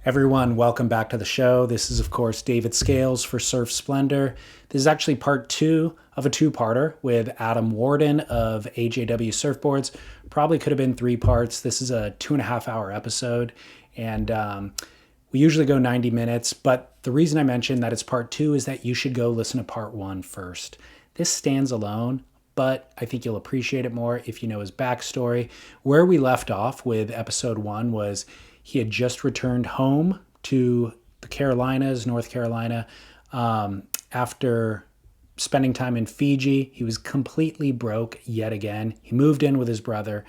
Everyone, welcome back to the show. This is, of course, David Scales for Surf Splendor. This is actually part two of a two-parter with Adam Warden of AJW Surfboards. Probably could have been three parts. This is a 2.5 hour episode, and we usually go 90 minutes. But the reason I mentioned that it's part two is that you should go listen to part one first. This stands alone, but I think you'll appreciate it more if you know his backstory. Where we left off with episode one was he had just returned home to the Carolinas, North Carolina, after spending time in Fiji. He was completely broke yet again. He moved in with his brother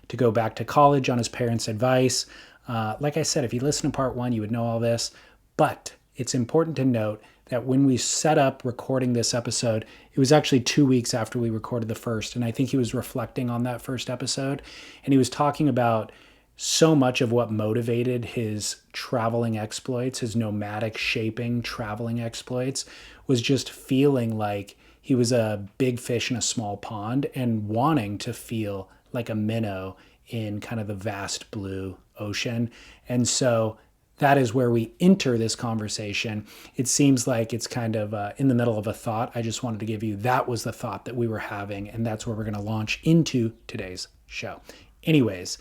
to go back to college on his parents' advice. Like I said, if you listen to part one, you would know all this. But it's important to note that when we set up recording this episode, it was actually 2 weeks after we recorded the first. And I think he was reflecting on that first episode. And he was talking about so much of what motivated his traveling exploits, his nomadic shaping traveling exploits, was just feeling like he was a big fish in a small pond and wanting to feel like a minnow in kind of the vast blue ocean. And so that is where we enter this conversation. It seems like it's kind of in the middle of a thought. I just wanted to give you that was the thought that we were having, and that's where we're going to launch into today's show. Anyways,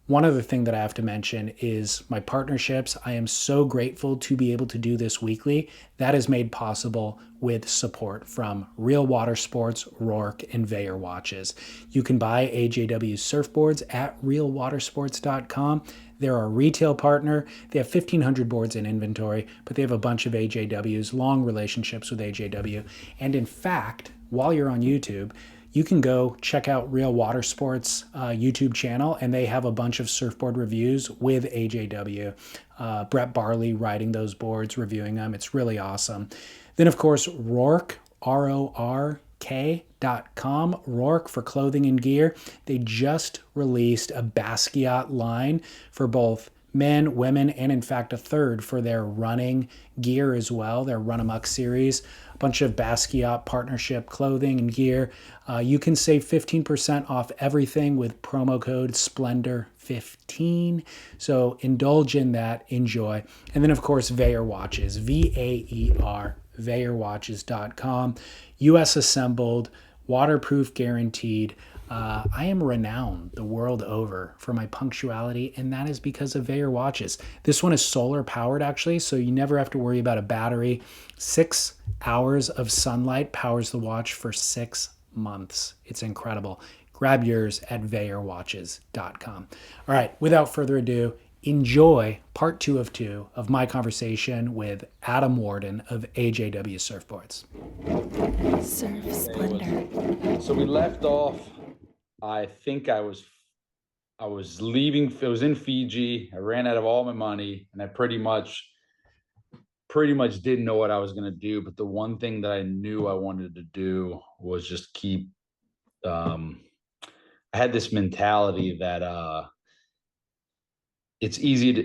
one other thing that I have to mention is my partnerships. I am so grateful to be able to do this weekly. That is made possible with support from Real Water Sports, Rourke, and Veyer Watches. You can buy AJW surfboards at realwatersports.com. They're our retail partner. They have 1,500 boards in inventory, but they have a bunch of AJWs, long relationships with AJW. And in fact, while you're on YouTube, you can go check out Real Water Sports YouTube channel, and they have a bunch of surfboard reviews with AJW. Brett Barley riding those boards, reviewing them. It's really awesome. Then, of course, Rourke, RORK.com, Rourke for clothing and gear. They just released a Basquiat line for both men, women, and in fact a third for their running gear as well, their Run Amok series. A bunch of Basquiat partnership clothing and gear. You can save 15% off everything with promo code Splendor15. So indulge in that, enjoy. And then of course Veyer Watches, VAER, VeyerWatches.com, US assembled, waterproof guaranteed. I am renowned the world over for my punctuality, and that is because of Veyer watches. This one is solar powered, actually, so you never have to worry about a battery. 6 hours of sunlight powers the watch for 6 months. It's incredible. Grab yours at VeyerWatches.com. All right, without further ado, enjoy part two of my conversation with Adam Warden of AJW Surfboards. Surf Splendor. So we left off. I think I was leaving. It was in Fiji. I ran out of all my money, and I pretty much didn't know what I was going to do. But the one thing that I knew I wanted to do was just keep. I had this mentality that it's easy to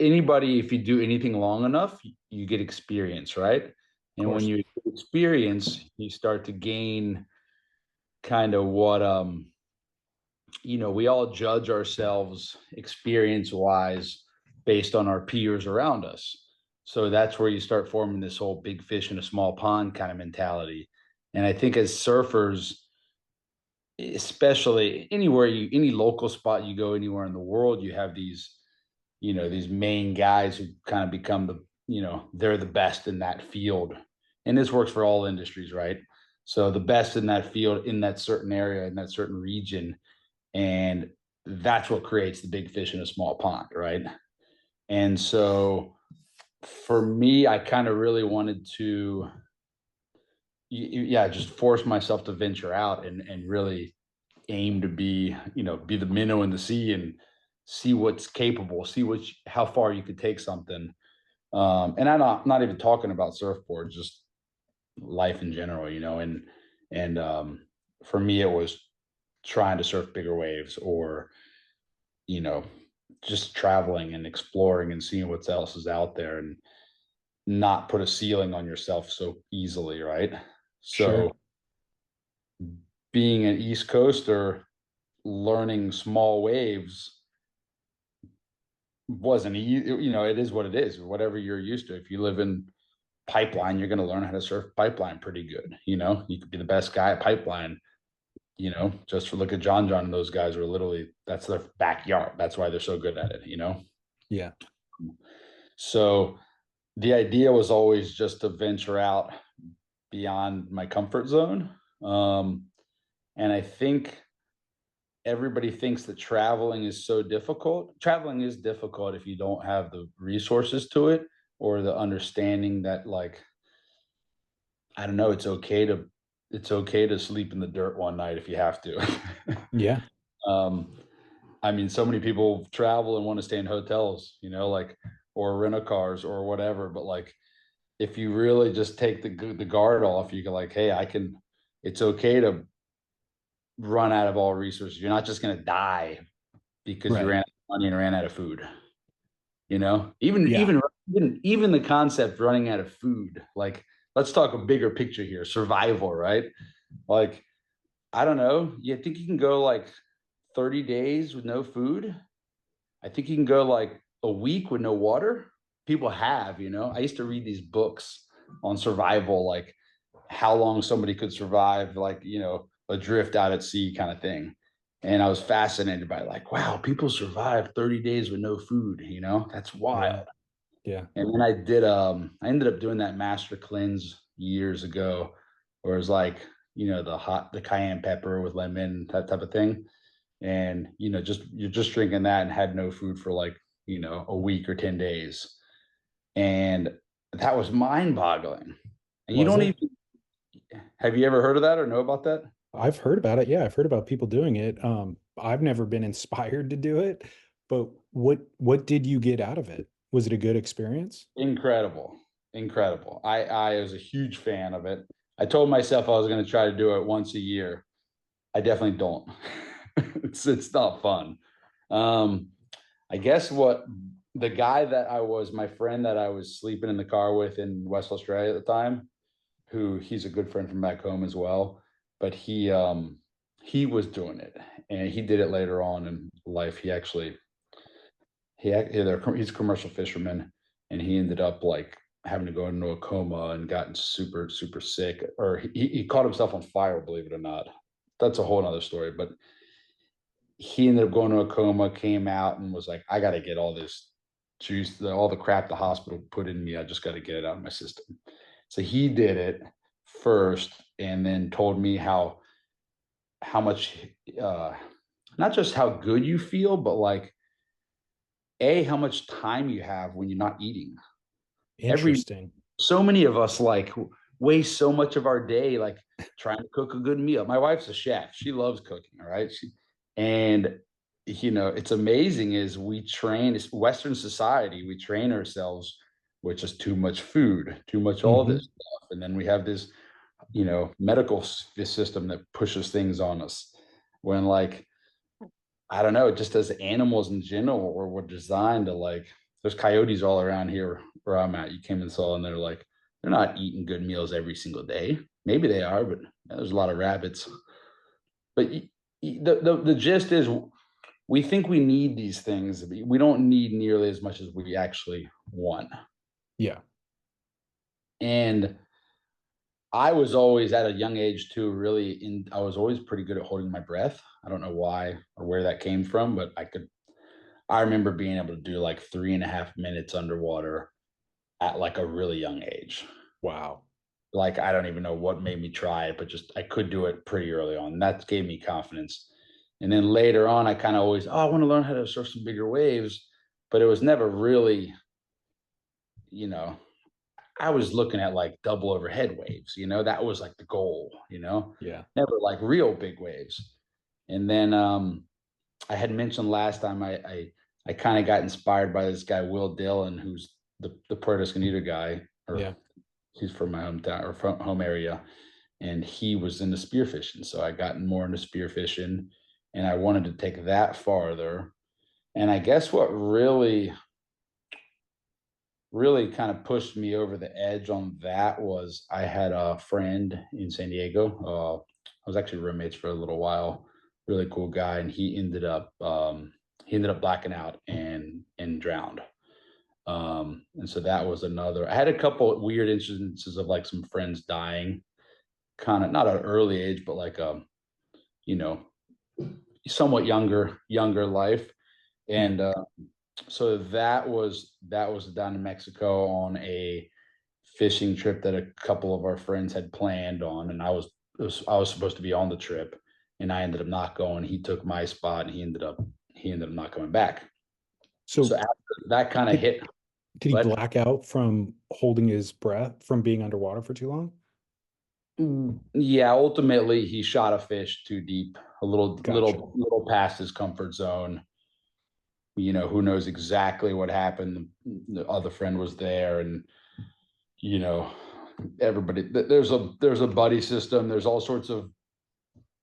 anybody, if you do anything long enough, you get experience, right? And when you experience, you start to gain kind of what we all judge ourselves experience wise based on our peers around us. So that's where you start forming this whole big fish in a small pond kind of mentality. And I think as surfers, especially any local spot you go anywhere in the world, you have these, these main guys who kind of become they're the best in that field. And this works for all industries, right? So the best in that field, in that certain area, in that certain region, and that's what creates the big fish in a small pond, right? And so for me, I kind of really wanted to just force myself to venture out and really aim to be the minnow in the sea and see what's capable, see how far you could take something. And I'm not even talking about surfboards, just life in general, and for me it was trying to surf bigger waves, or just traveling and exploring and seeing what else is out there, and not put a ceiling on yourself so easily, right? Sure. So being an East Coaster, learning small waves, wasn't you know, it is what it is, whatever you're used to. If you live in pipeline, you're going to learn how to surf pipeline pretty good. You know, you could be the best guy at pipeline. You know, just for look at John and those guys are literally that's their backyard. That's why they're so good at it. You know, Yeah. so the idea was always just to venture out beyond my comfort zone. And I think everybody thinks that traveling is so difficult. Traveling is difficult if you don't have the resources to it or the understanding that like I don't know, it's okay to sleep in the dirt one night if you have to. Yeah. um I mean, so many people travel and want to stay in hotels, you know, like or rental cars or whatever, but like if you really just take the guard off, you can like, hey, I can it's okay to run out of all resources. You're not just going to die because you Right. ran out of money and ran out of food. You know, even Yeah. even the concept running out of food. Like, let's talk a bigger picture here. Survival, right? Like, I don't know. You think you can go like 30 days with no food? I think you can go like a week with no water. People have, you know. I used to read these books on survival, like how long somebody could survive, like, you know, adrift out at sea kind of thing. And I was fascinated by like, wow, people survive 30 days with no food, you know, that's Yeah. wild. Yeah. And then I ended up doing that master cleanse years ago, where it was like, you know, the cayenne pepper with lemon, that type of thing. And, you know, just you're just drinking that and had no food for like, you know, a week or 10 days. And that was mind boggling. And you Was don't it? even have you ever heard of that or know about that? I've heard about it. Yeah, I've heard about people doing it. I've never been inspired to do it, but what did you get out of it? Was it a good experience? Incredible. Incredible. I was a huge fan of it. I told myself I was going to try to do it once a year. I definitely don't. It's not fun. Um, I guess what the guy that my friend that I was sleeping in the car with in West Australia at the time, who he's a good friend from back home as well, but he was doing it and he did it later on in life. He actually he's a commercial fisherman, and he ended up like having to go into a coma and gotten super sick, or he caught himself on fire. Believe it or not, that's a whole other story. But he ended up going to a coma, came out, and was like, "I got to get all this juice, all the crap the hospital put in me. I just got to get it out of my system." So he did it first, and then told me how much, uh, not just how good you feel, but like how much time you have when you're not eating. Every Interesting. so many of us like waste so much of our day like trying to cook a good meal. My wife's a chef. She loves cooking, all right? And you know, it's amazing is we train it's Western society, we train ourselves with just too much food, too much all this Hmm. stuff. And then we have this, you know, medical system that pushes things on us when like I don't know, just as animals in general, or we're designed to like, there's coyotes all around here where I'm at. You came and saw, and they're not eating good meals every single day. Maybe they are, but there's a lot of rabbits. But the gist is, we think we need these things. We don't need nearly as much as we actually want. Yeah. And I was always at a young age too, really I was always pretty good at holding my breath. I don't know why or where that came from, but I remember being able to do like 3.5 minutes underwater at like a really young age. Wow. Like I don't even know what made me try it, but just I could do it pretty early on. And that gave me confidence. And then later on, I kind of always, oh, I want to learn how to surf some bigger waves, but it was never really, you know, I was looking at like double overhead waves, you know, that was like the goal, you know, Yeah. never like real big waves. And then I had mentioned last time I kind of got inspired by this guy Will Dillon, who's the Puerto Escondido guy, or Yeah. he's from my hometown or from home area, and he was into spearfishing. So I got more into spearfishing, and I wanted to take that farther. And I guess what really kind of pushed me over the edge on that was I had a friend in San Diego. I was actually roommates for a little while. Really cool guy, and he ended up he ended up blacking out and drowned. And so that was another. I had a couple of weird instances of like some friends dying, kind of not at an early age, but like you know, somewhat younger life. And so that was down in Mexico on a fishing trip that a couple of our friends had planned on, and I was supposed to be on the trip, and I ended up not going. He took my spot, and he ended up not coming back. So So after that kind of did, hit, did he but black out from holding his breath from being underwater for too long? yeah, ultimately he shot a fish too deep, a little Gotcha. little past his comfort zone. Who knows exactly what happened. The other friend was there, and you know, everybody. There's a buddy system. There's all sorts of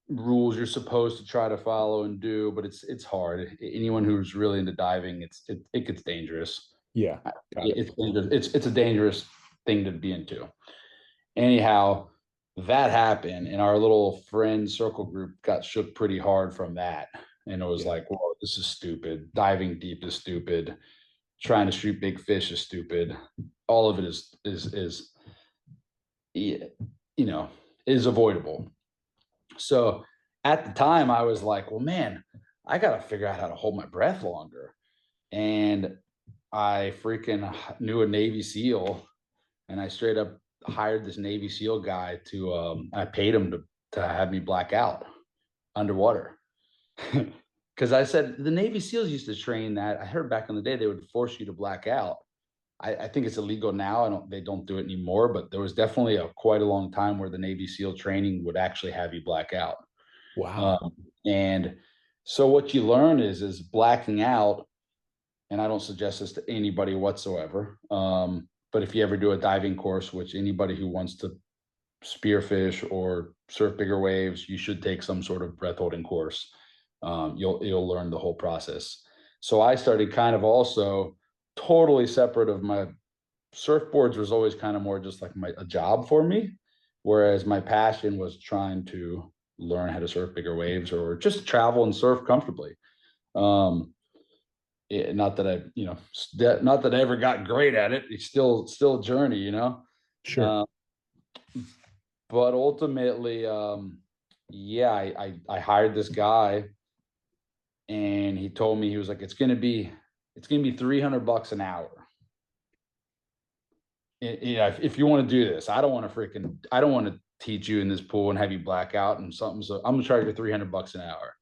rules you're supposed to try to follow and do, but it's hard. Anyone who's really into diving, it gets dangerous. Yeah, got it. It's dangerous. It's a dangerous thing to be into. Anyhow, that happened, and our little friend circle group got shook pretty hard from that. And it was Yeah. like, whoa, this is stupid. Diving deep is stupid. Trying to shoot big fish is stupid. All of it is is avoidable. So at the time, I was like, well, man, I got to figure out how to hold my breath longer. And I freaking knew a Navy SEAL, and I straight up hired this Navy SEAL guy I paid him to have me black out underwater. Because I said the Navy SEALs used to train that. I heard back in the day they would force you to black out. I think it's illegal now. They don't do it anymore, but there was definitely quite a long time where the Navy SEAL training would actually have you black out. Wow. And so what you learn is blacking out, and I don't suggest this to anybody whatsoever. But if you ever do a diving course, which anybody who wants to spearfish or surf bigger waves, you should take some sort of breath holding course. You'll learn the whole process. So I started kind of also totally separate of my surfboards was always kind of more just like a job for me, whereas my passion was trying to learn how to surf bigger waves or just travel and surf comfortably. Not that not that I ever got great at it. It's still a journey, Sure. But ultimately, yeah, I hired this guy, and he told me, he was like, it's gonna be $300 an hour. If you want to do this, I don't want to teach you in this pool and have you black out and something. So I'm gonna charge you $300 an hour.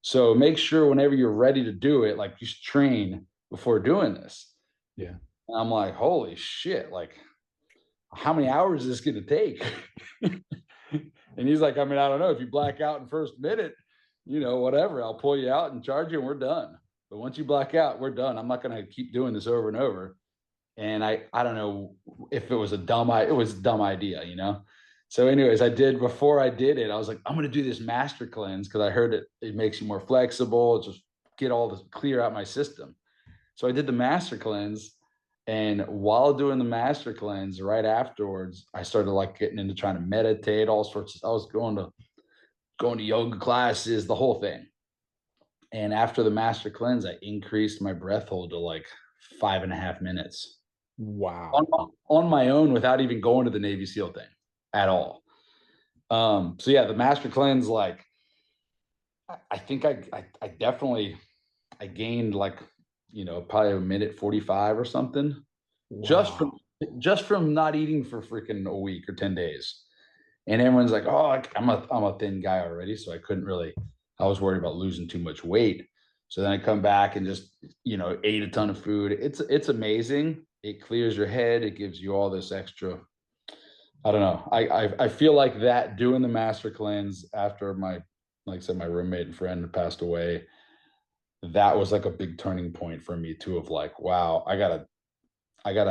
So make sure whenever you're ready to do it, like you should train before doing this. Yeah. And I'm like, holy shit, like how many hours is this gonna take? And he's like, I mean, I don't know. If you black out in first minute, whatever, I'll pull you out and charge you and we're done. But once you black out, we're done. I'm not gonna keep doing this over and over. And I don't know if it was a dumb idea, So anyways, before I did it, I was like, I'm going to do this master cleanse because I heard it makes you more flexible, just get all this clear out my system. So I did the master cleanse. And while doing the master cleanse, right afterwards, I started like getting into trying to meditate, all sorts of, I was going to yoga classes, the whole thing. And after the master cleanse, I increased my breath hold to like 5.5 minutes. Wow. On my own without even going to the Navy SEAL thing at all. So yeah, the master cleanse, like I think I definitely gained like, probably a minute 45 or something. Wow. Just from not eating for freaking a week or 10 days. And everyone's like, oh, I'm a thin guy already. So I was worried about losing too much weight. So then I come back and just, ate a ton of food. It's amazing. It clears your head. It gives you all this extra. I don't know. I feel like that doing the master cleanse after like I said, my roommate and friend passed away. That was like a big turning point for me too, of like, wow, I gotta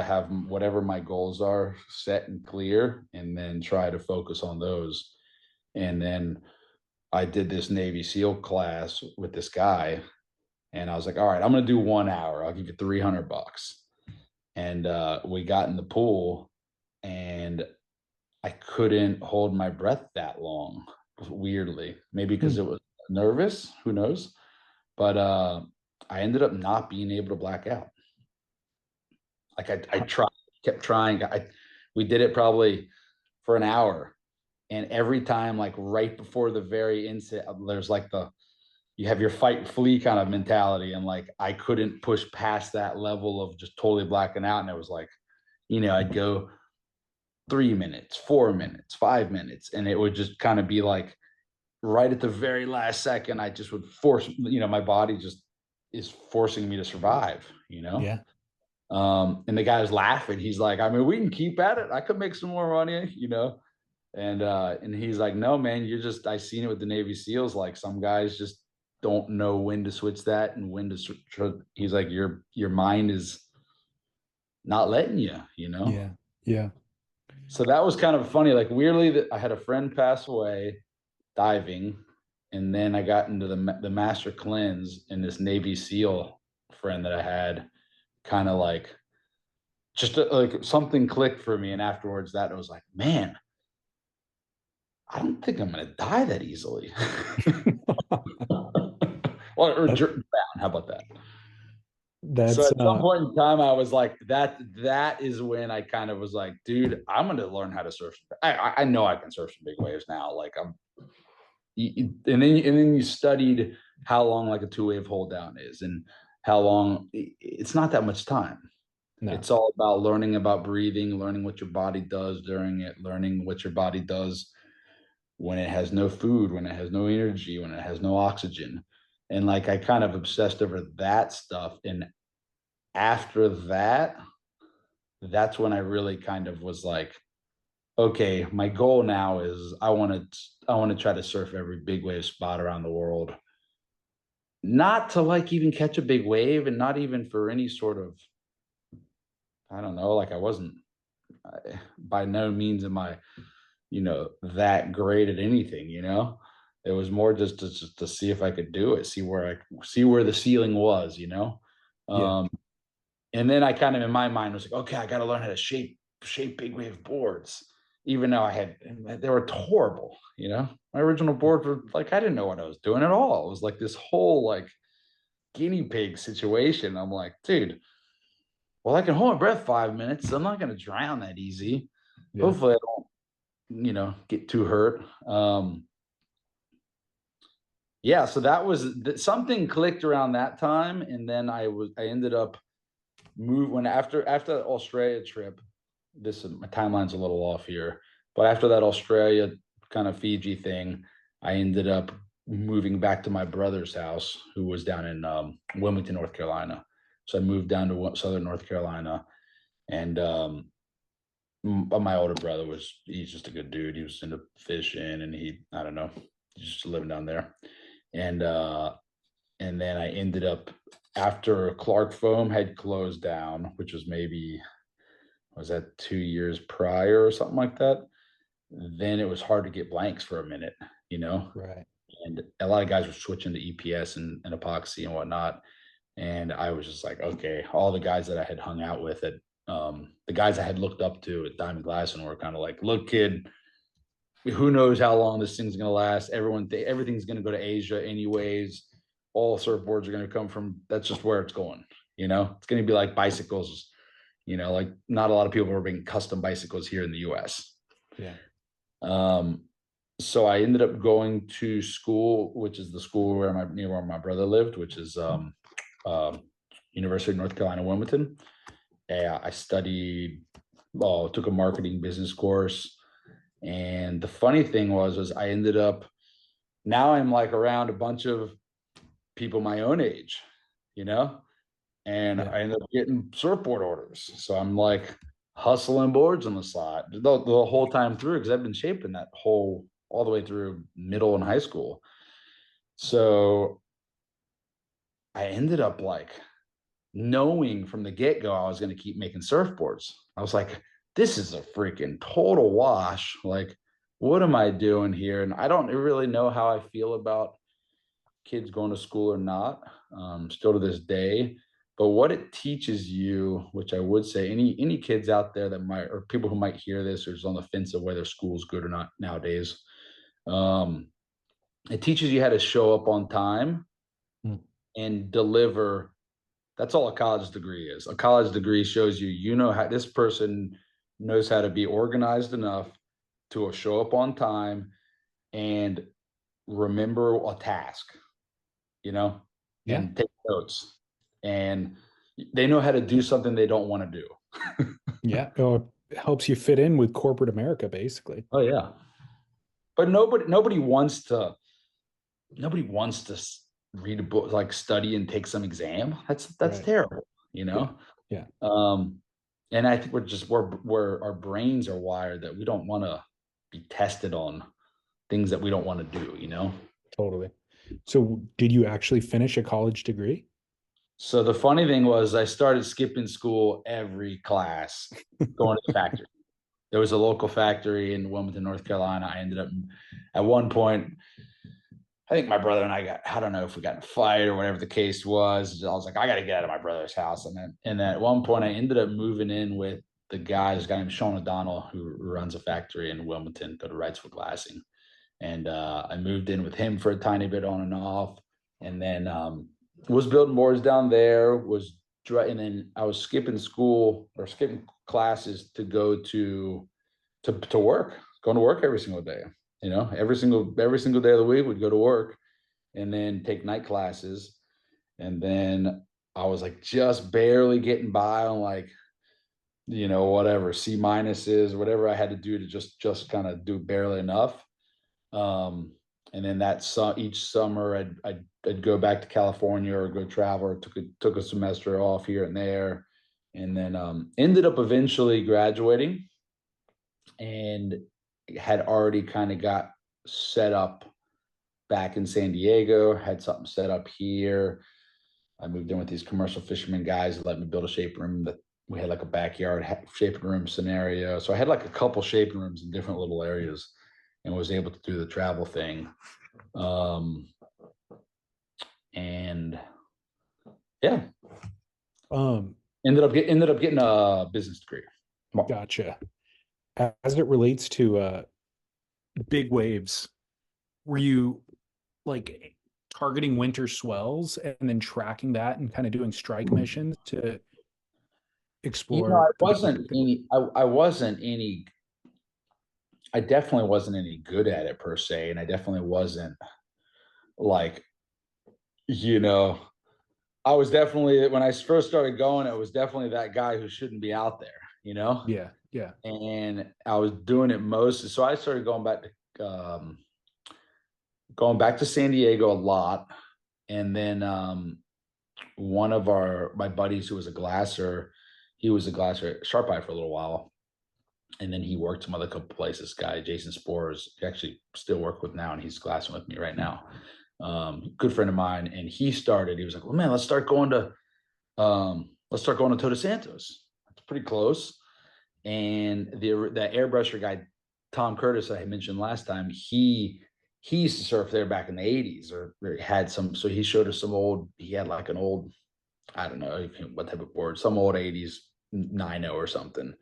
have whatever my goals are set and clear, and then try to focus on those. And then I did this Navy SEAL class with this guy, and I was like, all right, I'm gonna do 1 hour. I'll give you $300. And we got in the pool, and I couldn't hold my breath that long. Weirdly, maybe because it was nervous. Who knows? But I ended up not being able to black out. Like I tried, kept trying. We did it probably for an hour, and every time, like right before the very inset, there's like you have your fight flee kind of mentality, and like I couldn't push past that level of just totally blacking out, and it was like, I'd go 3 minutes, 4 minutes, 5 minutes, and it would just kind of be like right at the very last second, I just would force, my body just is forcing me to survive, Yeah. And the guy was laughing. He's like, I mean, we can keep at it. I could make some more money, and he's like, no, man, I seen it with the Navy SEALs. Like some guys just don't know when to switch that and when to switch. He's like, your mind is not letting you, Yeah. Yeah. So that was kind of funny. Like weirdly, that I had a friend pass away diving, and then I got into the master cleanse, and this Navy SEAL friend that I had kind of like just like something clicked for me, and afterwards that it was like, man, I don't think I'm gonna die that easily. or That- down. How about that? So That's at some point in time, I was like, that is when I kind of was like, dude, I'm gonna learn how to surf. I know I can surf some big waves now. Like and then you studied how long like a 2-wave hold down is, and how long. It's not that much time. no. It's all about learning about breathing, learning what your body does during it, learning what your body does when it has no food, when it has no energy, when it has no oxygen. And like I kind of obsessed over that stuff. And after that, that's when I really kind of was like, okay, my goal now is I want to try to surf every big wave spot around the world. Not to like even catch a big wave, and not even for any sort of, I don't know, like by no means am I, that great at anything, It was more just to see if I could do it, see where the ceiling was, Yeah. Um, and then I kind of in my mind was like, okay, I got to learn how to shape big wave boards, even though they were horrible, My original boards were like, I didn't know what I was doing at all. It was like this whole like guinea pig situation. I'm like, dude, well, I can hold my breath 5 minutes. I'm not going to drown that easy. Yeah. Hopefully I don't, get too hurt. Yeah, so that was something clicked around that time, and then I ended up when after the Australia trip. My timeline's a little off here, but after that Australia kind of Fiji thing, I ended up moving back to my brother's house, who was down in Wilmington, North Carolina. So I moved down to Southern North Carolina, and my older brother he's just a good dude. He was into fishing, and I don't know, he's just living down there. And then I ended up, after Clark Foam had closed down, which was maybe, was that 2 years prior or something like that? Then it was hard to get blanks for a minute, Right. and a lot of guys were switching to EPS and epoxy and whatnot. And I was just like, okay, all the guys that I had hung out with the guys I had looked up to at Diamond Glass, and were kind of like, look, kid, who knows how long this thing's going to last? Everything's going to go to Asia anyways. All surfboards are going to come from, that's just where it's going. It's going to be like bicycles, like not a lot of people are making custom bicycles here in the US. Yeah. So I ended up going to school, which is the school near where my brother lived, which is University of North Carolina, Wilmington. I studied, took a marketing business course. And the funny thing was I ended up, now I'm like around a bunch of people my own age, and Yeah. I ended up getting surfboard orders. So I'm like hustling boards on the side the whole time through, because I've been shaping that all the way through middle and high school. So I ended up like knowing from the get-go I was going to keep making surfboards. I was like, this is a freaking total wash. Like, what am I doing here? And I don't really know how I feel about kids going to school or not, still to this day. But what it teaches you, which I would say any kids out there that might, or people who might hear this or is on the fence of whether school's good or not nowadays, it teaches you how to show up on time, Mm. and deliver. That's all a college degree is. A college degree shows you, you know, how this person knows how to be organized enough to show up on time and remember a task, you know, Yeah. and take notes. And they know how to do something they don't want to do. Yeah. Or it helps you fit in with corporate America, basically. Oh yeah. But nobody wants to read a book, like study and take some exam. That's Right. terrible, you Yeah. know. Yeah. And I think we're our brains are wired that we don't want to be tested on things that we don't want to do, you know. Totally. So did you actually finish a college degree? So the funny thing was, I started skipping school every class, going to the factory. There was a local factory in Wilmington, North Carolina. I ended up at one point, I think my brother and I don't know if we got in a fight or whatever the case was. I was like, I got to get out of my brother's house. And at one point, I ended up moving in with the guy, this guy named Sean O'Donnell, who runs a factory in Wilmington, go to Wrightsville Glassing. And I moved in with him for a tiny bit on and off. And then was building boards down there, and then I was skipping school or skipping classes to go to work, going to work every single day. You know, every single day of the week we'd go to work and then take night classes. And then I was like just barely getting by on like, you know, whatever C minuses, whatever I had to do to just kind of do barely enough. And then each summer I'd go back to California or go travel, or took a semester off here and there, and then ended up eventually graduating, and had already kind of got set up back in San Diego, had something set up here. I moved in with these commercial fishermen guys that let me build a shaping room. That we had like a backyard shaping room scenario. So I had like a couple shaping rooms in different little areas and was able to do the travel thing. And yeah, Um, ended up getting a business degree. Gotcha. As it relates to big waves, were you like targeting winter swells and then tracking that and kind of doing strike missions to You know, explore the Pacific? I definitely wasn't any good at it per se. And I definitely wasn't like, you know, I was definitely, when I first started going, I was definitely that guy who shouldn't be out there, you know? Yeah, yeah. And I was doing it mostly. So I started going back to San Diego a lot. And then one of my buddies who was a glasser, he was a glasser at Sharp Eye for a little while. And then he worked some other couple places. Guy, Jason Spores, actually still work with now, and he's glassing with me right now. Good friend of mine. And he was like, well, man, let's start going to Todos Santos. That's pretty close. And the airbrusher guy, Tom Curtis, I mentioned last time, he used to surf there back in the 80s, or had some. So he showed us he had like an old, I don't know what type of board, some old 80s 9.0 or something.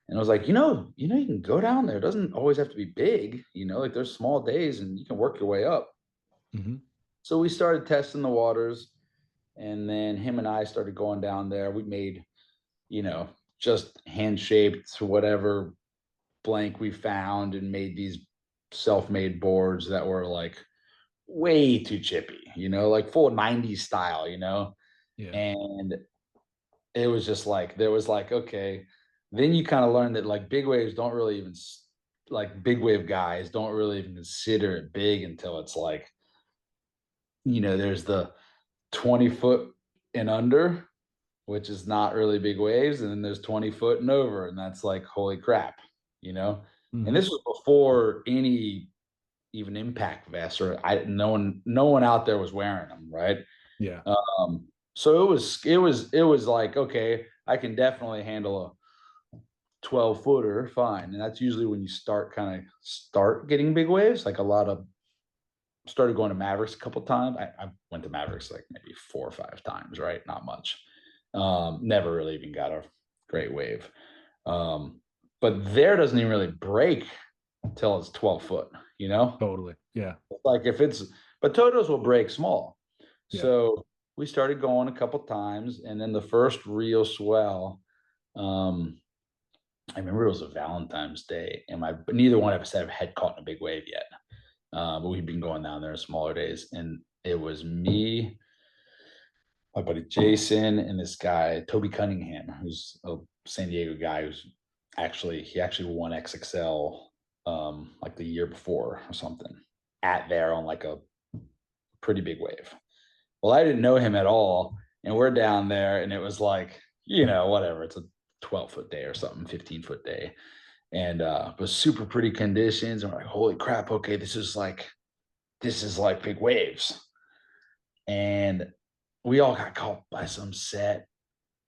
And I was like, you can go down there. It doesn't always have to be big, like there's small days and you can work your way up. Mm-hmm. So we started testing the waters, and then him and I started going down there. We made, just hand shaped whatever blank we found, and made these self-made boards that were like way too chippy, like full 90s style, Yeah. and it was just like, there was like, okay, then you kind of learn that like big waves don't really even, like big wave guys don't really even consider it big until it's like, there's the 20 foot and under, which is not really big waves. And then there's 20 foot and over, and that's like, holy crap, Mm-hmm. And this was before any even impact vests, or no one out there was wearing them, right? Yeah. So it was like, okay, I can definitely handle a 12-footer, fine. And that's usually when you start getting big waves. Like started going to Mavericks a couple times. I went to Mavericks like maybe 4 or 5 times, right? Not much. Never really even got a great wave. But there doesn't even really break until it's 12 foot, Totally. Yeah. like but Totos will break small. Yeah. So we started going a couple times, and then the first real swell, I remember it was a Valentine's Day, and neither one of us had caught in a big wave yet. But we'd been going down there in smaller days, and it was me, my buddy Jason, and this guy Toby Cunningham, who's a San Diego guy he actually won XXL like the year before or something at there on like a pretty big wave. Well, I didn't know him at all, and we're down there, and it was like, whatever, it's a 12-foot day or something, 15-foot day, and it was super pretty conditions, and we're like, holy crap, okay, this is like big waves. And we all got caught by some set.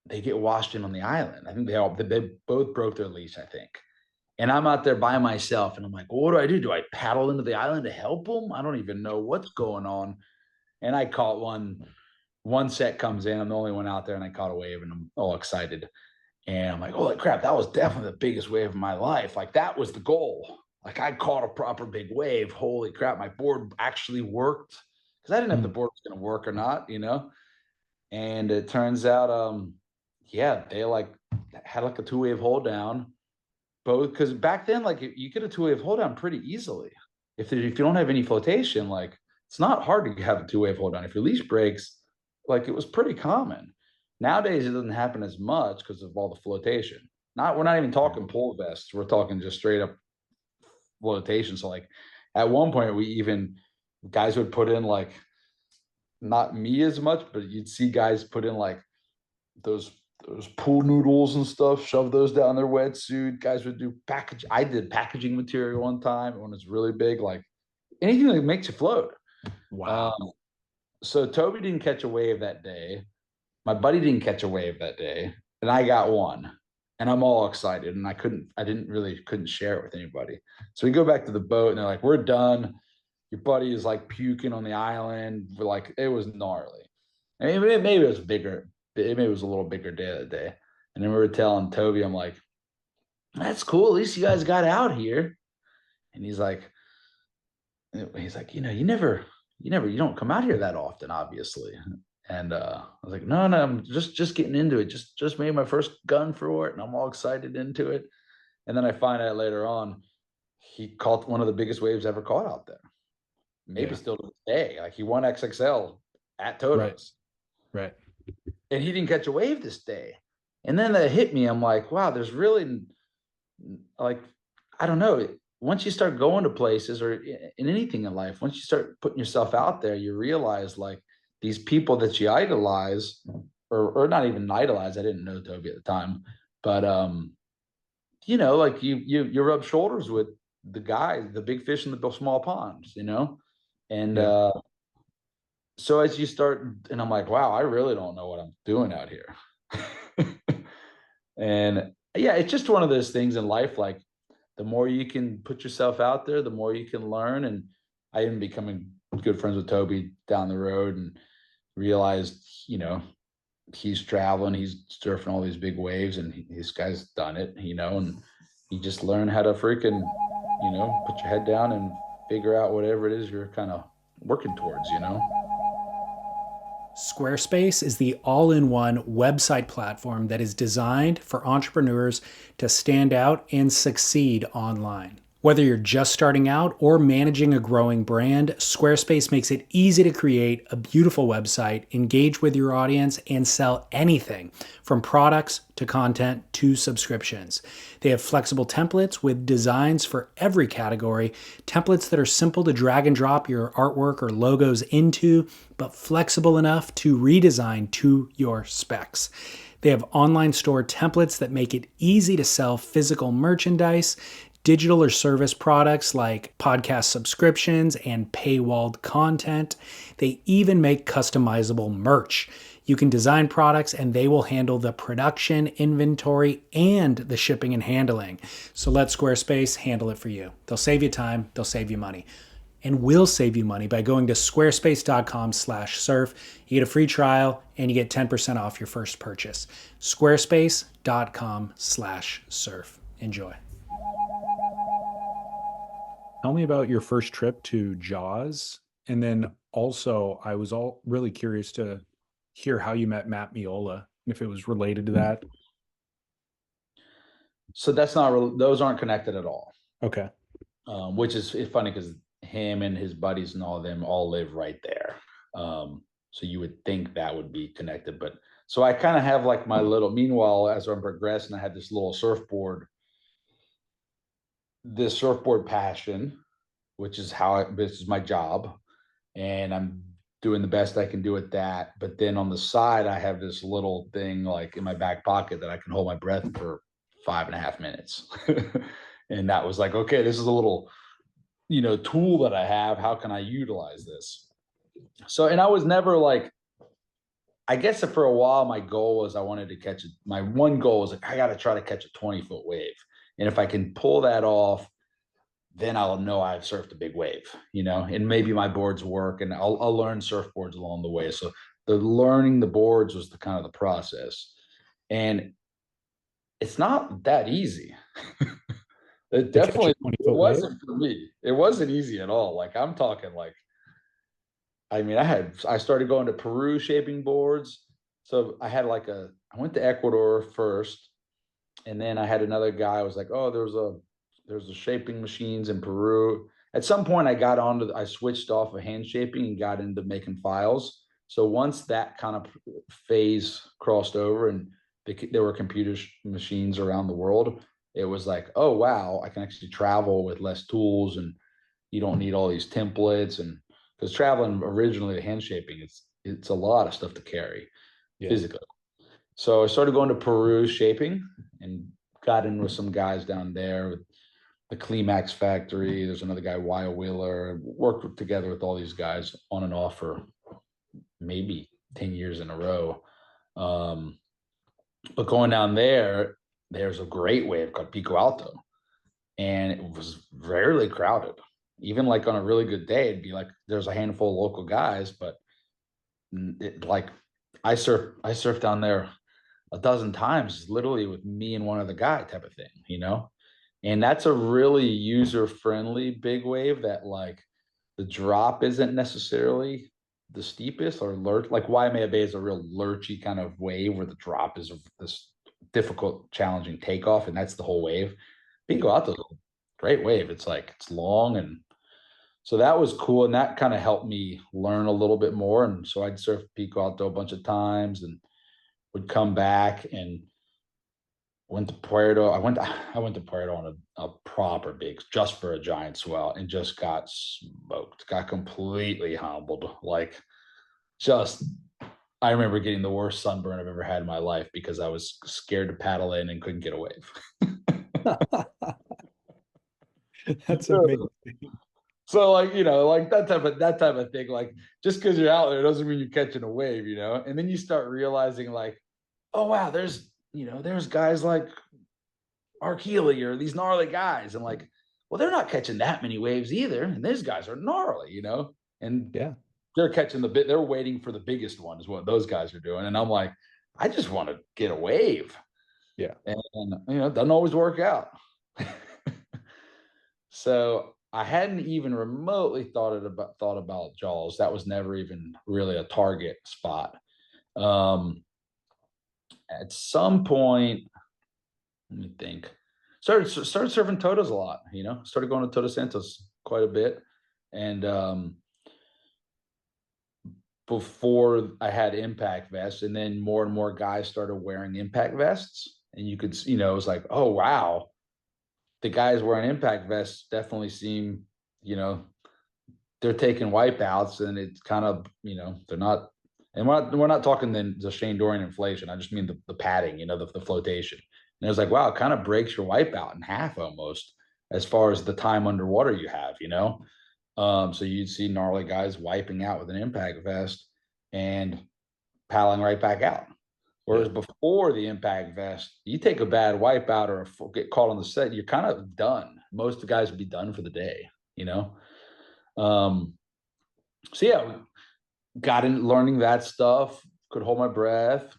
They get washed in on the island. I think they both broke their leash, I think. And I'm out there by myself, and I'm like, well, what do I do? Do I paddle into the island to help them? I don't even know what's going on. And I caught one set comes in. I'm the only one out there, and I caught a wave, and I'm all excited. And I'm like, holy crap, that was definitely the biggest wave of my life. Like, that was the goal. Like, I caught a proper big wave. Holy crap, my board actually worked. Because I didn't know if the board was going to work or not, And it turns out, they like had like a 2-wave hold down. Both, because back then, like, you get a 2-wave hold down pretty easily. If you don't have any flotation, like, it's not hard to have a 2-wave hold down. If your leash breaks, like, it was pretty common. Nowadays, it doesn't happen as much because of all the flotation. We're not even talking pole vests. We're talking just straight up flotation. So, like, at one point, guys would put in, like, not me as much, but you'd see guys put in like those pool noodles and stuff, shove those down their wetsuit. Guys would do I did packaging material one time when it's really big, like anything that makes you float. Wow. So Toby didn't catch a wave that day. My buddy didn't catch a wave that day, and I got one. And I'm all excited, and I couldn't share it with anybody. So we go back to the boat, and they're like, we're done. Your buddy is like puking on the island. We're like, it was gnarly. I mean, maybe it was bigger. Maybe it was a little bigger day that day. And then we were telling Toby, I'm like, that's cool. At least you guys got out here. And he's like, you don't come out here that often, obviously. And I was like, no, I'm just getting into it. Just made my first gun for it, and I'm all excited into it. And then I find out later on, he caught one of the biggest waves ever caught out there. Maybe still to this day. Like, he won XXL at Toto's. Right. And he didn't catch a wave this day. And then that hit me. I'm like, wow, there's really, like, I don't know. Once you start going to places or in anything in life, once you start putting yourself out there, you realize, like, these people that you idolize, or not even idolize. I didn't know Toby at the time, but like, you rub shoulders with the guys, the big fish in the small ponds, and so as you start, and I'm like, wow, I really don't know what I'm doing out here. And it's just one of those things in life. Like, the more you can put yourself out there, the more you can learn. And I ended up becoming good friends with Toby down the road, and realized, he's traveling, he's surfing all these big waves, and this guy's done it, and you just learn how to freaking, put your head down and figure out whatever it is you're kind of working towards, Squarespace is the all-in-one website platform that is designed for entrepreneurs to stand out and succeed online. Whether you're just starting out or managing a growing brand, Squarespace makes it easy to create a beautiful website, engage with your audience, and sell anything from products to content to subscriptions. They have flexible templates with designs for every category, templates that are simple to drag and drop your artwork or logos into, but flexible enough to redesign to your specs. They have online store templates that make it easy to sell physical merchandise, digital or service products like podcast subscriptions and paywalled content. They even make customizable merch. You can design products and they will handle the production, inventory, and the shipping and handling. So let Squarespace handle it for you. They'll save you time, they'll save you money. And will save you money by going to squarespace.com/surf. You get a free trial and you get 10% off your first purchase. Squarespace.com/surf. Enjoy. Tell me about your first trip to Jaws. And then also, I was really curious to hear how you met Matt Miola, and if it was related to that. So that's not those aren't connected at all. Okay. Which is funny because him and his buddies and all of them all live right there. So you would think that would be connected, but so I kind of have like my little. Meanwhile, as I'm progressing, I had this little this surfboard passion, which is this is my job, and I'm doing the best I can do at that. But then on the side, I have this little thing like in my back pocket that I can hold my breath for 5.5 minutes. And that was like, okay, this is a little, tool that I have. How can I utilize this? So, and I was never like, I guess for a while, my goal was I wanted to catch it. My one goal was like, I got to try to catch a 20-foot wave. And if I can pull that off, then I'll know I've surfed a big wave, and maybe my boards work and I'll learn surfboards along the way. So the learning the boards was the kind of the process. And it's not that easy. It definitely it wasn't for me. It wasn't easy at all. Like I'm talking like, I mean, I started going to Peru shaping boards. So I went to Ecuador first, and then I had another guy. I was like, oh, there's a shaping machines in Peru. At some point, I switched off of hand shaping and got into making files. So once that kind of phase crossed over and there were computer machines around the world, it was like, oh, wow, I can actually travel with less tools and you don't need all these templates. And because traveling originally hand shaping, it's a lot of stuff to carry physically. So I started going to Peru shaping and got in with some guys down there with the Climax factory. There's another guy, Wyatt Wheeler. Worked together with all these guys on and off for maybe 10 years in a row. But going down there's a great wave called Pico Alto. And it was rarely crowded. Even like on a really good day, it'd be like there's a handful of local guys, but I surfed down there a dozen times, literally with me and one other guy type of thing, And that's a really user-friendly big wave that like the drop isn't necessarily the steepest or like Waimea Bay is a real lurchy kind of wave where the drop is this difficult, challenging takeoff, and that's the whole wave. Pico Alto is a great wave. It's long, and so that was cool, and that kind of helped me learn a little bit more. And so I'd surf Pico Alto a bunch of times and would come back and went to Puerto. I went to Puerto on a proper big, just for a giant swell, and just got smoked, got completely humbled. I remember getting the worst sunburn I've ever had in my life because I was scared to paddle in and couldn't get a wave. That's amazing. So that type of thing, like just because you're out there doesn't mean you're catching a wave, And then you start realizing like, oh wow, there's guys like Arkeli or these gnarly guys, and like, well, they're not catching that many waves either, and these guys are gnarly, and they're catching they're waiting for the biggest one is what those guys are doing, and I'm like, I just want to get a wave, and it doesn't always work out. So I hadn't even remotely thought about Jaws. That was never even really a target spot. At some point, let me think. Started surfing Totos a lot. Started going to Toto Santos quite a bit, and before I had impact vests, and then more and more guys started wearing impact vests, and you could, it was like, oh wow, the guys wearing impact vests definitely seem, they're taking wipeouts, and it's kind of, they're not, and we're not talking the Shane Dorian inflation. I just mean the padding, the flotation. And it was like, wow, it kind of breaks your wipeout in half almost as far as the time underwater you have, So you'd see gnarly guys wiping out with an impact vest and paddling right back out. Whereas before the impact vest, you take a bad wipeout or get caught on the set, you're kind of done. Most of the guys would be done for the day, So yeah, got in learning that stuff, could hold my breath,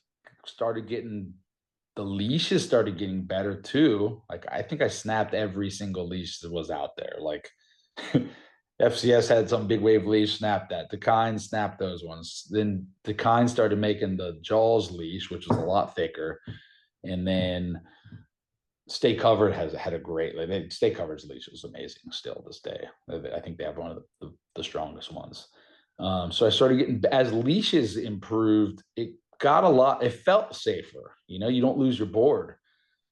the leashes started getting better too. Like I think I snapped every single leash that was out there. Like FCS had some big wave leash, snapped that. Dakine snapped those ones. Then Dakine started making the Jaws leash, which was a lot thicker. And then Stay Covered has had a great, like, Stay Covered's leash is amazing still this day. I think they have one of the strongest ones. So I started getting, as leashes improved, it got a lot, it felt safer. You know, you don't lose your board,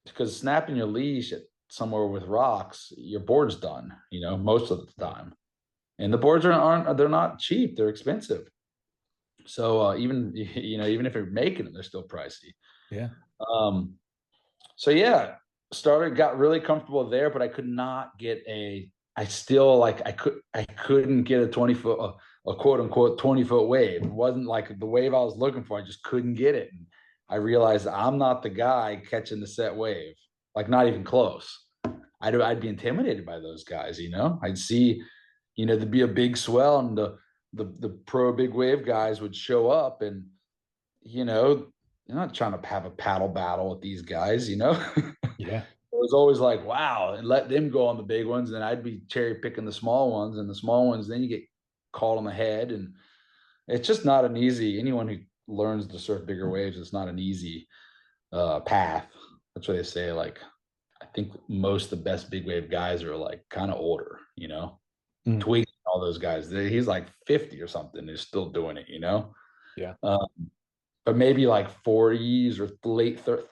because snapping your leash at somewhere with rocks, your board's done, you know, most of the time. And the boards they're not cheap, they're expensive. So even, you know, even if you're making them, they're still pricey. Yeah. So yeah, got really comfortable there, but I could not get I still, like, I couldn't get a 20-foot, a quote unquote 20-foot wave. It wasn't like the wave I was looking for. I just couldn't get it. And I realized I'm not the guy catching the set wave, like, not even close. I'd be intimidated by those guys, you know. I'd see, you know, there'd be a big swell, and the pro big wave guys would show up, and, you know, you're not trying to have a paddle battle with these guys, you know. Yeah. It was always like, wow, and let them go on the big ones, and I'd be cherry picking the small ones, and the small ones, then you get caught on the head, and it's just not an easy. Anyone who learns to surf bigger waves, it's not an easy path. That's what they say. Like, I think most of the best big wave guys are, like, kind of older, you know. Tweaking, all those guys. He's like 50 or something. He's still doing it, you know. Yeah. But maybe like 40s or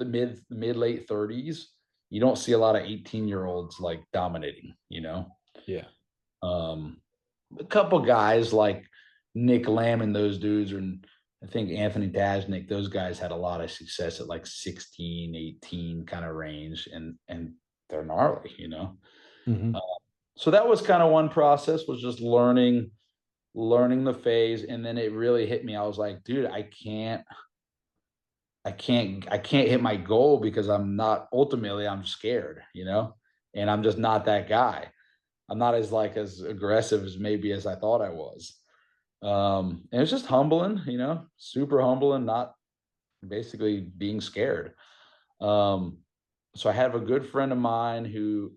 mid late 30s. You don't see a lot of 18-year-olds like dominating, you know. Yeah. A couple guys like Nick Lamb and those dudes, and I think Anthony Dajnik, those guys had a lot of success at like 16, 18 kind of range, and they're gnarly, you know. So that was kind of one process, was just learning the phase. And then it really hit me. I was like, dude, I can't hit my goal, because I'm scared, you know, and I'm just not that guy. I'm not as aggressive as maybe as I thought I was. And it's just humbling, you know, super humbling, not basically being scared. So I have a good friend of mine who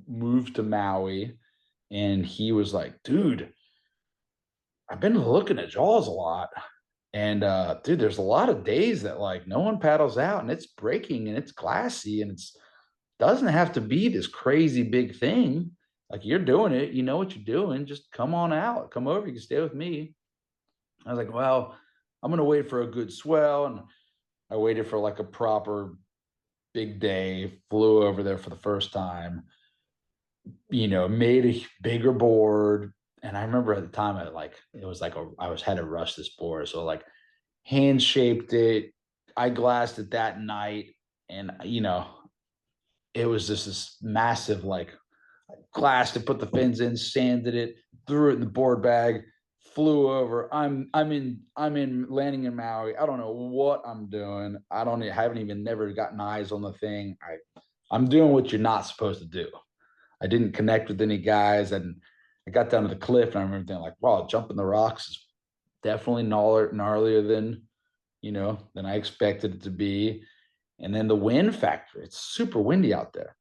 moved to Maui, and he was like, dude, I've been looking at Jaws a lot. And dude, there's a lot of days that, like, no one paddles out, and it's breaking, and it's classy, and it's doesn't have to be this crazy big thing. Like, you're doing it, you know what you're doing. Just come on out, come over, you can stay with me. I was like, well, I'm gonna wait for a good swell. And I waited for like a proper big day, flew over there for the first time, you know, made a bigger board. And I remember at the time, I had to rush this board. So, like, hand shaped it. I glassed it that night. And, you know, it was just this massive, like, glassed it, put the fins in, sanded it, threw it in the board bag, flew over. I'm in landing in Maui. I don't know what I'm doing. Haven't even never gotten eyes on the thing. I'm doing what you're not supposed to do. I didn't connect with any guys, and I got down to the cliff, and I remember thinking, like, wow, jumping the rocks is definitely gnarlier than, you know, than I expected it to be. And then the wind factor, it's super windy out there.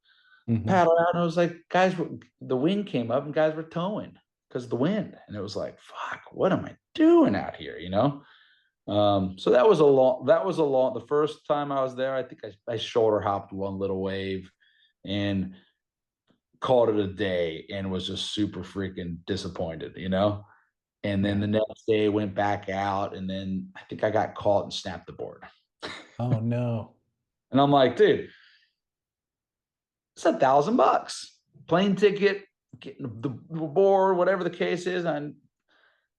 Paddle out, and I was like, the wind came up, and guys were towing because of the wind. And it was like, fuck, what am I doing out here, you know? So that was the first time I was there, I think I shoulder hopped one little wave and called it a day, and was just super freaking disappointed, you know? And then the next day went back out, and then I think I got caught and snapped the board. Oh no. And I'm like, dude, it's $1,000 plane ticket, getting the board, whatever the case is. I'm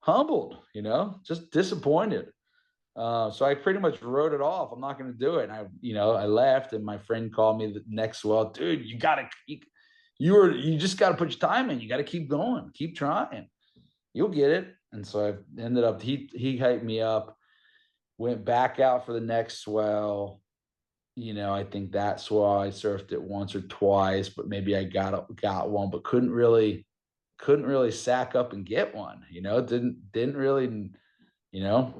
humbled, you know, just disappointed. So I pretty much wrote it off. I'm not going to do it. And I left, and my friend called me the next, well, dude, you just got to put your time in. You got to keep going, keep trying. You'll get it. And so I ended up, he hyped me up, went back out for the next swell. You know, I think that swell I surfed it once or twice, but maybe I got one, but couldn't really sack up and get one, you know, didn't really, you know.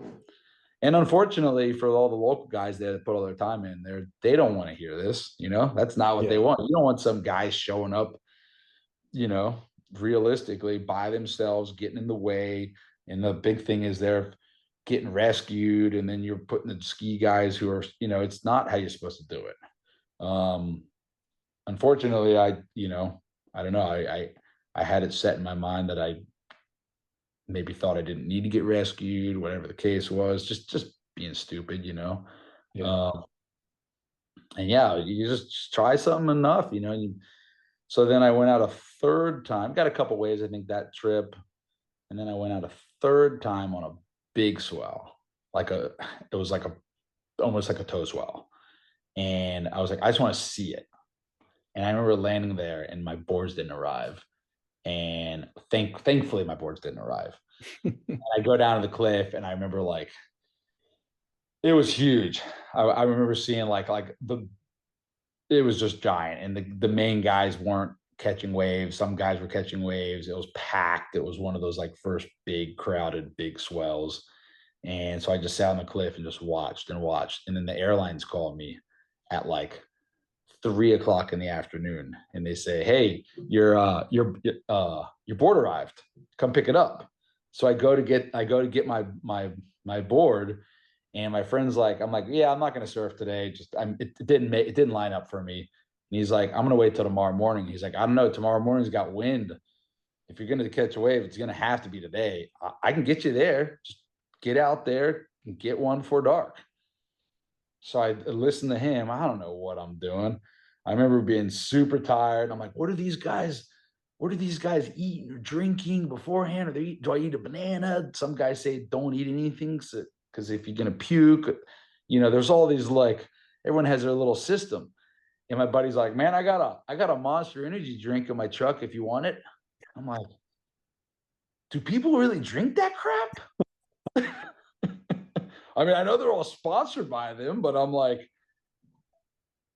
And unfortunately for all the local guys there that put all their time in there, they don't want to hear this, you know. That's not what they want. You don't want some guy showing up, you know, realistically by themselves, getting in the way. And the big thing is they're getting rescued, and then you're putting the ski guys who are, it's not how you're supposed to do it. Unfortunately, I don't know. I had it set in my mind that I maybe thought I didn't need to get rescued, whatever the case was, just being stupid, Yeah. And yeah, you just try something enough, so then I went out a third time, got a couple waves, I think, that trip. And then I went out a third time on a big swell, it was almost like a toe swell. And I was like, I just want to see it. And I remember landing there and my boards didn't arrive. And thankfully my boards didn't arrive. I go down to the cliff and I remember it was huge. I remember seeing it was just giant, and the main guys weren't catching waves. Some guys were catching waves. It was packed. It was one of those first big crowded big swells. And so I just sat on the cliff and just watched and watched. And then the airlines called me at 3 o'clock in the afternoon, and they say, "Hey, your board arrived. Come pick it up." So I go to get my board, and my friend's like, I'm like, "Yeah, I'm not gonna surf today. It didn't line up for me." And he's like, "I'm gonna wait till tomorrow morning." He's like, "I don't know. Tomorrow morning's got wind. If you're gonna catch a wave, it's gonna have to be today. I can get you there. Just get out there and get one before dark." So I listened to him. I don't know what I'm doing. I remember being super tired. I'm like, what are these guys eating or drinking beforehand? Do I eat a banana? Some guys say don't eat anything because if you're gonna puke, there's all these everyone has their little system. And my buddy's like, "Man, I got a Monster Energy drink in my truck if you want it." I'm like, do people really drink that crap? I mean, I know they're all sponsored by them, but I'm like,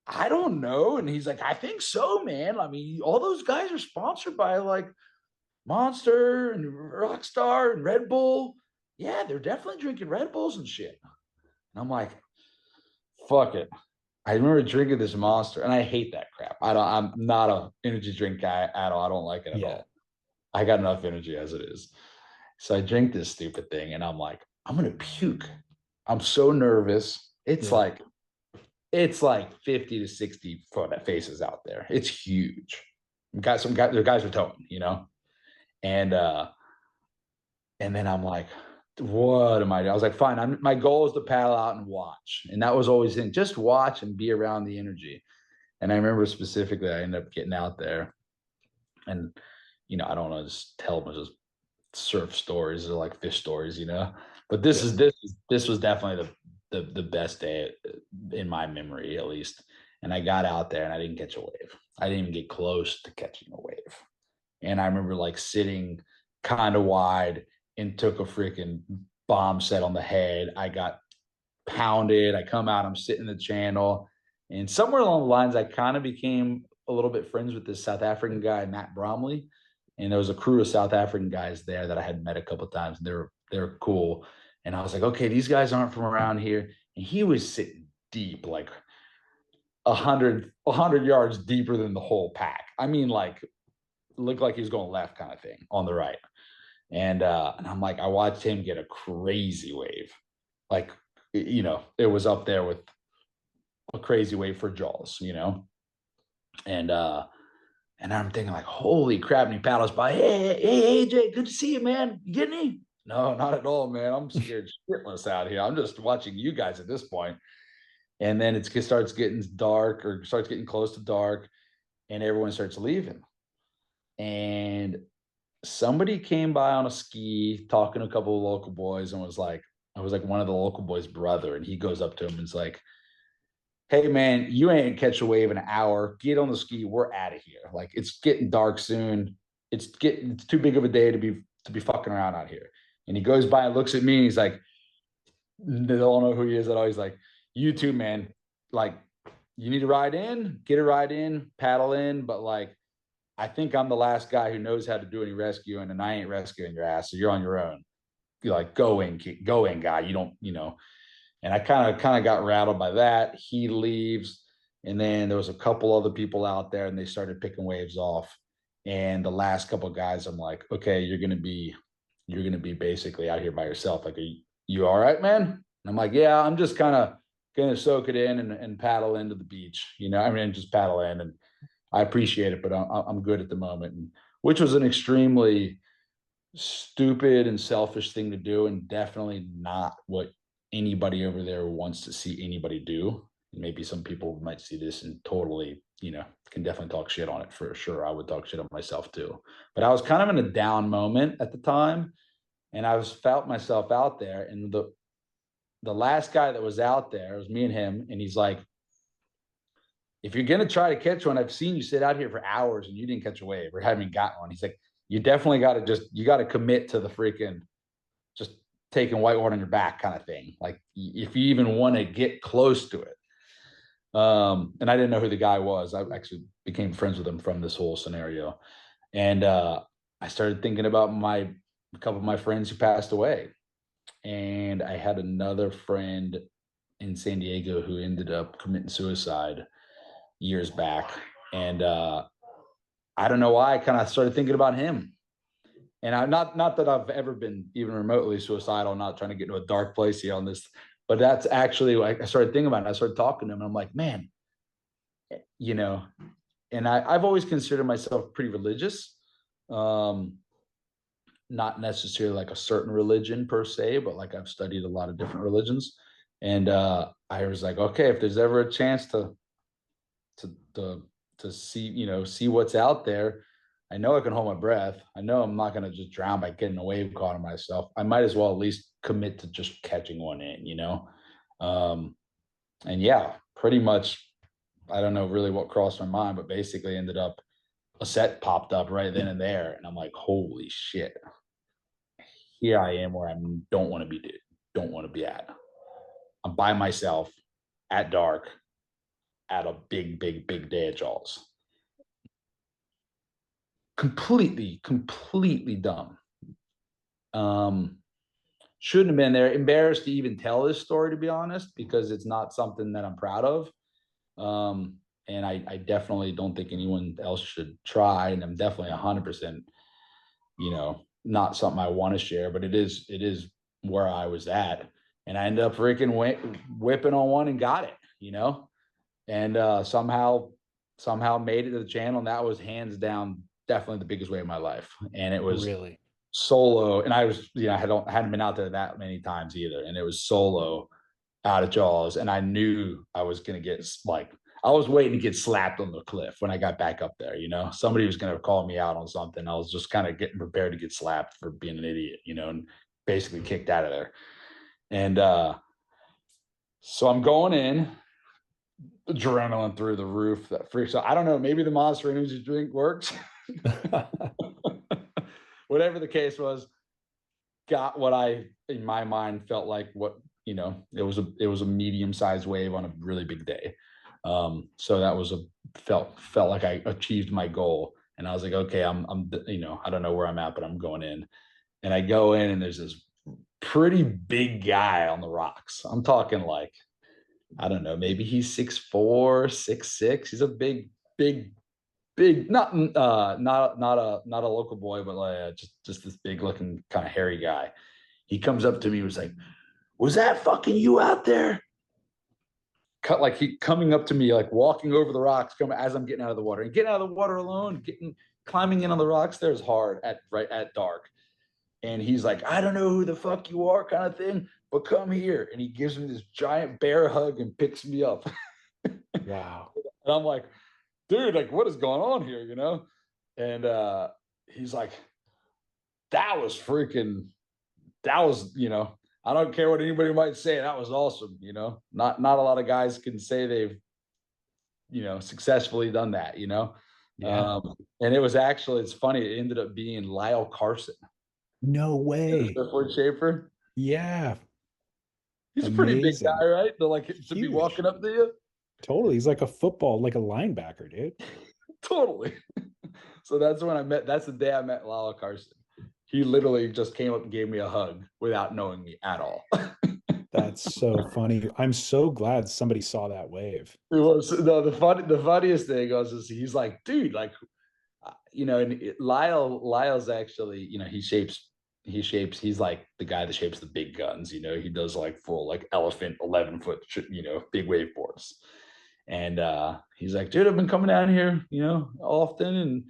I don't know. And he's like, "I think so, man. I mean, all those guys are sponsored by Monster and Rockstar and Red Bull. Yeah, they're definitely drinking Red Bulls and shit." And I'm like, fuck it. I remember drinking this Monster, and I hate that crap. I'm not a energy drink guy at all. I don't like it at all. I got enough energy as it is. So I drink this stupid thing, and I'm like, I'm gonna puke. I'm so nervous. It's like 50 to 60 foot faces out there. It's huge. The guys are towing, and then I'm like, what am I doing? I was like, fine. My goal is to paddle out and watch, and that was always in, just watch and be around the energy. And I remember specifically, I ended up getting out there, and I don't want to just tell them just surf stories or fish stories, but this was definitely the best day in my memory, at least. And I got out there and I didn't catch a wave. I didn't even get close to catching a wave. And I remember sitting kind of wide and took a freaking bomb set on the head. I got pounded. I come out, I'm sitting in the channel, and somewhere along the lines, I kind of became a little bit friends with this South African guy, Matt Bromley. And there was a crew of South African guys there that I had met a couple of times, and they're cool. And I was like, okay, these guys aren't from around here. And he was sitting deep, 100 yards deeper than the whole pack. I mean, looked like he was going left kind of thing on the right. And I'm like, I watched him get a crazy wave. It was up there with a crazy wave for Jaws, And I'm thinking holy crap. And he paddles by, hey, AJ, good to see you, man. You get any? No, not at all, man. I'm scared shitless out here. I'm just watching you guys at this point. And then it starts getting dark, or starts getting close to dark, and everyone starts leaving. And somebody came by on a ski talking to a couple of local boys, and I was like one of the local boys' brother. And he goes up to him and is like, "Hey man, you ain't catch a wave in an hour. Get on the ski. We're out of here. It's getting dark soon. It's too big of a day to be fucking around out here." And he goes by and looks at me, and he's like, they don't know who he is at all. He's like, "You too, man. You need to ride in, get a ride in, paddle in. But I think I'm the last guy who knows how to do any rescuing, and I ain't rescuing your ass. So you're on your own. You're go in, guy. You don't, And I kind of got rattled by that. He leaves, and then there was a couple other people out there, and they started picking waves off. And the last couple of guys, I'm like, okay, you're gonna be basically out here by yourself. Like, are you all right, man? And I'm like, yeah, I'm just kind of gonna soak it in and paddle into the beach, I mean, just paddle in, and I appreciate it, but I'm good at the moment. And which was an extremely stupid and selfish thing to do, and definitely not what anybody over there wants to see anybody do. Maybe some people might see this and totally, can definitely talk shit on it for sure. I would talk shit on myself too. But I was kind of in a down moment at the time, and I was felt myself out there. And the last guy that was out there, it was me and him, and he's like, if you're gonna try to catch one, I've seen you sit out here for hours and you didn't catch a wave or haven't got one. He's like, you definitely got to commit to the freaking just taking whitewater on your back kind of thing. Like, if you even want to get close to it. And I didn't know who the guy was. I actually became friends with him from this whole scenario. And I started thinking about a couple of my friends who passed away. And I had another friend in San Diego who ended up committing suicide years back. And I don't know why I kind of started thinking about him. And I'm not that I've ever been even remotely suicidal, not trying to get into a dark place here on this, but that's actually like I started thinking about it. I started talking to him, and I'm like, man, and I've always considered myself pretty religious. Not necessarily like a certain religion per se, but like I've studied a lot of different religions. And I was like, okay, if there's ever a chance to see what's out there, I know I can hold my breath. I know I'm not going to just drown by getting a wave caught on myself. I might as well at least commit to just catching one in. And yeah, pretty much, I don't know really what crossed my mind, but basically ended up a set popped up right then and there. And I'm like, holy shit, here I am where I don't want to be at. I'm by myself at dark at a big, big, big day at Jaws. Completely dumb. Shouldn't have been there. Embarrassed to even tell this story, to be honest, because it's not something that I'm proud of. And I definitely don't think anyone else should try. And I'm definitely 100%, not something I want to share, but it is where I was at. And I ended up freaking whipping on one and got it, and somehow made it to the channel. And that was hands down definitely the biggest wave of my life. And it was Really? solo. And I was, I hadn't been out there that many times either. And it was solo out of Jaws. And I knew I was going to get I was waiting to get slapped on the cliff when I got back up there. Somebody was going to call me out on something. I was just kind of getting prepared to get slapped for being an idiot, and basically kicked out of there. And so I'm going in, adrenaline through the roof. That freaks out. I don't know. Maybe the Monster Energy drink works. Whatever the case was, got what I, in my mind, felt like it was a medium-sized wave on a really big day. So that was felt like I achieved my goal. And I was like, okay, I'm I don't know where I'm at, but I'm going in. And I go in, and there's this pretty big guy on the rocks. I'm talking like, I don't know, maybe he's 6'4", 6'6". He's a big, not a local boy, but like just this big looking kind of hairy guy. He comes up to me and was like, was that fucking you out there? Like he coming up to me, like walking over the rocks, coming as I'm getting out of the water, and getting out of the water alone, climbing in on the rocks there is hard at dark. And he's like, I don't know who the fuck you are, kind of thing, but come here. And he gives me this giant bear hug and picks me up. Wow. And I'm like, dude, like, what is going on here, And he's like, that was, I don't care what anybody might say, that was awesome, Not a lot of guys can say they've, successfully done that, Yeah. And it was actually, it's funny, it ended up being Lyle Carson. No way. Surfboard shaper. Yeah. He's a pretty big guy, right? They're like to be Huge. walking up to you. Totally. He's like a linebacker, dude. Totally. So that's the day I met Lyle Carson. He literally just came up and gave me a hug without knowing me at all. That's so funny. I'm so glad somebody saw that wave. It was the funniest thing was he's like, dude, like, and Lyle's actually, he's like the guy that shapes the big guns. He does like full like elephant 11-foot, big wave boards. And he's like, dude, I've been coming down here, often,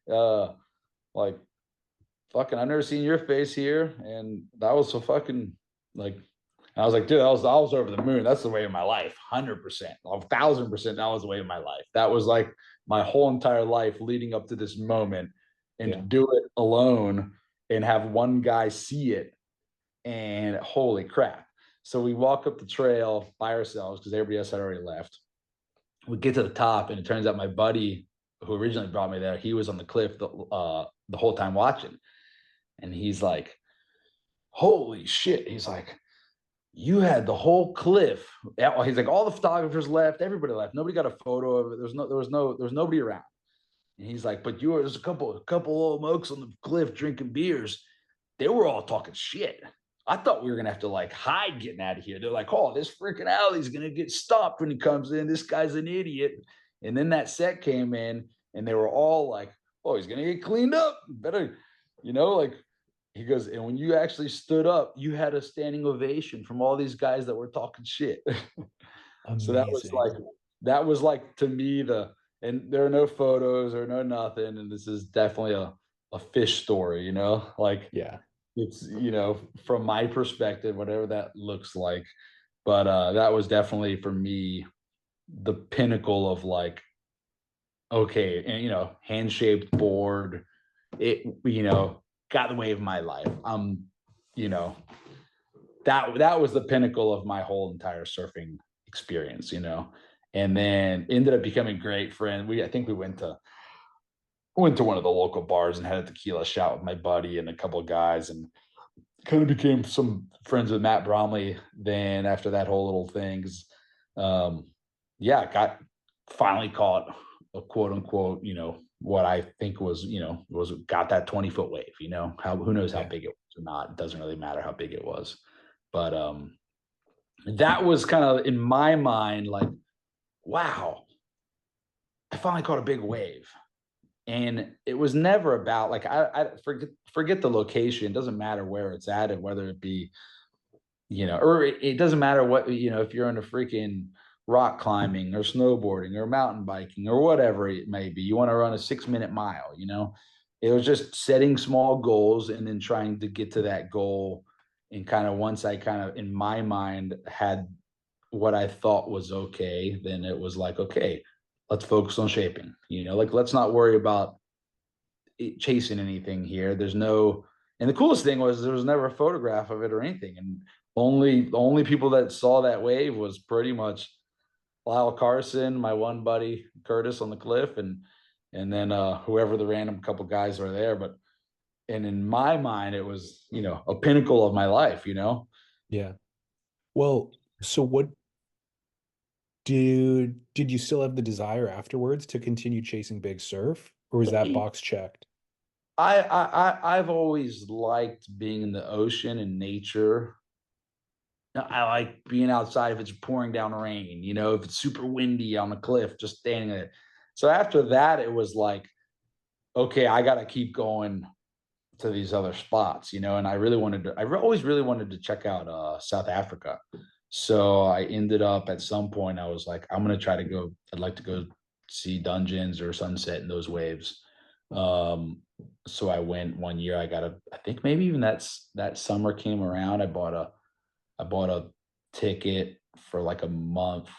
and like fucking, I've never seen your face here, and that was so fucking like. And I was like, dude, I was over the moon. That's the way of my life, 100%, 1,000%. That was the way of my life. That was like my whole entire life leading up to this moment, and to do it alone and have one guy see it, and holy crap. So we walk up the trail by ourselves because everybody else had already left. We get to the top, and it turns out my buddy who originally brought me there, he was on the cliff the whole time watching. And he's like, holy shit. He's like, you had the whole cliff. He's like, all the photographers left, everybody left. Nobody got a photo of it. There was nobody around. And he's like, but there's a couple old mokes on the cliff drinking beers. They were all talking shit. I thought we were gonna have to like hide getting out of here. They're like, oh, this freaking alley's gonna get stopped when he comes in. This guy's an idiot. And then that set came in, and they were all like, oh, he's gonna get cleaned up. Better, like. He goes, and when you actually stood up, you had a standing ovation from all these guys that were talking shit. So that was like to me and there are no photos or no nothing, and this is definitely a fish story, like it's from my perspective, whatever that looks like. But that was definitely for me the pinnacle of like, okay, and hand-shaped board, it got the way of my life. That was the pinnacle of my whole entire surfing experience, and then ended up becoming great friend. I think we went to one of the local bars and had a tequila shot with my buddy and a couple of guys, and kind of became some friends with Matt Bromley then after that whole little thing. Got finally caught a quote unquote, what I think was got that 20-foot wave, who knows how big it was or not. It doesn't really matter how big it was. But that was kind of in my mind like, wow, I finally caught a big wave. And it was never about like, I forget the location. It doesn't matter where it's at, and whether it be, or it doesn't matter what, if you're in a freaking rock climbing or snowboarding or mountain biking or whatever it may be, you want to run a 6-minute mile, it was just setting small goals and then trying to get to that goal. And kind of once I kind of in my mind had what I thought was okay, then it was like, okay, let's focus on shaping, like let's not worry about chasing anything here. And the coolest thing was there was never a photograph of it or anything. And the only people that saw that wave was pretty much Lyle Carson, my one buddy Curtis on the cliff, and then whoever the random couple guys were there. And in my mind, it was a pinnacle of my life. Yeah. Well, so what did you still have the desire afterwards to continue chasing big surf, or was that box checked? I've always liked being in the ocean and nature. I like being outside if it's pouring down rain, if it's super windy on a cliff, just standing there. So after that, it was like, okay, I got to keep going to these other spots, and I always really wanted to check out South Africa. So I ended up at some point, I was like, I'm going to try to go. I'd like to go see Dungeons or Sunset in those waves. So I went one year. I think maybe even that summer came around. I bought a ticket for like a month,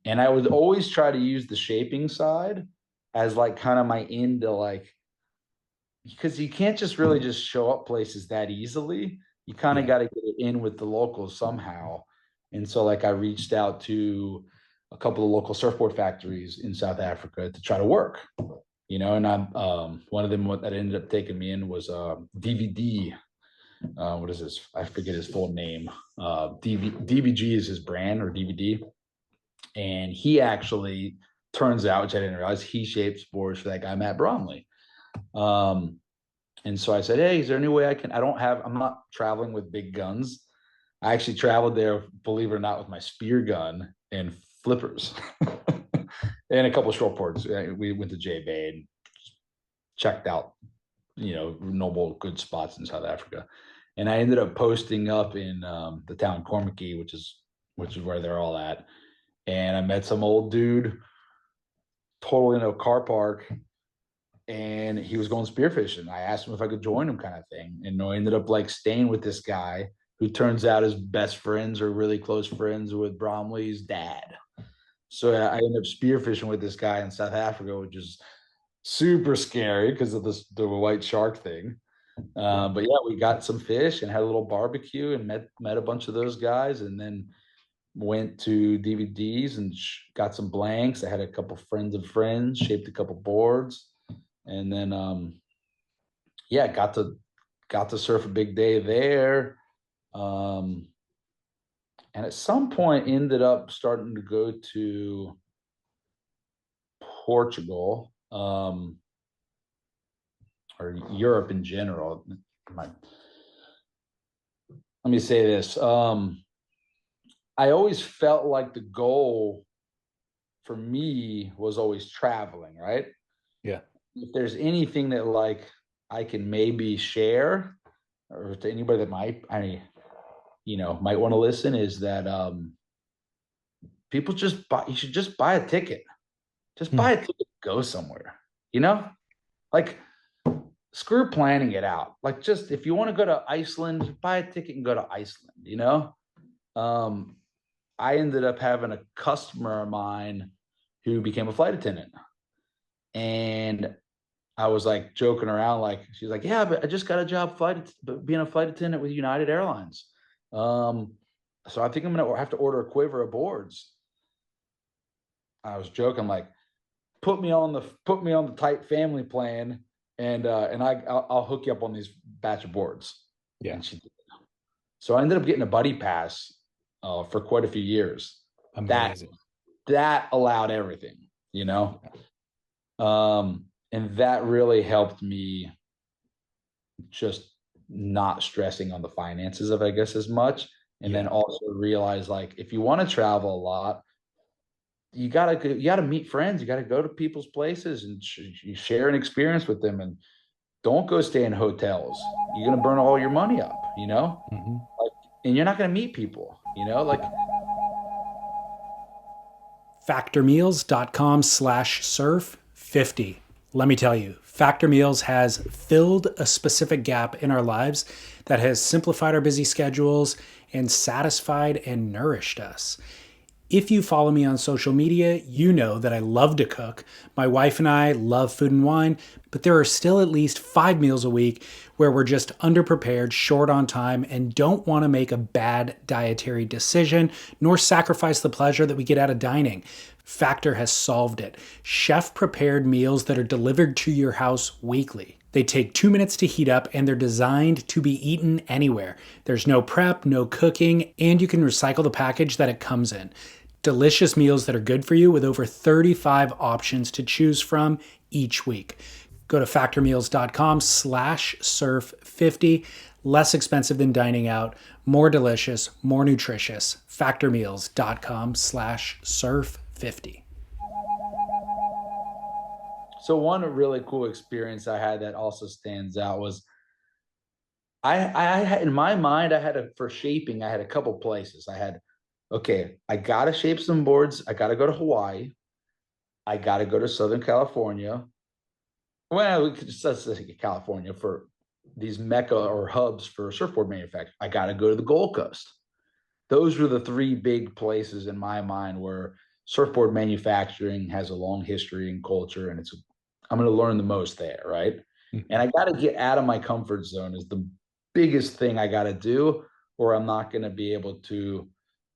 and I would always try to use the shaping side as like kind of my end to like, because you can't just really just show up places that easily. You kind of got to get it in with the locals somehow. And so like I reached out to a couple of local surfboard factories in South Africa to try to work, and I'm one of them that ended up taking me in was DVD. What is this? I forget his full name. DVG is his brand, or DVD. And he actually, turns out, which I didn't realize, he shapes boards for that guy, Matt Bromley. And so I said, hey, is there any way I'm not traveling with big guns. I actually traveled there, believe it or not, with my spear gun and flippers and a couple of short boards. We went to J Bay and checked out, noble good spots in South Africa. And I ended up posting up in the town Cormacky, which is where they're all at. And I met some old dude, totally in a car park, and he was going spearfishing. I asked him if I could join him, kind of thing. And I ended up like staying with this guy who turns out his best friends or really close friends with Bromley's dad. So I ended up spearfishing with this guy in South Africa, which is super scary because of the white shark thing. But yeah, we got some fish and had a little barbecue and met a bunch of those guys, and then went to DVDs and got some blanks. I had a couple friends of friends, shaped a couple boards, and then yeah, got to surf a big day there. And at some point ended up starting to go to Portugal, or Europe in general. Let me say this. I always felt like the goal for me was always traveling, right? Yeah. If there's anything that like I can maybe share, or to anybody that might want to listen, is that people you should just buy a ticket. Just buy a ticket, go somewhere, like screw planning it out. Like, just if you want to go to Iceland, buy a ticket and go to Iceland, I ended up having a customer of mine who became a flight attendant. And I was like joking around, like, she's like, yeah, but I just got a job being a flight attendant with United Airlines. So I think I'm going to have to order a quiver of boards. I was joking, like, put me on the tight family plan, and I'll hook you up on these batch of boards. Yeah. And she did. So I ended up getting a buddy pass for quite a few years. Amazing. That allowed everything, and that really helped me just not stressing on the finances of, I guess, as much. And then also realize, like, if you want to travel a lot, you gotta meet friends. You gotta go to people's places and you share an experience with them, and don't go stay in hotels. You're gonna burn all your money up, Mm-hmm. like, and you're not gonna meet people, like. Factormeals.com/surf50. Let me tell you, Factor Meals has filled a specific gap in our lives that has simplified our busy schedules and satisfied and nourished us. If you follow me on social media, you know that I love to cook. My wife and I love food and wine, but there are still at least 5 meals a week where we're just underprepared, short on time, and don't want to make a bad dietary decision, nor sacrifice the pleasure that we get out of dining. Factor has solved it. Chef-prepared meals that are delivered to your house weekly. They take 2 minutes to heat up, and they're designed to be eaten anywhere. There's no prep, no cooking, and you can recycle the package that it comes in. Delicious meals that are good for you with over 35 options to choose from each week. Go to factormeals.com/surf50. Less expensive than dining out, more delicious, more nutritious. Factormeals.com/surf50. So one really cool experience I had that also stands out was I had, in my mind, for shaping, I had a couple places. I got to shape some boards. I got to go to Hawaii. I got to go to Southern California. Well, we could just say California for these mecca or hubs for surfboard manufacturing. I got to go to the Gold Coast. Those were the 3 big places in my mind where surfboard manufacturing has a long history and culture, and I'm going to learn the most there, right? Mm-hmm. And I got to get out of my comfort zone is the biggest thing I got to do, or I'm not going to be able to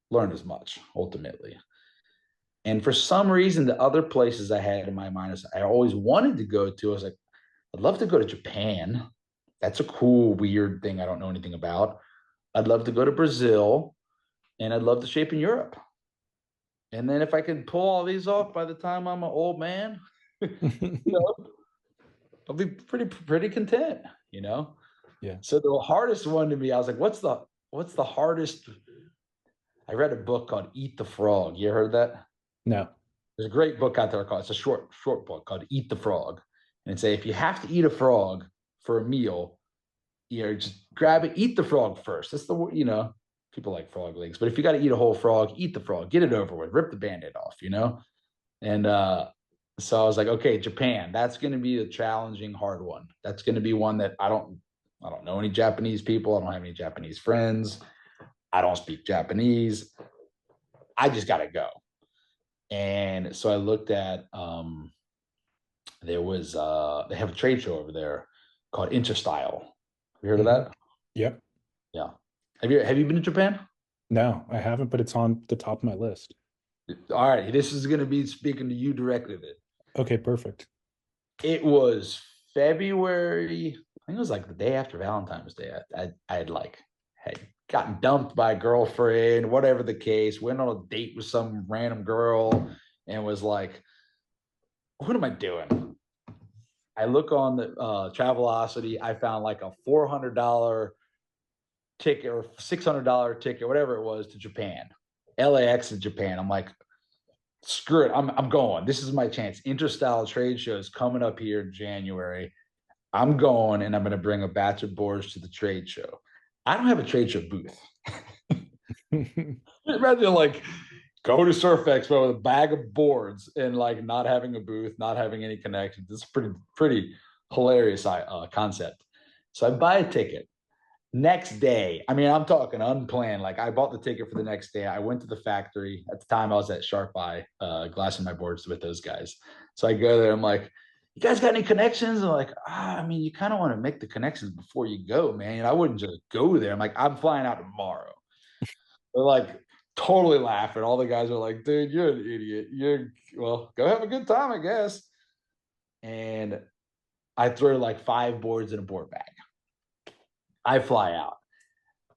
learn as much ultimately. And for some reason, the other places I had in my mind is I always wanted to go to. I was like, I'd love to go to Japan. That's a cool, weird thing I don't know anything about. I'd love to go to Brazil, and I'd love to shape in Europe. And then if I can pull all these off by the time I'm an old man, I'll be pretty content, Yeah. So the hardest one to me, I was like, what's the hardest? I read a book called Eat the Frog. You heard that? No. There's a great book out there it's a short book called Eat the Frog. and say, if you have to eat a frog for a meal, just grab it, eat the frog first. That's the, people like frog legs, but if you got to eat a whole frog, eat the frog, get it over with, rip the Band-Aid off, And so I was like, okay, Japan, that's going to be a challenging, hard one. That's going to be one that I don't know any Japanese people. I don't have any Japanese friends. I don't speak Japanese. I just got to go. And so I looked at, they have a trade show over there called Interstyle. Have you heard of that? Yep. Yeah. Have you been to Japan? No, I haven't, but it's on the top of my list. All right. This is going to be speaking to you directly then. Okay, perfect. It was February. I think it was like the day after Valentine's Day. I had gotten dumped by a girlfriend, whatever the case, went on a date with some random girl and was like, what am I doing? I look on the Travelocity. I found like a $400 ticket or $600 ticket, whatever it was, to Japan, LAX to Japan. I'm like, screw it. I'm going. This is my chance. Interstyle trade show is coming up here in January. I'm going, and I'm going to bring a batch of boards to the trade show. I don't have a trade show booth. Imagine like go to Surf Expo with a bag of boards and like not having a booth, not having any connections. It's pretty hilarious concept. So I buy a ticket. Next day, I mean, I'm talking unplanned. Like I bought the ticket for the next day. I went to the factory. At the time, I was at Sharp Eye, glassing my boards with those guys. So I go there. I'm like, you guys got any connections? I'm like, I mean, you kind of want to make the connections before you go, man. I wouldn't just go there. I'm like, I'm flying out tomorrow. They're like totally laughing. All the guys are like, dude, you're an idiot. Well, go have a good time, I guess. And I throw like 5 boards in a board bag. I fly out.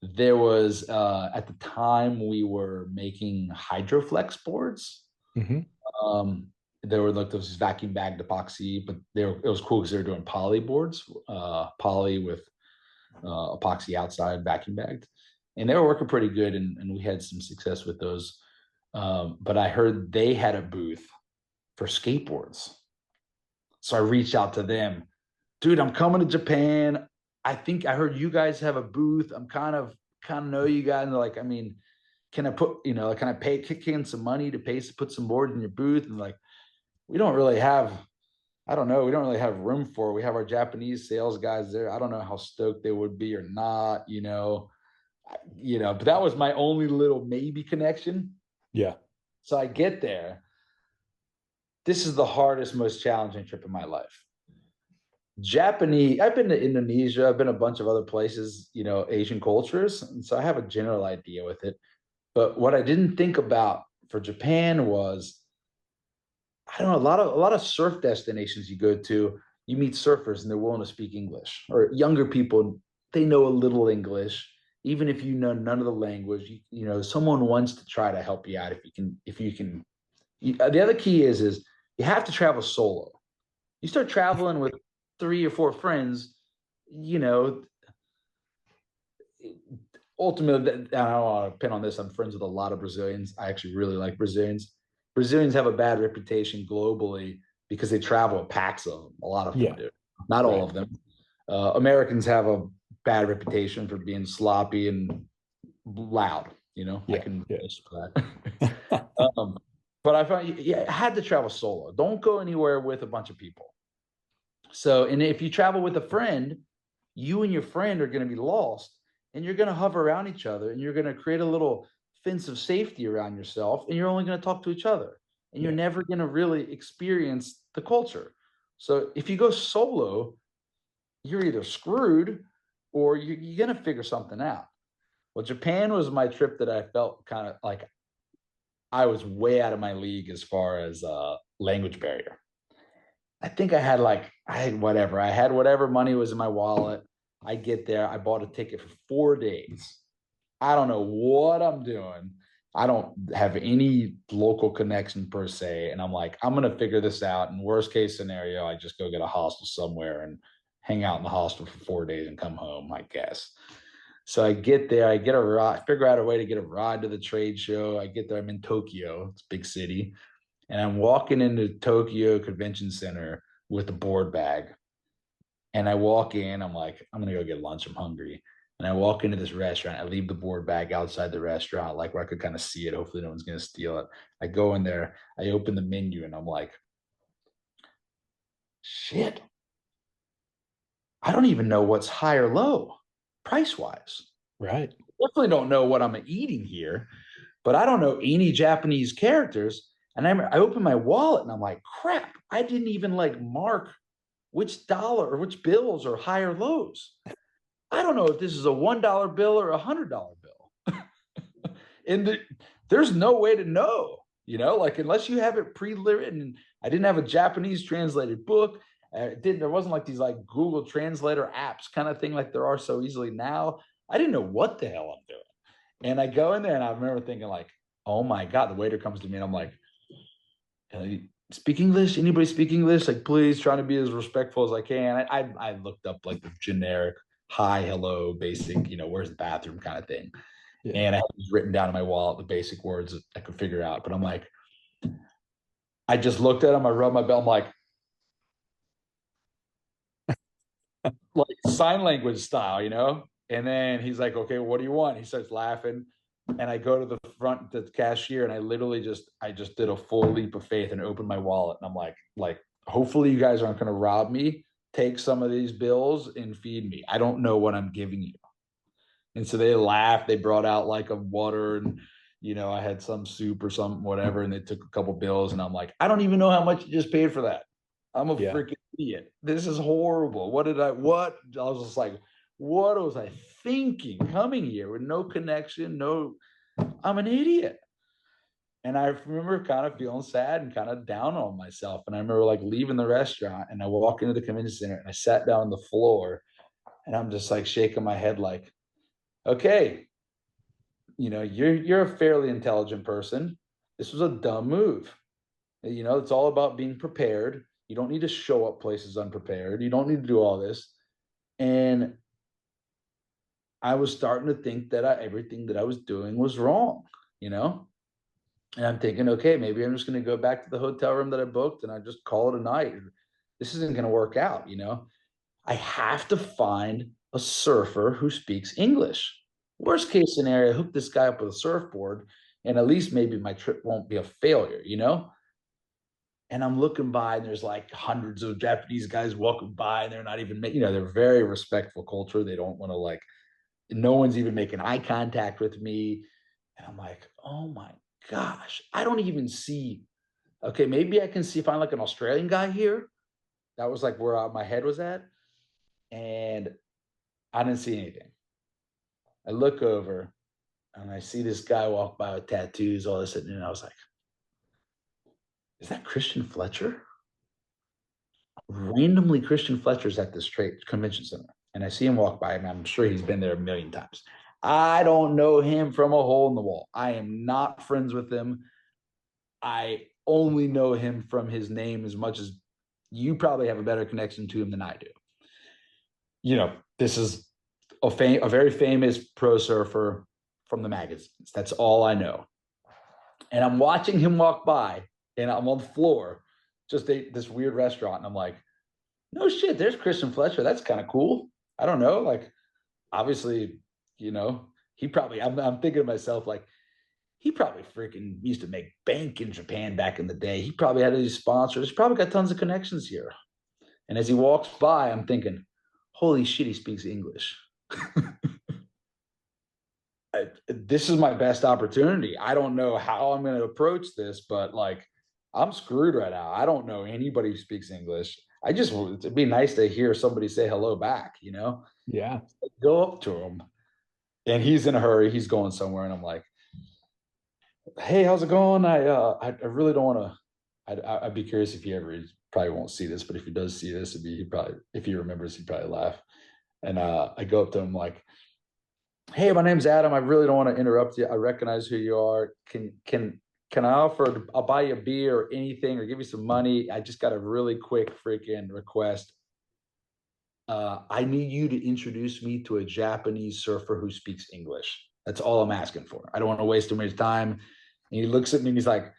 There was at the time we were making Hydroflex boards. There were like those vacuum bagged epoxy, but it was cool because they were doing poly boards, poly with epoxy outside, vacuum bagged, and they were working pretty good, and we had some success with those. But I heard they had a booth for skateboards, so I reached out to them. Dude, I'm coming to Japan. I think I heard you guys have a booth. I'm kind of know you guys. And they're like, I mean, can I kick in some money to put some boards in your booth? And like, we don't really have room for it. We have our Japanese sales guys there. I don't know how stoked they would be or not, but that was my only little maybe connection. Yeah. So I get there. This is the hardest, most challenging trip of my life. Japanese, I've been to Indonesia, I've been a bunch of other places, Asian cultures, and so I have a general idea with it. But what I didn't think about for Japan was, I don't know, a lot of surf destinations you go to, you meet surfers and they're willing to speak English, or younger people, they know a little English, even if you know none of the language. Someone wants to try to help you out if you can. The other key is you have to travel solo. You start traveling with 3 or 4 friends, ultimately, I don't want to pin on this. I'm friends with a lot of Brazilians. I actually really like Brazilians. Brazilians have a bad reputation globally because they travel with packs of them. A lot of them do. Not all of them. Americans have a bad reputation for being sloppy and loud. I can that. But I found I had to travel solo. Don't go anywhere with a bunch of people. So, and if you travel with a friend, you and your friend are going to be lost, and you're going to hover around each other, and you're going to create a little fence of safety around yourself, and you're only going to talk to each other, and you're never going to really experience the culture. So if you go solo, you're either screwed or you're going to figure something out. Well, Japan was my trip that I felt kind of like I was way out of my league as far as language barrier. I think I had whatever money was in my wallet. I get there. I bought a ticket for 4 days. I don't know what I'm doing. I don't have any local connection per se. And I'm like, I'm going to figure this out. And worst case scenario, I just go get a hostel somewhere and hang out in the hostel for 4 days and come home, I guess. So I get there. I get a ride, figure out a way to get a ride to the trade show. I get there. I'm in Tokyo. It's a big city. And I'm walking into Tokyo Convention Center with the board bag. And I walk in, I'm like, I'm gonna go get lunch. I'm hungry. And I walk into this restaurant. I leave the board bag outside the restaurant, like where I could kind of see it. Hopefully, no one's gonna steal it. I go in there, I open the menu, and I'm like, shit. I don't even know what's high or low, price wise. Right. Definitely don't know what I'm eating here, but I don't know any Japanese characters. And I open my wallet and I'm like, crap, I didn't even like mark which dollar or which bills are high or lows. I don't know if this is a $1 bill or a $100 bill. And there's no way to know, like unless you have it pre-written. I didn't have a Japanese translated book. There wasn't like these like Google Translator apps kind of thing like there are so easily now. I didn't know what the hell I'm doing. And I go in there and I remember thinking like, oh my God, the waiter comes to me and I'm like, speak English? Anybody speak English? Like, please, trying to be as respectful as I can. I looked up like the generic hi, hello, basic, where's the bathroom kind of thing. Yeah. And I had written down in my wallet the basic words that I could figure out. But I'm like, I just looked at him, I rubbed my belt, I'm like sign language style, And then he's like, okay, what do you want? He starts laughing. And I go to the front, the cashier, and I just did a full leap of faith and opened my wallet. And I'm like, hopefully you guys aren't going to rob me. Take some of these bills and feed me. I don't know what I'm giving you. And so they laughed. They brought out like a water and, I had some soup or something, whatever. And they took a couple bills. And I'm like, I don't even know how much you just paid for that. I'm a freaking idiot. This is horrible. I was just like, what was I thinking coming here with no connection? I'm an idiot. And I remember kind of feeling sad and kind of down on myself. And I remember like leaving the restaurant and I walked into the convention center and I sat down on the floor and I'm just like shaking my head like, okay, you're a fairly intelligent person. This was a dumb move. It's all about being prepared. You don't need to show up places unprepared. You don't need to do all this. And I was starting to think that everything that I was doing was wrong, And I'm thinking, okay, maybe I'm just going to go back to the hotel room that I booked and I just call it a night. This isn't going to work out, I have to find a surfer who speaks English. Worst case scenario, hook this guy up with a surfboard and at least maybe my trip won't be a failure, And I'm looking by and there's like hundreds of Japanese guys walking by and they're not even, they're very respectful culture. They don't want to no one's even making eye contact with me. And I'm like, oh my gosh, I don't even see. Okay, maybe I can find like an Australian guy here. That was like where my head was at. And I didn't see anything. I look over and I see this guy walk by with tattoos, all this, and I was like, is that Christian Fletcher? Randomly, Christian Fletcher's at this convention center. And I see him walk by, and I'm sure he's been there a million times. I don't know him from a hole in the wall. I am not friends with him. I only know him from his name as much as you probably have a better connection to him than I do. This is a very famous pro surfer from the magazines. That's all I know. And I'm watching him walk by, and I'm on the floor, just this weird restaurant, and I'm like, no shit, there's Christian Fletcher. That's kind of cool. I don't know, like, obviously, he probably, I'm thinking to myself, like, he probably freaking used to make bank in Japan back in the day. He probably had these sponsors. He's probably got tons of connections here. And as he walks by, I'm thinking, holy shit, he speaks English. This is my best opportunity. I don't know how I'm going to approach this, but like, I'm screwed right now. I don't know anybody who speaks English. It'd be nice to hear somebody say hello back, Yeah. Go up to him and he's in a hurry. He's going somewhere. And I'm like, hey, how's it going? I really don't want to, I'd be curious if he probably won't see this, but if he does see this, if he remembers, he'd probably laugh. And I go up to him like, hey, my name's Adam. I really don't want to interrupt you. I recognize who you are. Can I I'll buy you a beer or anything or give you some money. I just got a really quick freaking request. I need you to introduce me to a Japanese surfer who speaks English. That's all I'm asking for. I don't want to waste too much time. And he looks at me and he's like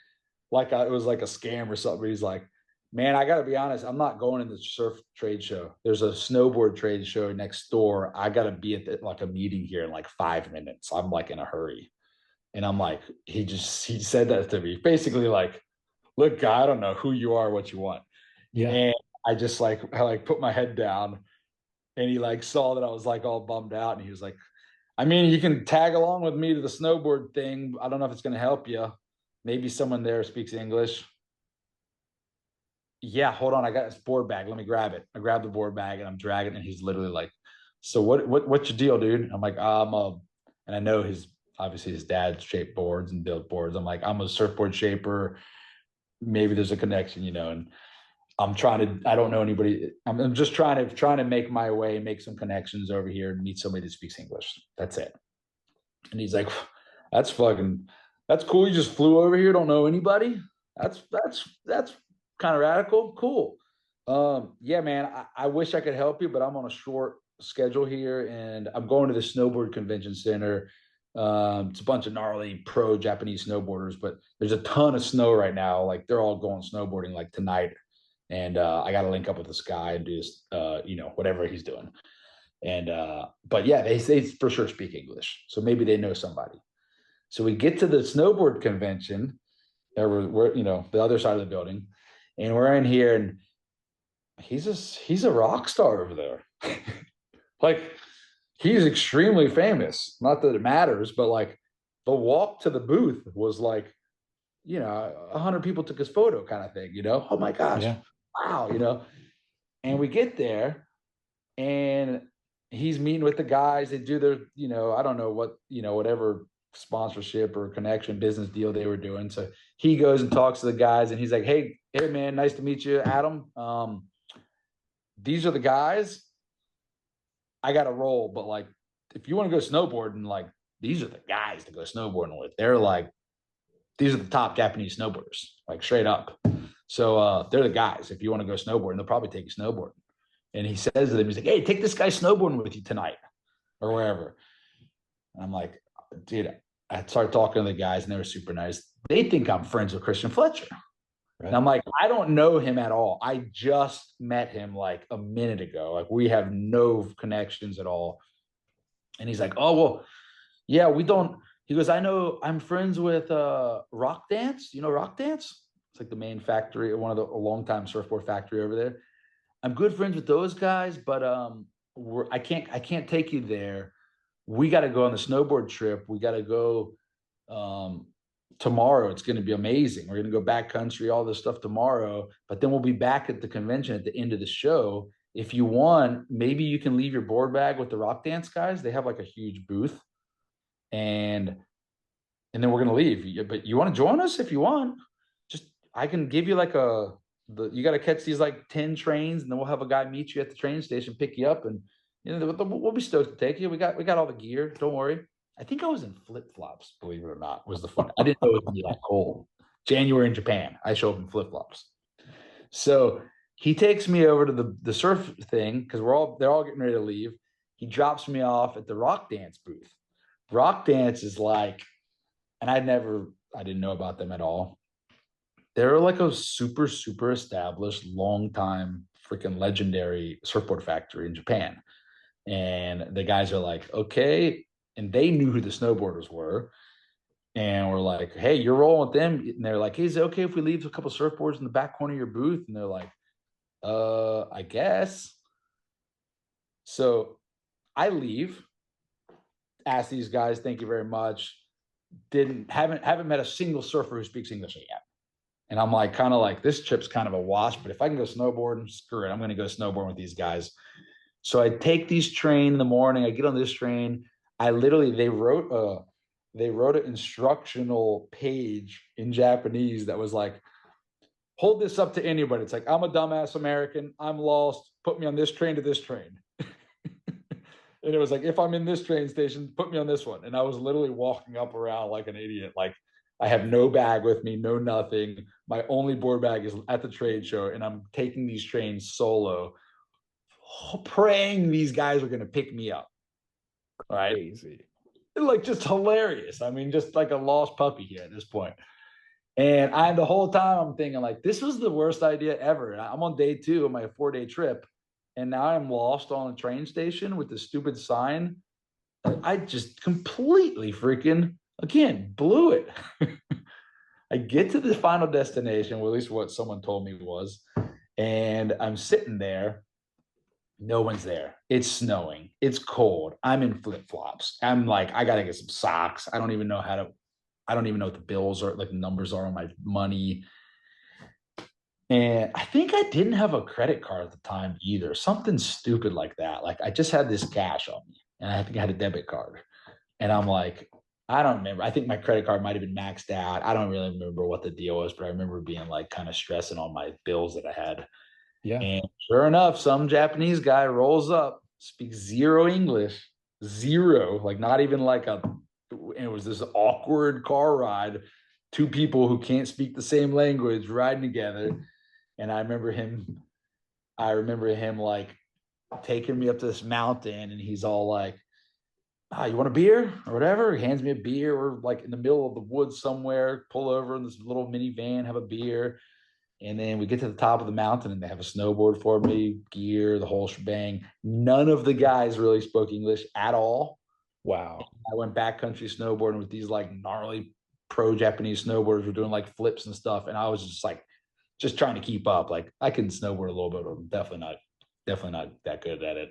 it was like a scam or something. He's like, Man, I gotta be honest, I'm not going to the surf trade show. There's a snowboard trade show next door. I gotta be at like a meeting here in like 5 minutes. I'm like in a hurry. And I'm like, he said that to me. Basically, like, look, guy, I don't know who you are, what you want. Yeah. And I put my head down, and he like saw that I was like all bummed out, and he was like, I mean, you can tag along with me to the snowboard thing. I don't know if it's gonna help you. Maybe someone there speaks English. Yeah, hold on, I got this board bag. Let me grab it. I grab the board bag and I'm dragging, and he's literally like, so what's your deal, dude? I'm like, and I know obviously his dad shaped boards and built boards. I'm like, I'm a surfboard shaper. Maybe there's a connection, and I don't know anybody. I'm just trying to make my way, make some connections over here and meet somebody that speaks English. That's it. And he's like, that's cool. You just flew over here, don't know anybody. That's kind of radical. Cool. Yeah, man, I wish I could help you, but I'm on a short schedule here, and I'm going to the snowboard convention center. It's a bunch of gnarly pro Japanese snowboarders, but there's a ton of snow right now. Like they're all going snowboarding like tonight. And I got to link up with this guy and do this, whatever he's doing. And but yeah, they for sure speak English, so maybe they know somebody. So we get to the snowboard convention, or we're the other side of the building, and we're in here, and he's a rock star over there. Like he's extremely famous. Not that it matters, but like the walk to the booth was like, 100 people took his photo kind of thing. Oh my gosh, Yeah. wow. And we get there, and he's meeting with the guys. They do their, I don't know what, whatever sponsorship or connection business deal they were doing. So he goes and talks to the guys, and he's like, hey man, nice to meet you, Adam. These are the guys. I got to roll, but like, if you want to go snowboarding, like, these are the guys to go snowboarding with. They're like, these are the top Japanese snowboarders, like straight up. So they're the guys. If you want to go snowboarding, they'll probably take you snowboarding. And he says to them, he's like, hey, take this guy snowboarding with you tonight or wherever. And I'm like, dude, I started talking to the guys, and they were super nice. They think I'm friends with Christian Fletcher. Right. And I'm like, I don't know him at all. I just met him like a minute ago. Like we have no connections at all. And he's like, oh, well, yeah, we don't. He goes, I know I'm friends with Rock Dance. You know Rock Dance? It's like the main factory, a longtime surfboard factory over there. I'm good friends with those guys, but I can't take you there. We got to go on the snowboard trip. We got to go tomorrow. It's going to be amazing. We're going to go backcountry, all this stuff tomorrow, but then we'll be back at the convention at the end of the show. If you want, maybe you can leave your board bag with the Rock Dance guys. They have like a huge booth, and then we're going to leave. But you want to join us if you want. I can give you like you got to catch these like 10 trains, and then we'll have a guy meet you at the train station, pick you up, and we'll be stoked to take you. We got all the gear. Don't worry. I think I was in flip-flops, believe it or not, was the fun. I didn't know it was gonna be that cold. January in Japan, I show up in flip-flops. So he takes me over to the surf thing, because they're all getting ready to leave. He drops me off at the Rock Dance booth. Rock Dance is like, and I didn't know about them at all. They're like a super, super established, long time, freaking legendary surfboard factory in Japan. And the guys are like, okay. And they knew who the snowboarders were. And we're like, hey, you're rolling with them. And they're like, hey, is it okay if we leave a couple surfboards in the back corner of your booth? And they're like, I guess. So I leave, ask these guys, thank you very much. Haven't met a single surfer who speaks English yet. And I'm like, kind of like, this trip's kind of a wash, but if I can go snowboarding, screw it. I'm going to go snowboarding with these guys. So I take these train in the morning. I get on this train. They wrote an instructional page in Japanese that was like, hold this up to anybody. It's like, I'm a dumbass American. I'm lost. Put me on this train to this train. And it was like, if I'm in this train station, put me on this one. And I was literally walking up around like an idiot. Like, I have no bag with me, no nothing. My only board bag is at the trade show, and I'm taking these trains solo, praying these guys are going to pick me up. Right? Crazy. Like, just hilarious. I mean, just like a lost puppy here at this point. And the whole time I'm thinking like, this was the worst idea ever. And I'm on day 2 of my 4-day trip, and now I'm lost on a train station with this stupid sign. I just completely freaking again blew it. I get to the final destination, or at least what someone told me was, and I'm sitting there. No one's there. It's snowing. It's cold. I'm in flip flops. I'm like, I gotta get some socks. I don't even know what the bills are, like the numbers are on my money. And I think I didn't have a credit card at the time either. Something stupid like that. Like I just had this cash on me, and I think I had a debit card. And I'm like, I don't remember. I think my credit card might have been maxed out. I don't really remember what the deal was, but I remember being like kind of stressing on my bills that I had. Yeah. And sure enough, some Japanese guy rolls up, speaks zero English, zero, like not even like it was this awkward car ride, 2 people who can't speak the same language riding together. And I remember him like taking me up to this mountain, and he's all like, you want a beer or whatever? He hands me a beer. We're like in the middle of the woods somewhere, pull over in this little minivan, have a beer. And then we get to the top of the mountain, and they have a snowboard for me, gear, the whole shebang. None of the guys really spoke English at all. Wow. I went backcountry snowboarding with these like gnarly pro Japanese snowboarders. We're doing like flips and stuff. And I was just like, just trying to keep up. Like I can snowboard a little bit, but I'm definitely not that good at it.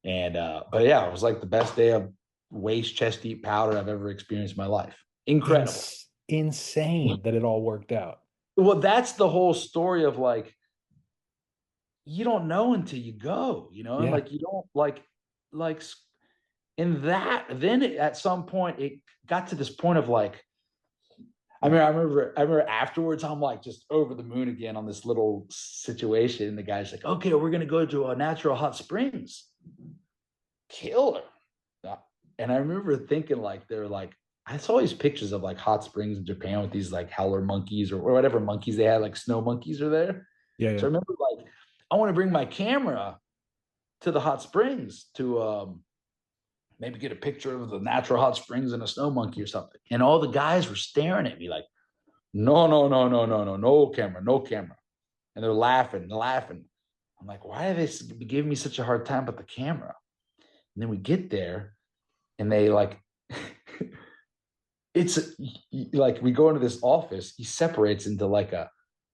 And, but yeah, it was like the best day of waist, chest deep powder I've ever experienced in my life. Incredible. Insane that it all worked out. Well, that's the whole story of like, you don't know until you go, and Yeah. like you don't like in that. Then at some point it got to this point of like, I remember afterwards I'm like just over the moon again on this little situation. And the guy's like, okay, we're gonna go to a natural hot springs. Killer. And I remember thinking like they're like, I saw these pictures of like hot springs in Japan with these like howler monkeys or whatever monkeys they had, like snow monkeys are there. Yeah. So I remember like, I want to bring my camera to the hot springs to maybe get a picture of the natural hot springs and a snow monkey or something. And all the guys were staring at me like, no, no, no, no, no, no, no camera, no camera. And they're laughing. I'm like, why are they giving me such a hard time about the camera? And then we get there, and they like, it's like we go into this office. He separates into like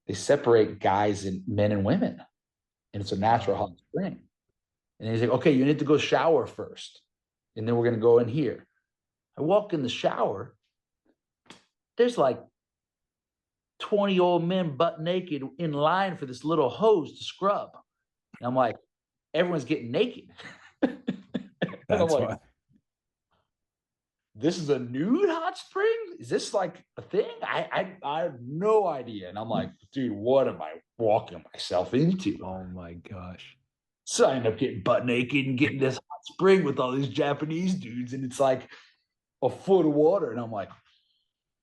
they separate guys and men and women, and it's a natural hot spring. And he's like, okay, you need to go shower first, and then we're gonna go in here. I walk in the shower. There's like 20 old men butt naked in line for this little hose to scrub. And I'm like, everyone's getting naked. And I'm like, this is a nude hot spring? Is this like a thing? I have no idea. And I'm like, dude, what am I walking myself into? Oh my gosh. So I end up getting butt naked and getting this hot spring with all these Japanese dudes. And it's like a foot of water. And I'm like,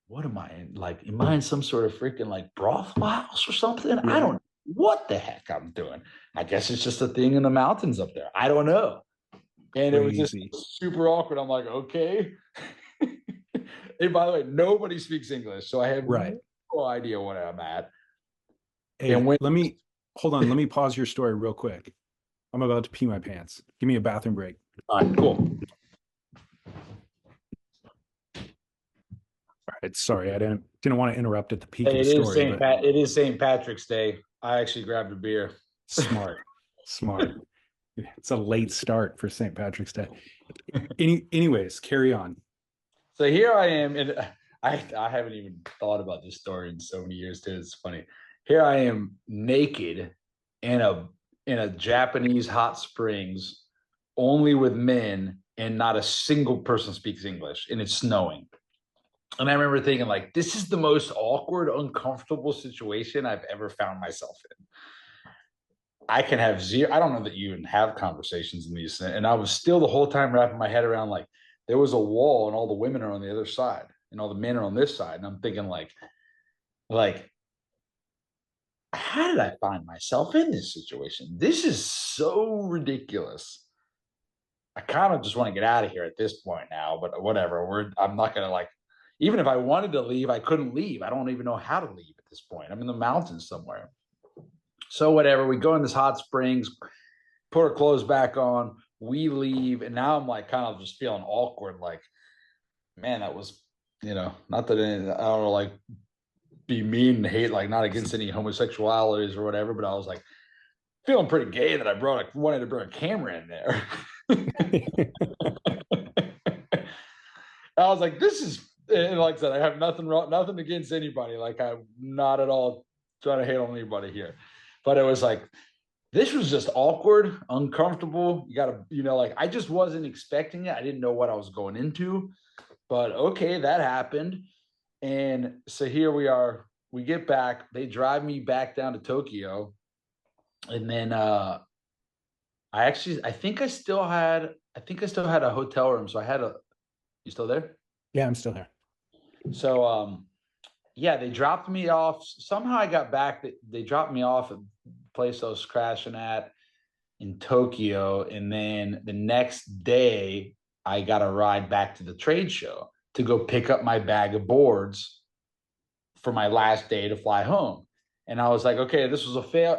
what am I in? Like, am I in some sort of freaking like brothel house or something? Yeah. I don't know what the heck I'm doing. I guess it's just a thing in the mountains up there. I don't know. And it was just super awkward. I'm like, okay. And by the way, nobody speaks English, so I have no idea what I'm at. Hey, let me pause your story real quick. I'm about to pee my pants. Give me a bathroom break. All right, cool. All right, sorry, I didn't want to interrupt at the peak of the story. It is St. Patrick's Day. I actually grabbed a beer. Smart. It's a late start for St. Patrick's Day. Anyways, carry on. So here I am, and I haven't even thought about this story in so many years too. It's funny. Here I am naked in a Japanese hot springs, only with men, and not a single person speaks English, and it's snowing. And I remember thinking, like, this is the most awkward, uncomfortable situation I've ever found myself in. I can have zero. I don't know that you even have conversations in these. And I was still the whole time wrapping my head around like there was a wall and all the women are on the other side and all the men are on this side. And I'm thinking like, how did I find myself in this situation? This is so ridiculous. I kind of just want to get out of here at this point now, but whatever. I'm not going to like, even if I wanted to leave, I couldn't leave. I don't even know how to leave at this point. I'm in the mountains somewhere. So whatever, we go in this hot springs, put our clothes back on, we leave, and now I'm like kind of just feeling awkward. Like, man, that was, not that I don't know, like be mean and hate, like not against any homosexualities or whatever, but I was like feeling pretty gay that I wanted to bring a camera in there. I was like, this is, and like I said, I have nothing against anybody. Like, I'm not at all trying to hate on anybody here, but it was like, this was just awkward, uncomfortable. You gotta, like, I just wasn't expecting it. I didn't know what I was going into, but okay, that happened. And so here we are, we get back, they drive me back down to Tokyo. And then, I think I still had a hotel room. So you still there? Yeah, I'm still here. So, yeah, they dropped me off. Somehow I got back. They dropped me off at the place I was crashing at in Tokyo. And then the next day, I got a ride back to the trade show to go pick up my bag of boards for my last day to fly home. And I was like, okay, this was a fail.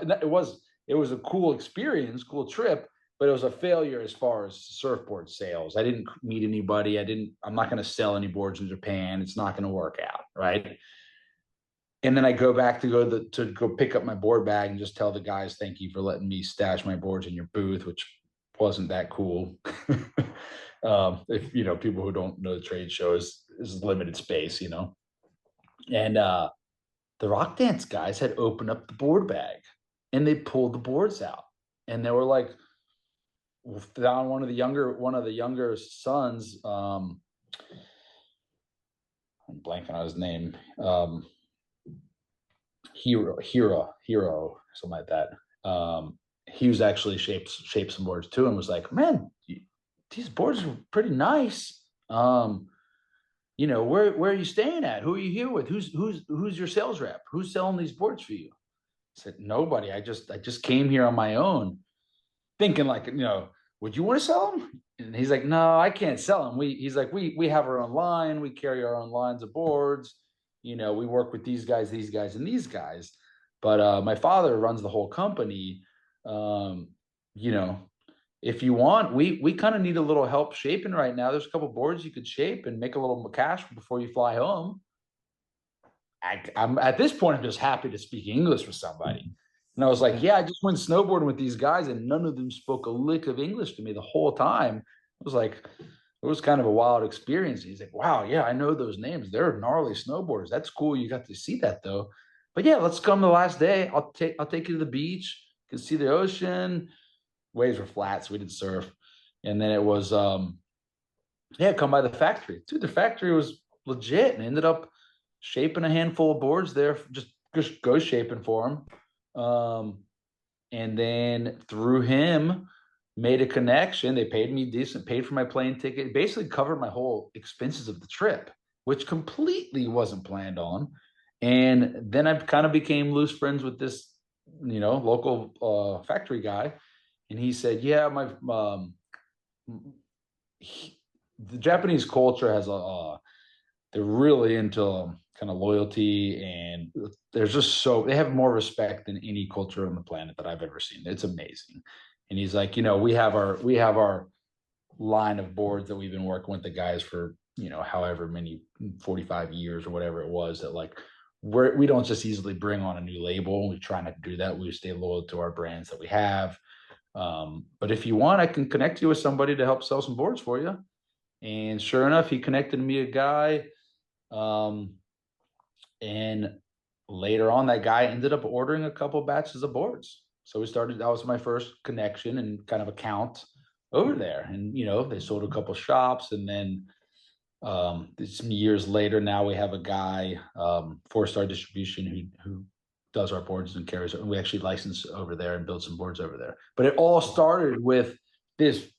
It was a cool experience, cool trip, but it was a failure as far as surfboard sales. I didn't meet anybody. I'm not going to sell any boards in Japan. It's not going to work out. Right. And then I go back to go pick up my board bag and just tell the guys, thank you for letting me stash my boards in your booth, which wasn't that cool. If, people who don't know the trade show is limited space, and, the rock dance guys had opened up the board bag and they pulled the boards out, and they were like, down one of the younger sons, I'm blanking on his name, Hero, something like that. He was actually shaped some boards too, and was like, man, these boards are pretty nice. Where are you staying at? Who are you here with? Who's your sales rep? Who's selling these boards for you? I said, nobody. I just came here on my own, thinking like, would you want to sell them? And he's like, no, I can't sell them. He's like, we have our own line. We carry our own lines of boards. We work with these guys, and these guys. But my father runs the whole company. If you want, we kind of need a little help shaping right now. There's a couple boards you could shape and make a little cash before you fly home. I'm at this point, I'm just happy to speak English with somebody. And I was like, yeah, I just went snowboarding with these guys and none of them spoke a lick of English to me the whole time. It was kind of a wild experience. He's like, wow, yeah, I know those names. They're gnarly snowboarders. That's cool. You got to see that though. But yeah, let's come the last day. I'll take you to the beach. You can see the ocean. Waves were flat, so we didn't surf. And then it was, come by the factory. Dude, the factory was legit, and ended up shaping a handful of boards there, just go shaping for them. And then through him, made a connection. They paid me decent, paid for my plane ticket, basically covered my whole expenses of the trip, which completely wasn't planned on. And then I kind of became loose friends with this, local factory guy. And he said, yeah, the Japanese culture has they're really into kind of loyalty, and there's just they have more respect than any culture on the planet that I've ever seen. It's amazing. And he's like, we have our line of boards that we've been working with the guys for, however many, 45 years or whatever it was, that like, we don't just easily bring on a new label. We try not to do that. We stay loyal to our brands that we have. But if you want, I can connect you with somebody to help sell some boards for you. And sure enough, he connected me a guy. And later on, that guy ended up ordering a couple batches of boards. So that was my first connection and kind of account over there. And, they sold a couple shops. And then some years later, now we have a guy, 4-Star Distribution, who does our boards and carries it. And we actually license over there and build some boards over there. But it all started with this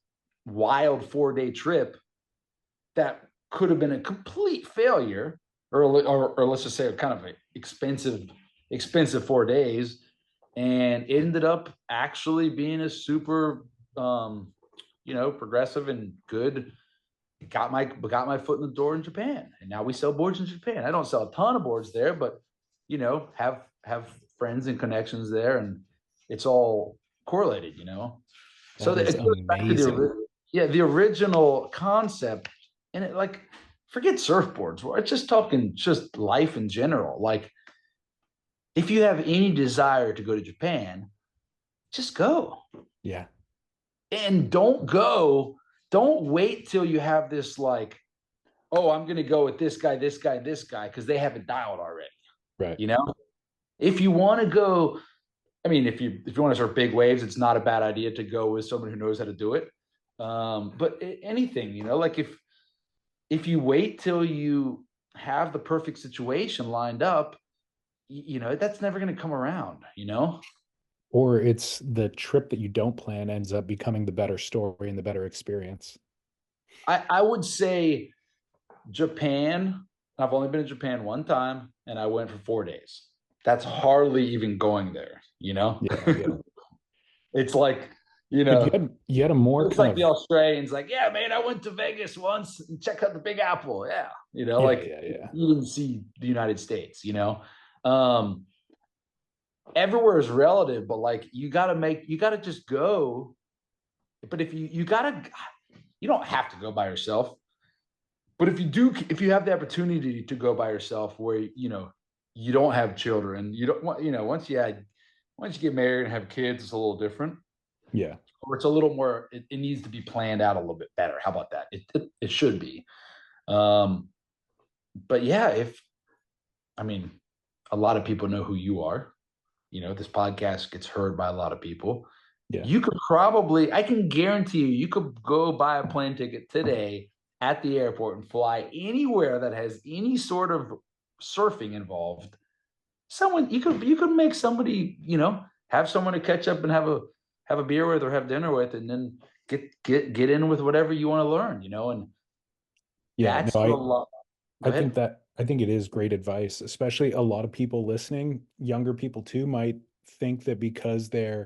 wild 4-day trip that could have been a complete failure, or let's just say kind of an expensive 4 days, and it ended up actually being a super, progressive and good got my foot in the door in Japan, and now we sell boards in Japan. I don't sell a ton of boards there, but have friends and connections there, and it's all correlated, So That is it goes back to amazing. the original concept, and it like forget surfboards. We're just talking just life in general. Like if you have any desire to go to Japan, just go. Yeah. And don't wait till you have this like, oh, I'm going to go with this guy, because they have it dialed already. Right. If you want to go, I mean, if you want to surf big waves, it's not a bad idea to go with someone who knows how to do it. But anything, like if you wait till you have the perfect situation lined up, that's never going to come around, Or it's the trip that you don't plan ends up becoming the better story and the better experience. I would say Japan. I've only been to Japan one time, and I went for 4 days. That's hardly even going there, Yeah. It's like, But you had a more it's kind like of the Australians, like, yeah, man, I went to Vegas once and check out the Big Apple. Yeah. yeah. You didn't see the United States, Um, everywhere is relative, but like you gotta just go. But if you don't have to go by yourself. But if you have the opportunity to go by yourself where, you don't have children, you don't want, once you get married and have kids, it's a little different. Yeah. Or it's a little more, it needs to be planned out a little bit better. How about that? It should be. But yeah, a lot of people know who you are. This podcast gets heard by a lot of people. Yeah. I can guarantee you could go buy a plane ticket today at the airport and fly anywhere that has any sort of surfing involved. You could make somebody, have someone to catch up and have a beer with or have dinner with, and then get in with whatever you want to learn, and Yeah. that's No, a lot. Go ahead. I think it is great advice, especially a lot of people listening, younger people too, might think that because they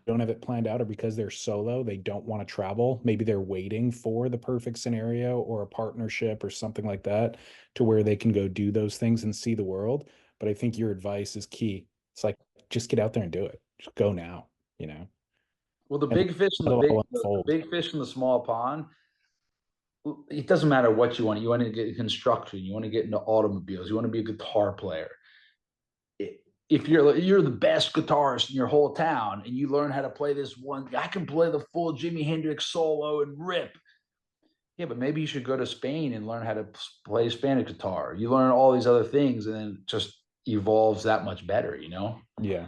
don't have it planned out or because they're solo, they don't want to travel. Maybe they're waiting for the perfect scenario or a partnership or something like that to where they can go do those things and see the world. But I think your advice is key. It's like, just get out there and do it. Just go now, Well, the and big fish in let it all the unfold. big fish in the small pond. It doesn't matter what you want. You want to get construction. You want to get into automobiles. You want to be a guitar player. If you're the best guitarist in your whole town and you learn how to play this one, I can play the full Jimi Hendrix solo and rip. Yeah, but maybe you should go to Spain and learn how to play Spanish guitar. You learn all these other things, and then it just evolves that much better, Yeah.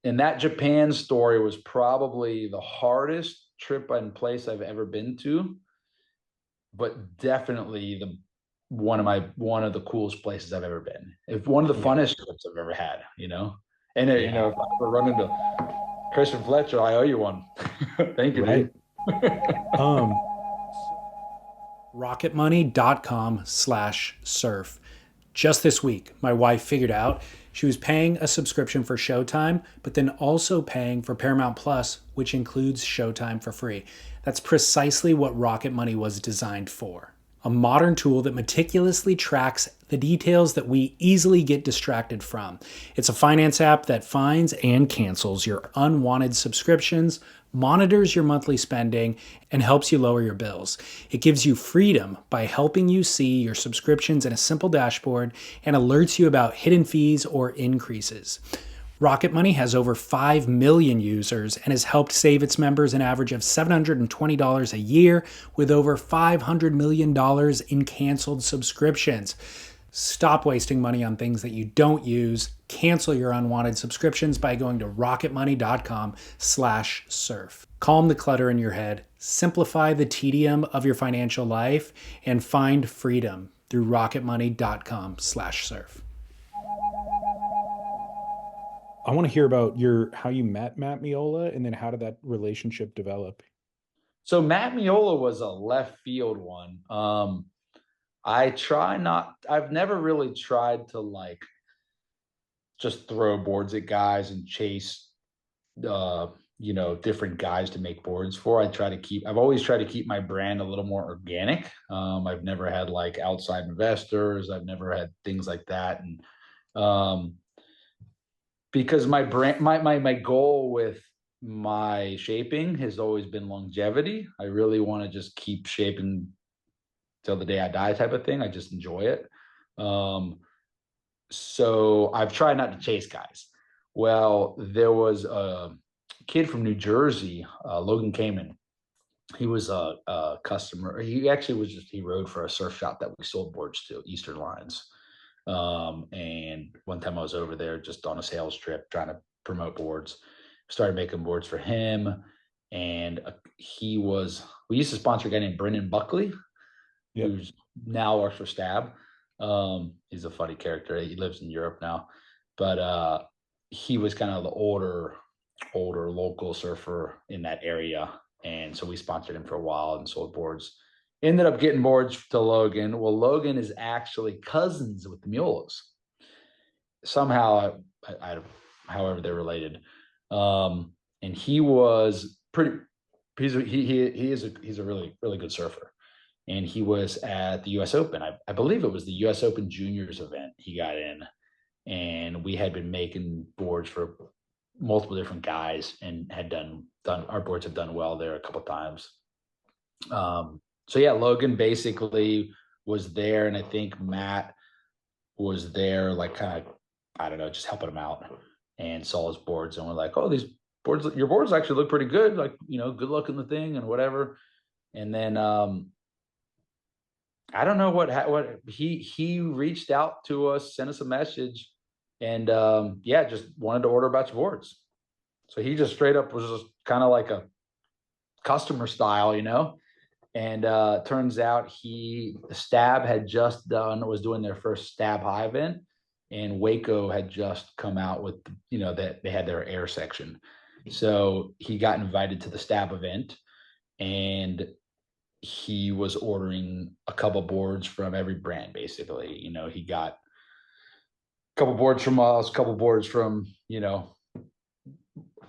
And that Japan story was probably the hardest trip and place I've ever been to, but definitely one of the coolest places I've ever been. It's one of the funnest trips I've ever had, And if I ever run into Christian Fletcher, I owe you one. Thank you, Right. dude. rocketmoney.com/surf. Just this week, my wife figured out she was paying a subscription for Showtime, but then also paying for Paramount Plus, which includes Showtime for free. That's precisely what Rocket Money was designed for. A modern tool that meticulously tracks the details that we easily get distracted from. It's a finance app that finds and cancels your unwanted subscriptions, monitors your monthly spending, and helps you lower your bills. It gives you freedom by helping you see your subscriptions in a simple dashboard and alerts you about hidden fees or increases. Rocket Money has over 5 million users and has helped save its members an average of $720 a year with over $500 million in canceled subscriptions. Stop wasting money on things that you don't use. Cancel your unwanted subscriptions by going to rocketmoney.com/surf. Calm the clutter in your head, simplify the tedium of your financial life, and find freedom through rocketmoney.com/surf. I want to hear about how you met Matt Miola and then how did that relationship develop? So Matt Miola was a left field one. I've never really tried to just throw boards at guys and chase you know, different guys to make boards for. I've always tried to keep my brand a little more organic. I've never had like outside investors. I've never had things like that. And because my brand, my goal with my shaping has always been longevity. I really want to just keep shaping till the day I die type of thing. I just enjoy it. So I've tried not to chase guys. Well, there was a kid from New Jersey, Logan Kamen. He was a customer. He actually was just, he rode for a surf shop that we sold boards to, Eastern Lines. And one time I was over there just on a sales trip trying to promote boards, started making boards for him. And we used to sponsor a guy named Brendan Buckley, who's now works for Stab. He's a funny character. He lives in Europe now, but he was kind of the older local surfer in that area. And so we sponsored him for a while and sold boards. Ended up getting boards to Logan. Well, Logan is actually cousins with the Mulas. Somehow, however they're related. And he was pretty. He's a really good surfer. And he was at the U.S. Open. I believe it was the U.S. Open Juniors event. He got in, and we had been making boards for multiple different guys, and had done our boards have done well there a couple of times. So yeah, Logan basically was there, and I think Matt was there, like kind of, I don't know, just helping him out, and saw his boards, and we're like, oh, these boards, your boards actually look pretty good, like, you know, good luck in the thing and whatever. And then I don't know what he reached out to us, sent us a message, and yeah, just wanted to order a batch of boards. So he just straight up was just kind of like a customer style, you know. And turns out Stab was doing their first Stab High event, and Waco had just come out with, you know, that they had their air section. So he got invited to the Stab event, and he was ordering a couple boards from every brand, basically. You know, he got a couple boards from us, a couple boards from, you know,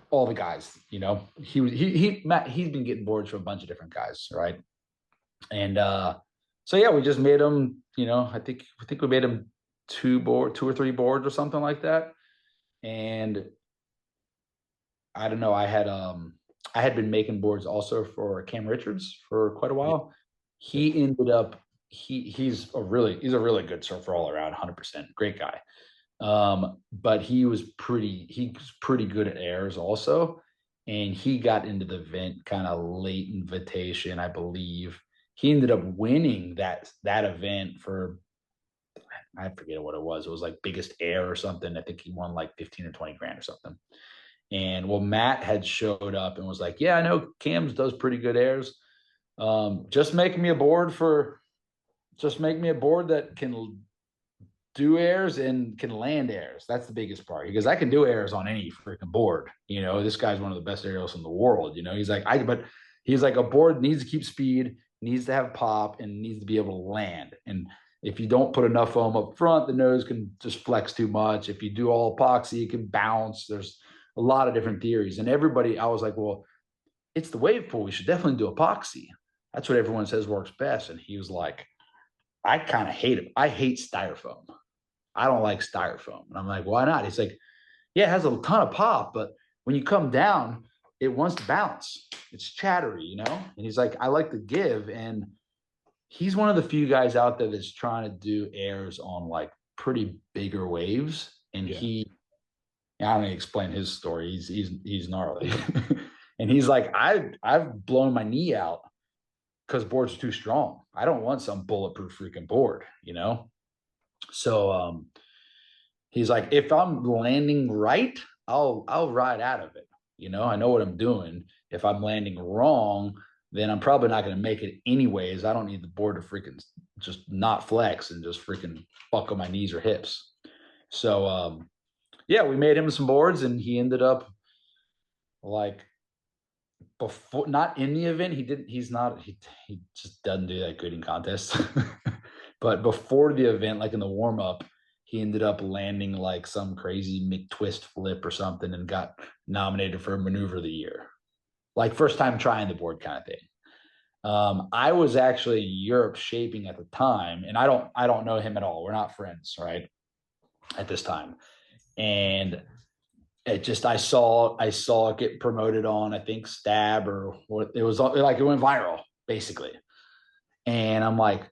all the guys. You know, Matt, he's been getting boards from a bunch of different guys, right? And so yeah, we just made him, you know, I think we made him two or three boards or something like that. And I don't know, I had been making boards also for Cam Richards for quite a while. He ended up, he's a really good surfer all around, 100%, great guy. But he was pretty good at airs also. And he got into the event kind of late invitation, I believe. He ended up winning that event for, I forget what it was. It was like biggest air or something. I think he won like 15 or 20 grand or something. And well, Matt had showed up and was like, yeah, I know Cam's does pretty good airs. Just make me a board that can do airs and can land airs. That's the biggest part, because I can do airs on any freaking board. You know, this guy's one of the best aerials in the world. You know, he's like, a board needs to keep speed, needs to have pop, and needs to be able to land. And if you don't put enough foam up front, the nose can just flex too much. If you do all epoxy, it can bounce. There's a lot of different theories. And I was like, well, it's the wave pool. We should definitely do epoxy. That's what everyone says works best. And he was like, I kind of hate it. I hate styrofoam. I don't like styrofoam. And I'm like, why not? He's like, yeah, it has a ton of pop, but when you come down, it wants to bounce. It's chattery, you know? And he's like, I like to give. And he's one of the few guys out there that's trying to do airs on like pretty bigger waves. And I don't even explain his story. He's gnarly. And he's like, I've blown my knee out because boards are too strong. I don't want some bulletproof freaking board, you know? So he's like, if I'm landing right, I'll ride out of it. You know, I know what I'm doing. If I'm landing wrong, then I'm probably not going to make it anyways. I don't need the board to freaking just not flex and just freaking buckle my knees or hips. So yeah, we made him some boards, and he ended up like, before, not in the event, he just doesn't do that good in contests. But before the event, like in the warm-up, he ended up landing like some crazy McTwist flip or something and got nominated for Maneuver of the Year. Like first time trying the board kind of thing. I was actually in Europe shaping at the time, and I don't know him at all. We're not friends, right? At this time. And it just I saw it get promoted on, I think, Stab, or what it was, like it went viral, basically. And I'm like,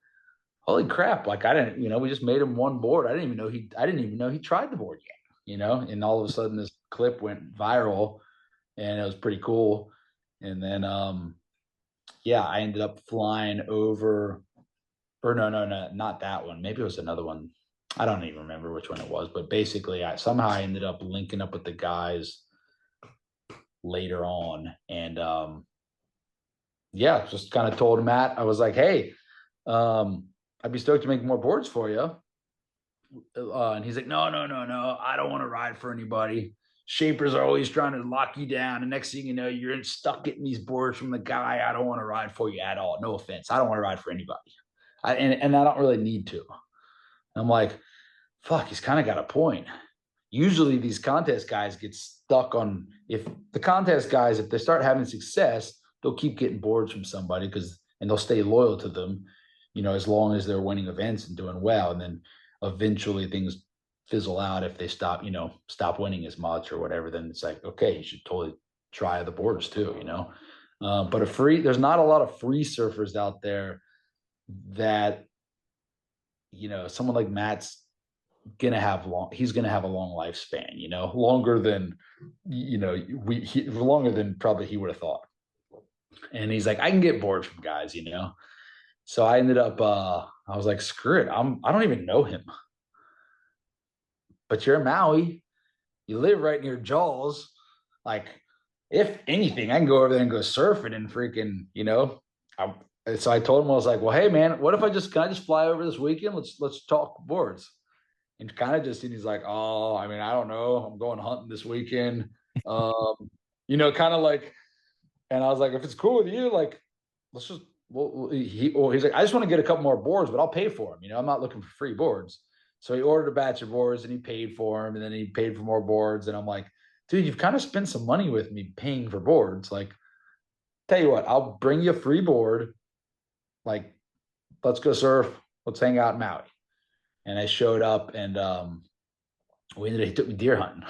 holy crap, like I didn't, we just made him one board. I didn't even know he tried the board yet, and all of a sudden this clip went viral and it was pretty cool. And then yeah, I ended up flying over, or no, not that one. Maybe it was another one. I don't even remember which one it was, but basically somehow I ended up linking up with the guys later on. And yeah, just kind of told Matt, I was like, hey, I'd be stoked to make more boards for you. And he's like, no, I don't want to ride for anybody. Shapers are always trying to lock you down. And next thing you know, you're stuck getting these boards from the guy. I don't want to ride for you at all. No offense. I don't want to ride for anybody. And I don't really need to. I'm like, fuck, he's kind of got a point. Usually these contest guys get stuck on, if the contest guys, if they start having success, they'll keep getting boards from somebody and they'll stay loyal to them, as long as they're winning events and doing well. And then eventually things fizzle out if they stop winning as much or whatever. Then it's like, okay, you should totally try the boards too, but there's not a lot of free surfers out there that, someone like Matt's he's gonna have a long lifespan, longer than longer than probably he would have thought. And he's like, I can get boards from guys, so I ended up I was like, screw it, I don't even know him, but you're in Maui, you live right near Jaws, like if anything I can go over there and go surfing and freaking, so I told him, I was like, well, hey man, what if can I just fly over this weekend? Let's talk boards. And kind of just, and he's like, oh, I mean, I don't know. I'm going hunting this weekend. Kind of like, and I was like, if it's cool with you, like, let's just, he's like, I just want to get a couple more boards, but I'll pay for them. I'm not looking for free boards. So he ordered a batch of boards and he paid for them. And then he paid for more boards. And I'm like, dude, you've kind of spent some money with me paying for boards. Like, tell you what, I'll bring you a free board. Like, let's go surf. Let's hang out in Maui. And I showed up, and he took me deer hunting,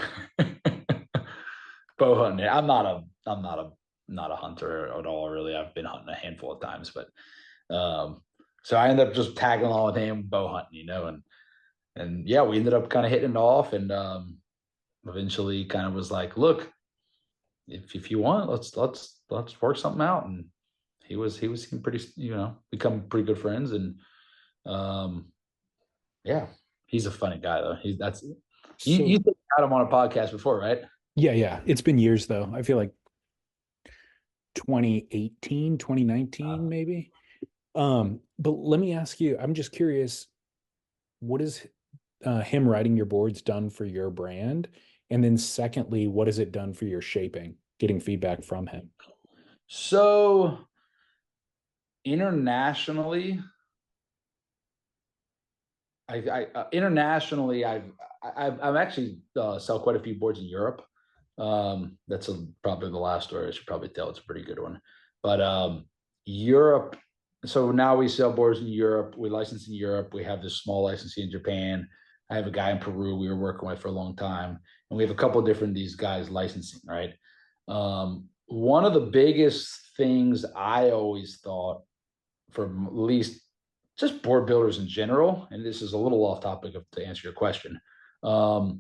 bow hunting. I'm not a hunter at all, really. I've been hunting a handful of times, but so I ended up just tagging along with him, bow hunting, and yeah, we ended up kind of hitting it off, and eventually kind of was like, look, if you want, let's work something out. And he was pretty, become pretty good friends, and yeah, he's a funny guy though. You had him on a podcast before, right? Yeah. It's been years though. I feel like 2018, 2019, maybe. But let me ask you, I'm just curious, what is him riding your boards done for your brand? And then secondly, what has it done for your shaping, getting feedback from him? So internationally, internationally, I've actually sell quite a few boards in Europe. That's probably the last story I should probably tell. It's a pretty good one. But Europe, so now we sell boards in Europe. We license in Europe. We have this small licensing in Japan. I have a guy in Peru we were working with for a long time. And we have a couple of different these guys licensing, right? One of the biggest things I always thought, for at least just board builders in general, and this is a little off topic to answer your question. All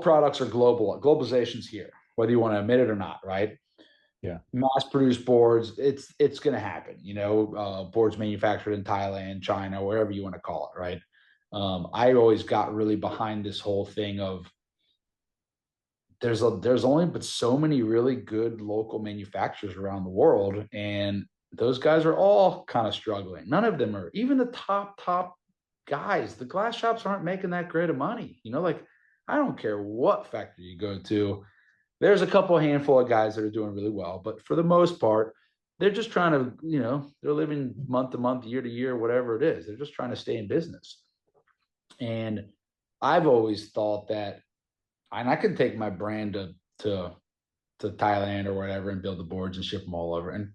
products are global. Globalization's here, whether you want to admit it or not, right? Yeah. Mass produced boards, it's going to happen. Boards manufactured in Thailand, China, wherever you want to call it, right? I always got really behind this whole thing of there's only but so many really good local manufacturers around the world, and those guys are all kind of struggling. None of them are, even the top guys. The glass shops aren't making that great of money. Like I don't care what factory you go to. There's a handful of guys that are doing really well, but for the most part, they're just trying to, they're living month to month, year to year, whatever it is. They're just trying to stay in business. And I've always thought that, and I can take my brand to Thailand or whatever and build the boards and ship them all over and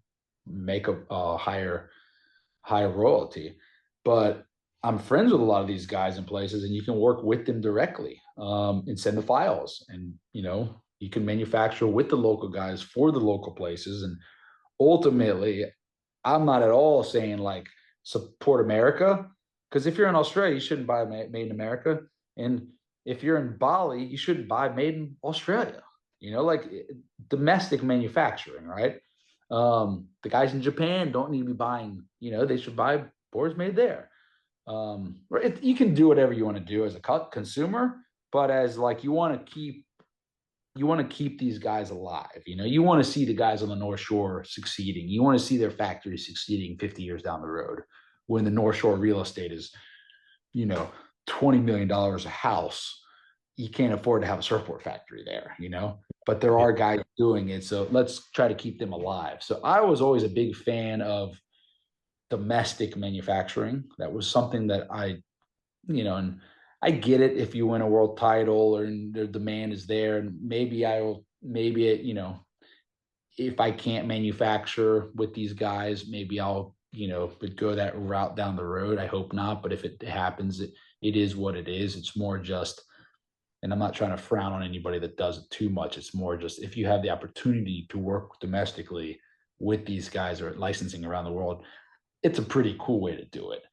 make a higher royalty. But I'm friends with a lot of these guys in places, and you can work with them directly, and send the files, and you can manufacture with the local guys for the local places. And ultimately, I'm not at all saying like support America, because if you're in Australia, you shouldn't buy made in America, and if you're in Bali, you shouldn't buy made in Australia. Like domestic manufacturing, right? The guys in Japan don't need to be buying. They should buy boards made there. Right? You can do whatever you want to do as a consumer, but as like you want to keep these guys alive. You want to see the guys on the North Shore succeeding. You want to see their factories succeeding 50 years down the road, when the North Shore real estate is, $20 million a house. You can't afford to have a surfboard factory there, but there are guys doing it. So let's try to keep them alive. So I was always a big fan of domestic manufacturing. That was something that and I get it if you win a world title or the demand is there, and if I can't manufacture with these guys, maybe I'll, go that route down the road. I hope not, but if it happens, it is what it is. It's more just, and I'm not trying to frown on anybody that does it too much. It's more just, if you have the opportunity to work domestically with these guys or licensing around the world, it's a pretty cool way to do it.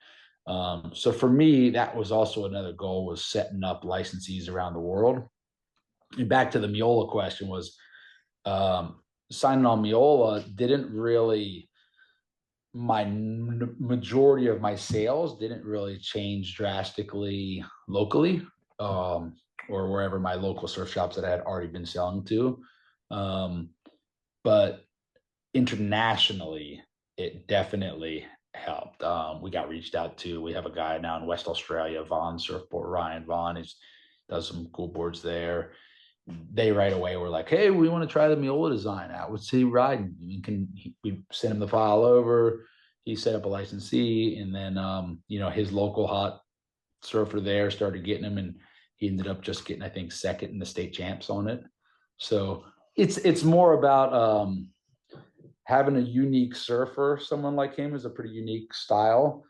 So for me, that was also another goal, was setting up licensees around the world. And back to the Miola question was, signing on Miola didn't really, majority of my sales didn't really change drastically locally, or wherever my local surf shops that I had already been selling to. But internationally, it definitely helped. We got reached out to. We have a guy now in West Australia, Ryan Vaughn, does some cool boards there. They right away were like, "Hey, we want to try the Miola design out. What's he riding?" We sent him the file over. He set up a licensee, and then his local hot surfer there started getting him, and he ended up just getting, I think, second in the state champs on it. So it's more about having a unique surfer. Someone like him is a pretty unique style,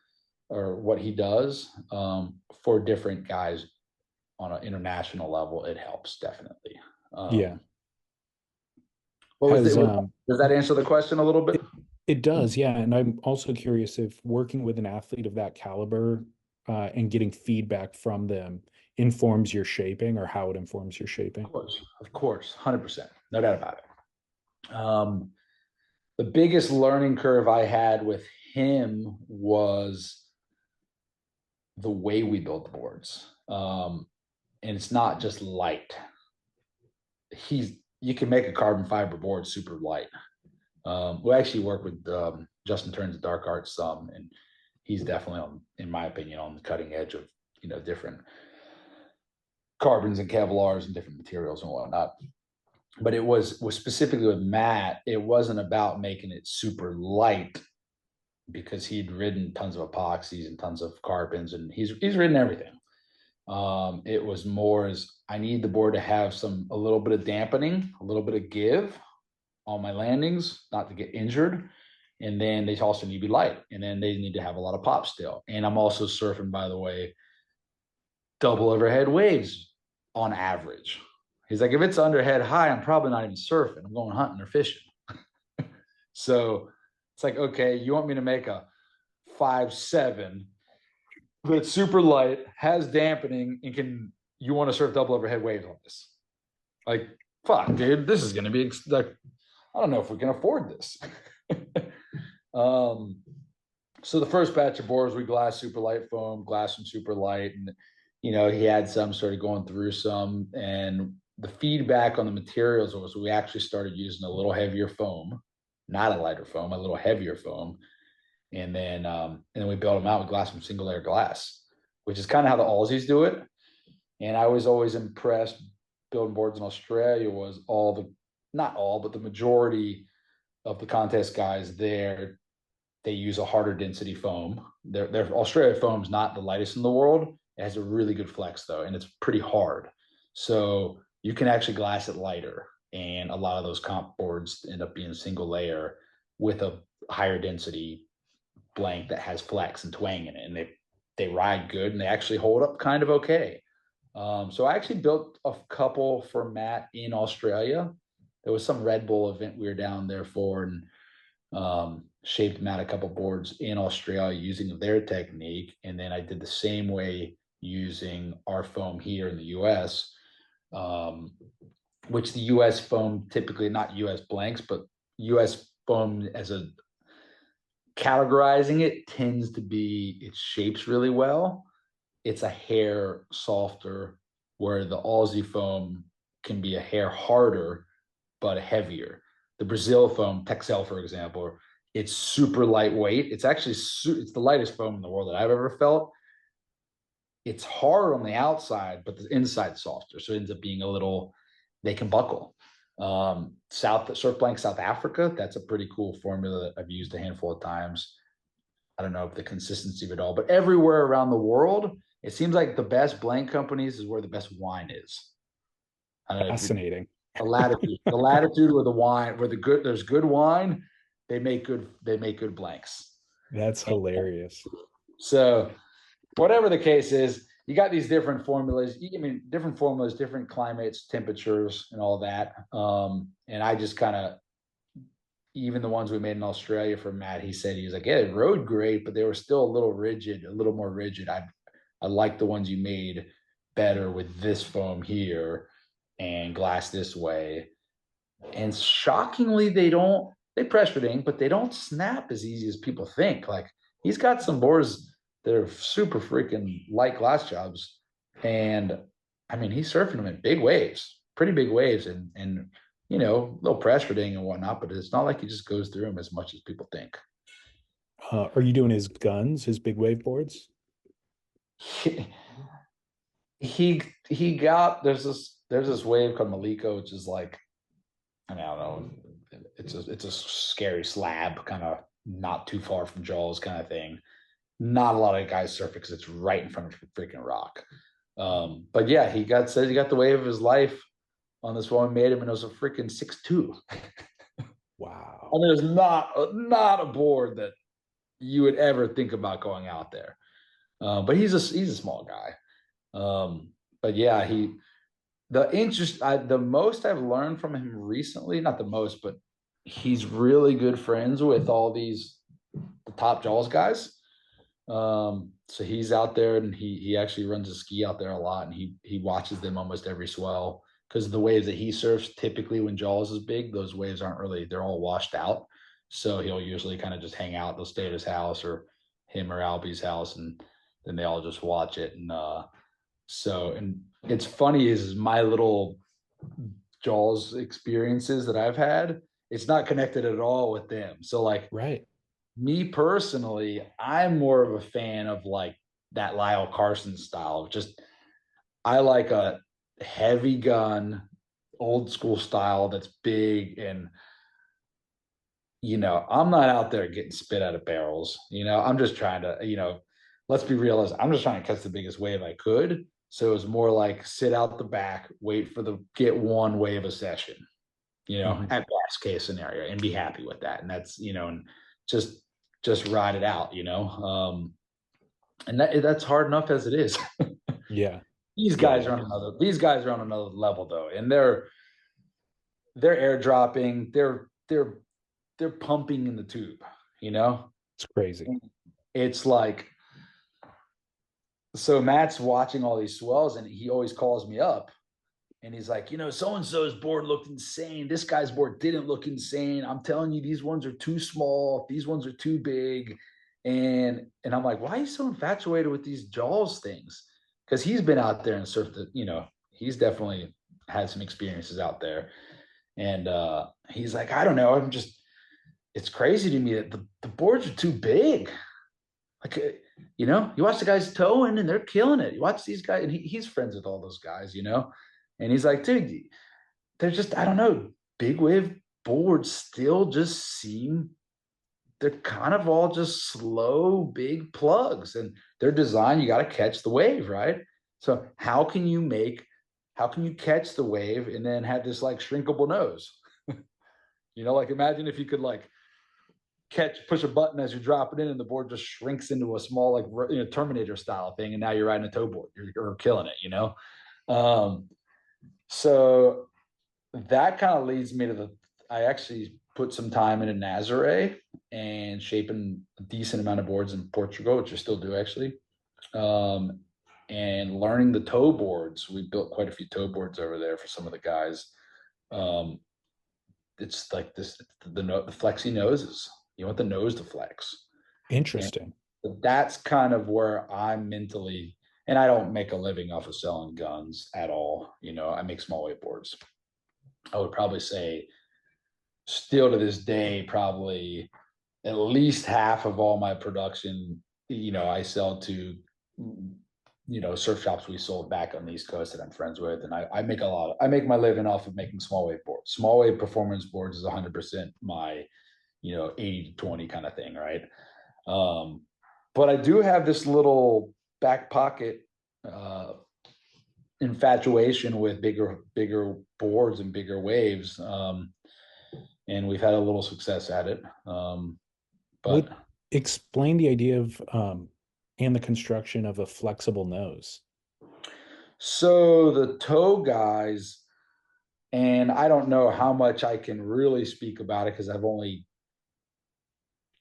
or what he does, for different guys on an international level. It helps definitely. Yeah. What was does that answer the question a little bit? It does, yeah. And I'm also curious if working with an athlete of that caliber, and getting feedback from them informs your shaping, or how it informs your shaping. Of course, 100%, no doubt about it. The biggest learning curve I had with him was the way we build the boards. And it's not just light. You can make a carbon fiber board super light. We actually work with Justin Turns Dark Arts some, and he's definitely in my opinion, on the cutting edge of different carbons and Kevlars and different materials and whatnot. But it was specifically with Matt, it wasn't about making it super light, because he'd ridden tons of epoxies and tons of carbons, and he's ridden everything. It was more as, I need the board to have a little bit of dampening, a little bit of give on my landings, not to get injured. And then they also need to be light, and then they need to have a lot of pop still. And I'm also surfing, by the way, double overhead waves on average. He's like, if it's underhead high, I'm probably not even surfing. I'm going hunting or fishing. So it's like, okay, you want me to make a 5.7, but it's super light, has dampening, and you want to surf double overhead waves on this? Like, fuck, dude, this is going to be like, I don't know if we can afford this. So the first batch of boards, we glassed super light foam, glassed them super light, and he had some, started going through some, and the feedback on the materials was, we actually started using a little heavier foam, not a lighter foam, a little heavier foam. And then we built them out with glass from single layer glass, which is kind of how the Aussies do it. And I was always impressed building boards in Australia was not all, but the majority of the contest guys there, they use a harder density foam. Their Australia foam is not the lightest in the world, It has a really good flex though, and it's pretty hard. So you can actually glass it lighter. And a lot of those comp boards end up being single layer with a higher density blank that has flex and twang in it. And they ride good and they actually hold up kind of okay. So I actually built a couple for Matt in Australia. There was some Red Bull event we were down there for, and shaped Matt a couple boards in Australia using their technique. And then I did the same way using our foam here in the US, which the US foam typically, not US blanks, but US foam as a categorizing it tends to be, it shapes really well. It's a hair softer, where the Aussie foam can be a hair harder, but heavier. The Brazil foam, Texel, for example, it's super lightweight. It's actually, it's the lightest foam in the world that I've ever felt. It's hard on the outside, but the inside's softer. So it ends up being a little, they can buckle. Surf Blank South Africa, that's a pretty cool formula that I've used a handful of times. I don't know if the consistency of it all, but everywhere around the world, it seems like the best blank companies is where the best wine is. Fascinating. The latitude where the wine, where there's good wine, they make good blanks. That's hilarious. So whatever the case is, you got these different formulas. Different formulas, different climates, temperatures, and all that. And I just kind of, even the ones we made in Australia for Matt, he said, he was like, yeah, it rode great, but they were still a little more rigid. I like the ones you made better with this foam here and glass this way. And shockingly, they pressure ding, but they don't snap as easy as people think. Like, he's got some boards that are super freaking light glass jobs. And I mean, he's surfing them in big waves, pretty big waves, and you know, little pressure ding and whatnot, but it's not like he just goes through them as much as people think. Are you doing his guns, his big wave boards? He got, there's this wave called Maliko, which is like, I don't know, it's a scary slab, kind of not too far from Jaws kind of thing. Not a lot of guys surf it because it's right in front of a freaking rock. But yeah, says he got the wave of his life on this one. Made him, and it was a freaking 6'2". Wow. I mean, there's not a board that you would ever think about going out there. But he's a small guy. But yeah, the most I've learned from him recently, not the most, but he's really good friends with all the top Jaws guys. So he's out there, and he actually runs a ski out there a lot, and he watches them almost every swell, because the waves that he surfs, typically when Jaws is big, those waves aren't really, they're all washed out. So he'll usually kind of just hang out. They'll stay at his house, or him or Albie's house, and then they all just watch it. And and it's funny is my little Jaws experiences that I've had, it's not connected at all with them. So like, right. Me personally, I'm more of a fan of like that Lyle Carson style. Just, I like a heavy gun, old school style that's big, and you know, I'm not out there getting spit out of barrels. You know, I'm just trying to, you know, let's be realistic. I'm just trying to catch the biggest wave I could. So it's more like sit out the back, wait for get one wave a session, you know, at best case scenario, and be happy with that. And that's, you know, and just ride it out, you know. And that's hard enough as it is. Yeah. These guys are on another level though, and they're airdropping, they're pumping in the tube, you know. It's crazy. It's like, so Matt's watching all these swells, and he always calls me up, and he's like, you know, so-and-so's board looked insane. This guy's board didn't look insane. I'm telling you, these ones are too small. These ones are too big. And I'm like, why are you so infatuated with these Jaws things? Because he's been out there and surfed it, you know, he's definitely had some experiences out there. And he's like, I don't know. It's crazy to me that the boards are too big. Like, you know, you watch the guys towing and they're killing it. You watch these guys, and he's friends with all those guys, you know. And he's like, dude, they're just, I don't know, big wave boards still just seem, they're kind of all just slow, big plugs, and they're designed, you got to catch the wave, right? So how can you catch the wave and then have this like shrinkable nose? Like imagine if you could like push a button as you drop it in and the board just shrinks into a small, like, Terminator style thing. And now you're riding a tow board, you're killing it. So that kind of leads me to I actually put some time into Nazare and shaping a decent amount of boards in Portugal, which I still do actually. And learning the tow boards. We built quite a few tow boards over there for some of the guys. It's like the flexy noses. You want the nose to flex. Interesting. And that's kind of where I'm mentally, and I don't make a living off of selling guns at all. I make small wakeboards. I would probably say still to this day, probably at least half of all my production, I sell to, surf shops we sold back on the East Coast that I'm friends with. And I make my living off of making small wave boards. Small wave performance boards is 100% my, 80 to 20 kind of thing. Right. But I do have this little back pocket, infatuation with bigger boards and bigger waves. And we've had a little success at it. But explain the idea of and the construction of a flexible nose. So the tow guys, and I don't know how much I can really speak about it because I've only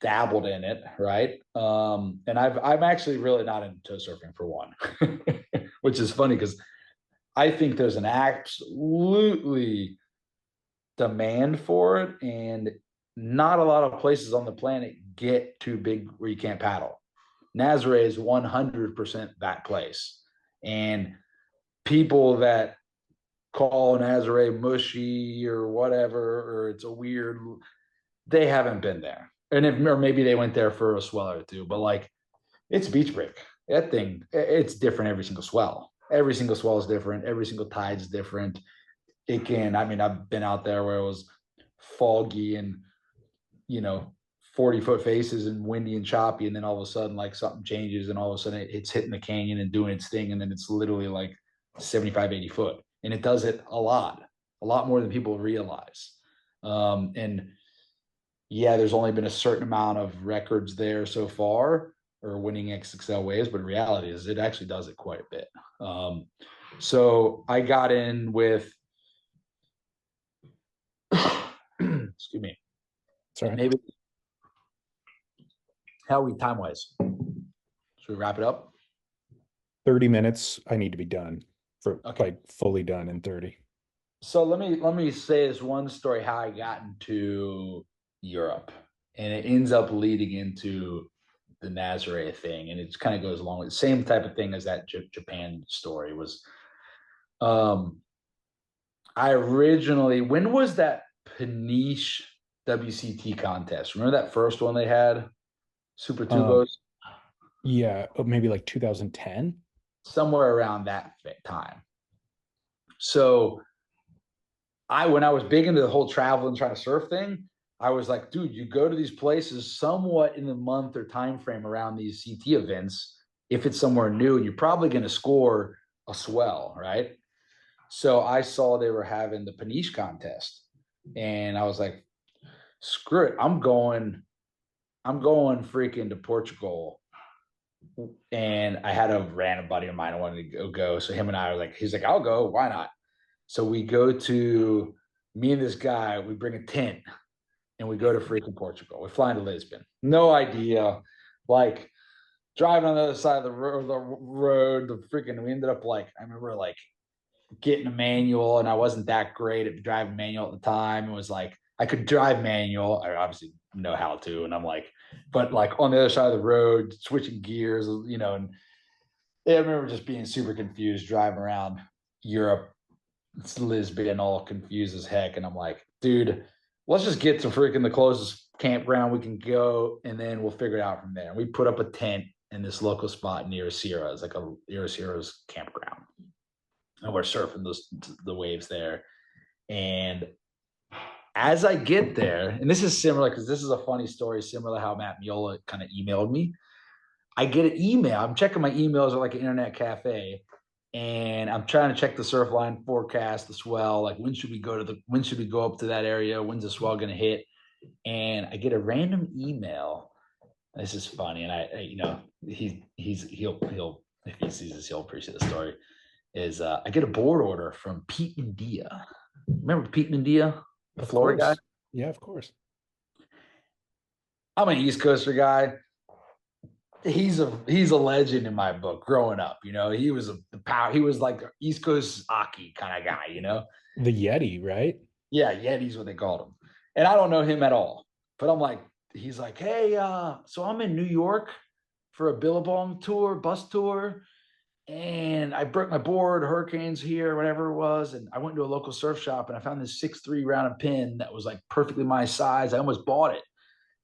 dabbled in it, right? And I'm actually really not into tow surfing for one, which is funny because I think there's an absolutely demand for it, and not a lot of places on the planet get too big where you can't paddle. Nazare is 100% that place, and people that call Nazare mushy or whatever, or it's a weird, they haven't been there, or maybe they went there for a swell or two, but like it's beach break. That thing, it's different every single swell. Every single swell is different. Every single tide is different. I've been out there where it was foggy and, 40-foot faces and windy and choppy. And then all of a sudden, like something changes and all of a sudden it's hitting the canyon and doing its thing. And then it's literally like 75, 80 foot. And it does it a lot more than people realize. And yeah, there's only been a certain amount of records there so far or winning XXL waves, but reality is it actually does it quite a bit. So I got in with, excuse me. Sorry. Maybe how are we time wise? Should we wrap it up? 30 minutes. I need to be done like fully done in 30. So let me say this one story how I got into Europe, and it ends up leading into the Nazare thing, and it kind of goes along with the same type of thing as that Japan story was. I originally, when was that Paniche WCT contest? Remember that first one they had? Super Tubos? Yeah, maybe like 2010. Somewhere around that time. So when I was big into the whole travel and trying to surf thing, I was like, dude, you go to these places somewhat in the month or time frame around these CT events, if it's somewhere new, and you're probably going to score a swell, right? So I saw they were having the Paniche contest, and I was like, screw it, I'm going freaking to Portugal. And I had a random buddy of mine I wanted to go. So him and I were like, he's like, I'll go. Why not? So we go to, me and this guy, we bring a tent and we go to freaking Portugal. We fly into Lisbon. No idea. Like driving on the other side of the road, we ended up like, I remember like getting a manual, and I wasn't that great at driving manual at the time. It was like, I could drive manual. I obviously know how to. And I'm like, but like on the other side of the road, switching gears, and I remember just being super confused driving around Europe. It's Lisbon, all confused as heck. And I'm like, dude, let's just get to freaking the closest campground we can go, and then we'll figure it out from there. And we put up a tent in this local spot near Sierra. It's like a Sierra's campground. And we're surfing the waves there. And As I get there, and this is similar because this is a funny story, similar to how Matt Miola kind of emailed me. I get an email. I'm checking my emails at like an internet cafe, and I'm trying to check the surf line forecast, the swell. Like when should we go up to that area? When's the swell going to hit? And I get a random email. This is funny, and he'll if he sees this, he'll appreciate the story. I get a board order from Pete Mendia. Remember Pete Mendia, the Florida guy? Yeah, of course. I'm an East Coaster guy. He's a legend in my book. Growing up, he was he was like East Coast Aki kind of guy, The Yeti, right? Yeah, Yeti's what they called him. And I don't know him at all, but he's like, hey, so I'm in New York for a Billabong tour, bus tour, and I broke my board, hurricanes here, whatever it was, and I went to a local surf shop and I found this 6'3" rounded pin that was like perfectly my size. I almost bought it,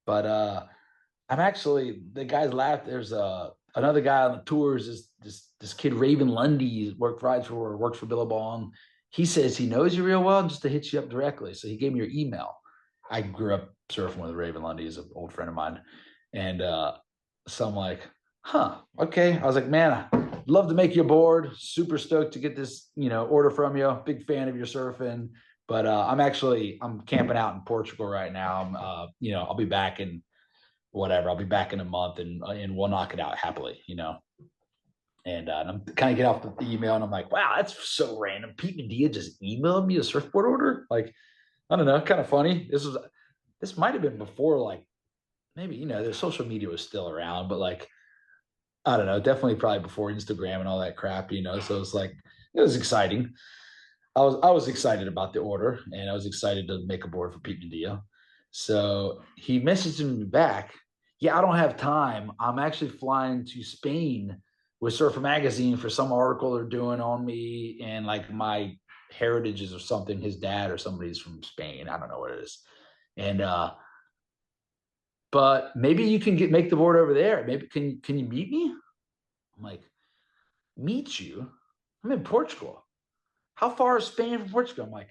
but the guys laughed. There's another guy on the tours, this kid Raven Lundy works for Billabong. He says he knows you real well, just to hit you up directly. So he gave me your email. I grew up surfing with Raven Lundy, he's an old friend of mine. And so I'm like, okay. I was like, man, I'd love to make you a board. Super stoked to get this, order from you. Big fan of your surfing. But I'm camping out in Portugal right now. I'll be back in whatever. I'll be back in a month and we'll knock it out happily, And I'm kind of get off the email and I'm like, wow, that's so random. Pete Medea just emailed me a surfboard order. Like, I don't know, kind of funny. This might have been before, like, maybe, the social media was still around, but like, I don't know, definitely probably before Instagram and all that crap, so it's like, it was exciting. I was excited about the order, and I was excited to make a board for Pete Medea. So he messaged me back. Yeah, I don't have time. I'm actually flying to Spain with Surfer Magazine for some article they're doing on me and like my heritages or something. His dad or somebody's from Spain. I don't know what it is. And but maybe you can make the board over there. Maybe can you meet me? I'm like, meet you? I'm in Portugal. How far is Spain from Portugal? I'm like,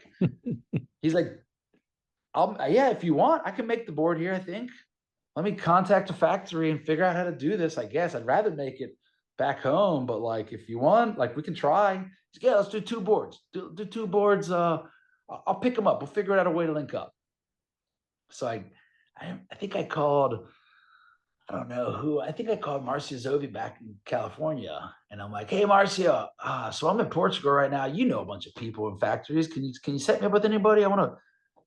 he's like, yeah, if you want, I can make the board here, I think. Let me contact a factory and figure out how to do this, I guess. I'd rather make it back home, but like, if you want, like, we can try. Like, yeah, let's do 2 boards. Do 2 boards. I'll pick them up. We'll figure out a way to link up. So I think I called, I don't know who, I think I called Marcia Zovi back in California. And I'm like, hey, Marcia, so I'm in Portugal right now. You know a bunch of people in factories. Can you set me up with anybody? I want to.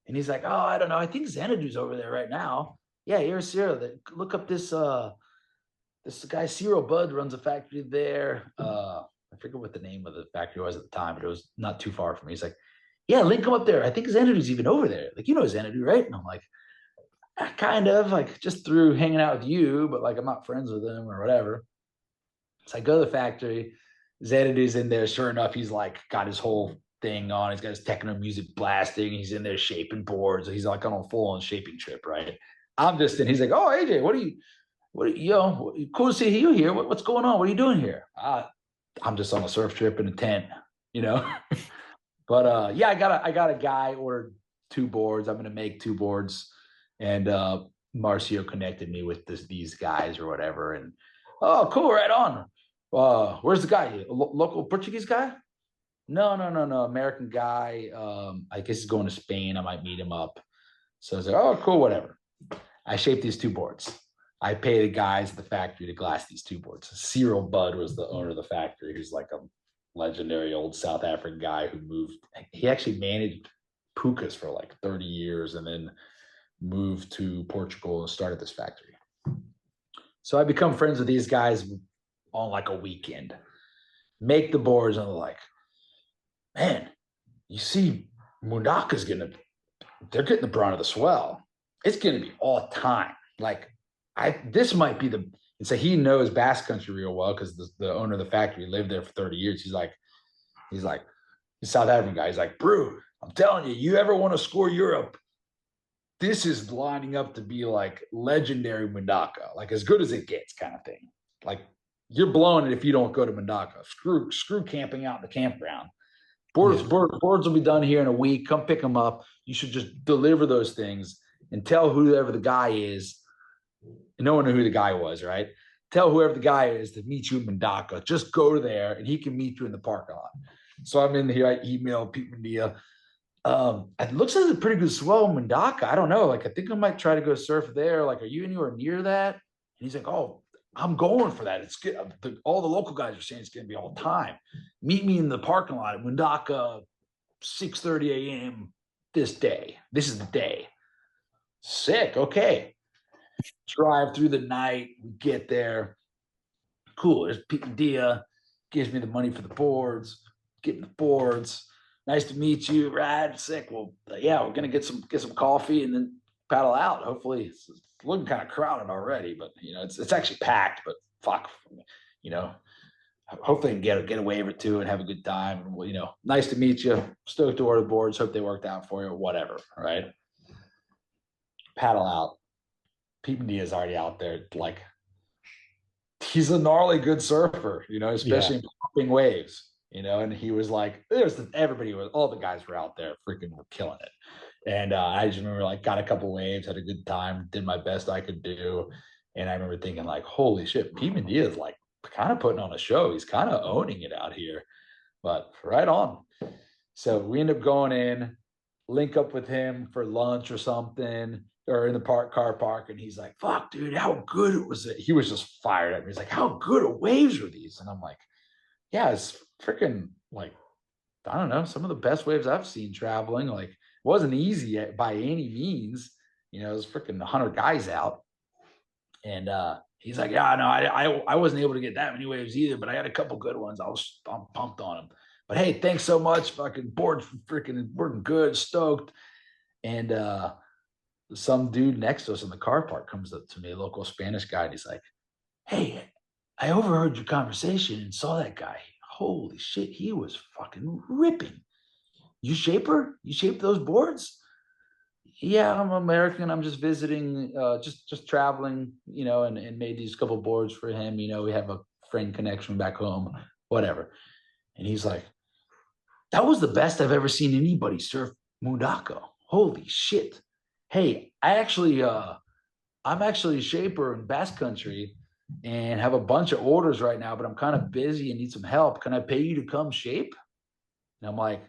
And he's like, oh, I don't know. I think Xanadu's over there right now. Yeah, here's Cyril. Look up this guy, Cyril Bud, runs a factory there. I forget what the name of the factory was at the time, but it was not too far from me. He's like, yeah, link him up there. I think Xanadu's even over there. Like, Xanadu, right? And I'm like, kind of, like, just through hanging out with you, but like, I'm not friends with him or whatever. So I go to the factory. Xanadu's in there. Sure enough, he's like got his whole thing on. He's got his techno music blasting. He's in there shaping boards. He's like on a full-on shaping trip, right? I'm just in. He's like, oh, AJ, what are you, cool to see you here. What's going on? What are you doing here? I'm just on a surf trip in a tent, But yeah, I got a guy ordered 2 boards. I'm gonna make 2 boards, and Marcio connected me with these guys or whatever. And oh, cool, right on. Where's the guy? A local Portuguese guy? No, American guy. I guess he's going to Spain. I might meet him up. So I was like, oh, cool, whatever. I shaped these 2 boards. I pay the guys at the factory to glass these 2 boards. Cyril Budd was the owner of the factory. He's like a legendary old South African guy who moved. He actually managed Pukas for like 30 years and then moved to Portugal and started this factory. So I become friends with these guys on like a weekend. Make the boards, and they're like, man, you see, Mundaka's they're getting the brunt of the swell. It's going to be all time. Like, this might be and so he knows Basque Country real well because the owner of the factory lived there for 30 years. He's a South African guy. He's like, Brew, I'm telling you, you ever want to score Europe, this is lining up to be like legendary Mundaka, like as good as it gets kind of thing. Like, you're blowing it if you don't go to Mundaka. Screw camping out in the campground. Boards will be done here in a week. Come pick them up. You should just deliver those things and tell whoever the guy is. No one knew who the guy was, right? Tell whoever the guy is to meet you in Mundaka. Just go there and he can meet you in the parking lot. So I'm in here. I email Pete Mendia. It looks like a pretty good swell in Mundaka. I don't know. Like, I think I might try to go surf there. Like, are you anywhere near that? And he's like, oh, I'm going for that. It's good. All the local guys are saying it's going to be all time. Meet me in the parking lot at Mundaka, 6:30 a.m. this day. This is the day. Sick. Okay. Drive through the night. We get there. Cool. There's Pete Mendia. Gives me the money for the boards. Getting the boards. Nice to meet you. Rad. Sick. Well, yeah, we're gonna get some coffee and then paddle out. Hopefully, it's looking kind of crowded already, but it's actually packed. But fuck, hopefully I can get a wave or two and have a good time. Nice to meet you. Stoked to order the boards. Hope they worked out for you. Whatever. Right. Paddle out. Pete Mendia is already out there. Like, he's a gnarly good surfer, especially in popping waves. And he was like, all the guys were out there freaking were killing it. And I just remember, like, got a couple waves, had a good time, did my best I could do. And I remember thinking, like, holy shit, Pete Mendia is like kind of putting on a show. He's kind of owning it out here, but right on. So we end up going in, link up with him for lunch or something, or in the car park. And he's like, fuck, dude, how good it was. He was just fired at me. He's like, how good of waves are these? And I'm like, yeah, it's freaking, like, I don't know, some of the best waves I've seen traveling. Like, it wasn't easy by any means. It was freaking 100 guys out. And he's like, yeah, no, I wasn't able to get that many waves either, but I had a couple good ones. I'm pumped on them. But hey, thanks so much. Fucking board, freaking working good, stoked. And some dude next to us in the car park comes up to me, a local Spanish guy, and he's like, hey, I overheard your conversation and saw that guy. Holy shit, he was fucking ripping. You shaper? You shape those boards? Yeah, I'm American. I'm just visiting, just traveling, and made these couple boards for him. We have a friend connection back home, whatever. And he's like, that was the best I've ever seen anybody surf Mundaka. Holy shit. Hey, I'm actually a shaper in Basque Country and have a bunch of orders right now, but I'm kind of busy and need some help. Can I pay you to come shape? And I'm like,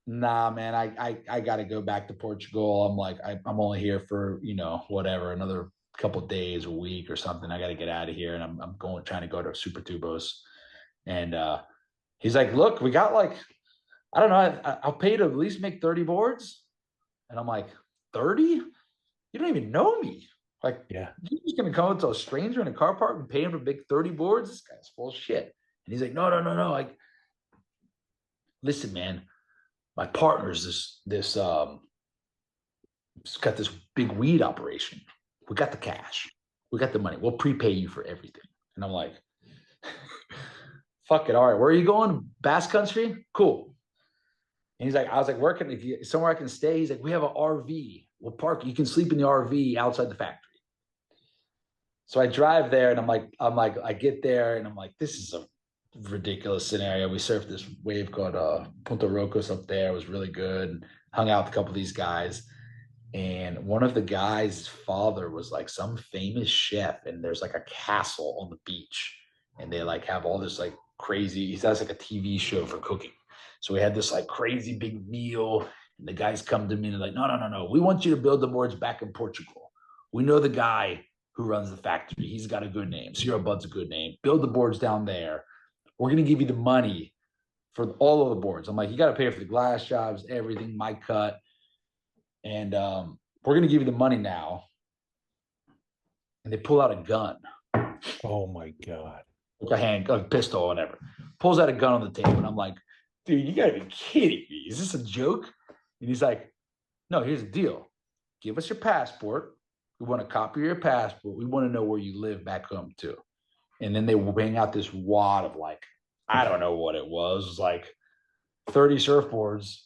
nah, man, I got to go back to Portugal. I'm like, I'm only here for, whatever, another couple days, a week or something. I got to get out of here. And I'm trying to go to Super Tubos. And he's like, look, we got like, I don't know, I'll pay you to at least make 30 boards. And I'm like, 30? You don't even know me. Like, yeah, you're just going to come up to a stranger in a car park and pay him to make 30 boards? This guy's full of shit. And he's like, no. Like, listen, man, my partner's this got this big weed operation. We got the cash. We got the money. We'll prepay you for everything. And I'm like, fuck it. All right. Where are you going? Basque Country? Cool. And he's like, I was like, where can, somewhere I can stay? He's like, we have an RV. We'll park. You can sleep in the RV outside the factory. So I drive there and I'm like, I get there and I'm like, this is a ridiculous scenario. We surfed this wave called Punta Rocos up there. It was really good. Hung out with a couple of these guys. And one of the guys' father was like some famous chef. And there's like a castle on the beach. And they like have all this like crazy, he has like a TV show for cooking. So we had this like crazy big meal. And the guys come to me and they're like, no. We want you to build the boards back in Portugal. We know the guy who runs the factory. He's got a good name. Sierra Bud's a good name. Build the boards down there. We're going to give you the money for all of the boards. I'm like, you got to pay for the glass jobs, everything, my cut. And we're going to give you the money now. And they pull out a gun. Oh my God. Like a pistol or whatever. Pulls out a gun on the table. And I'm like, dude, you got to be kidding me. Is this a joke? And he's like, no, here's the deal. Give us your passport. We want a copy of your passport. We want to know where you live back home too. And then they bang out this wad of like, I don't know what it was. It was like 30 surfboards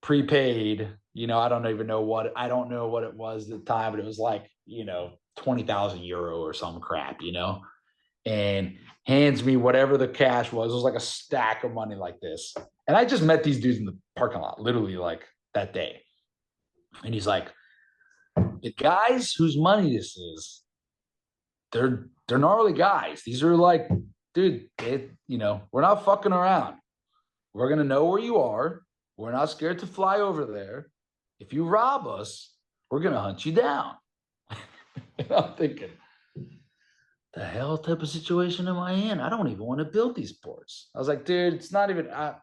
prepaid. I don't even know what it was at the time, but it was like, 20,000 euro or some crap, and hands me whatever the cash was. It was like a stack of money like this. And I just met these dudes in the parking lot, literally like that day. And he's like, the guys whose money this is, they're gnarly guys. These are like, dude, we're not fucking around. We're going to know where you are. We're not scared to fly over there. If you rob us, we're going to hunt you down. And I'm thinking, the hell type of situation am I in? I don't even want to build these boards. I was like, dude, it's not even, I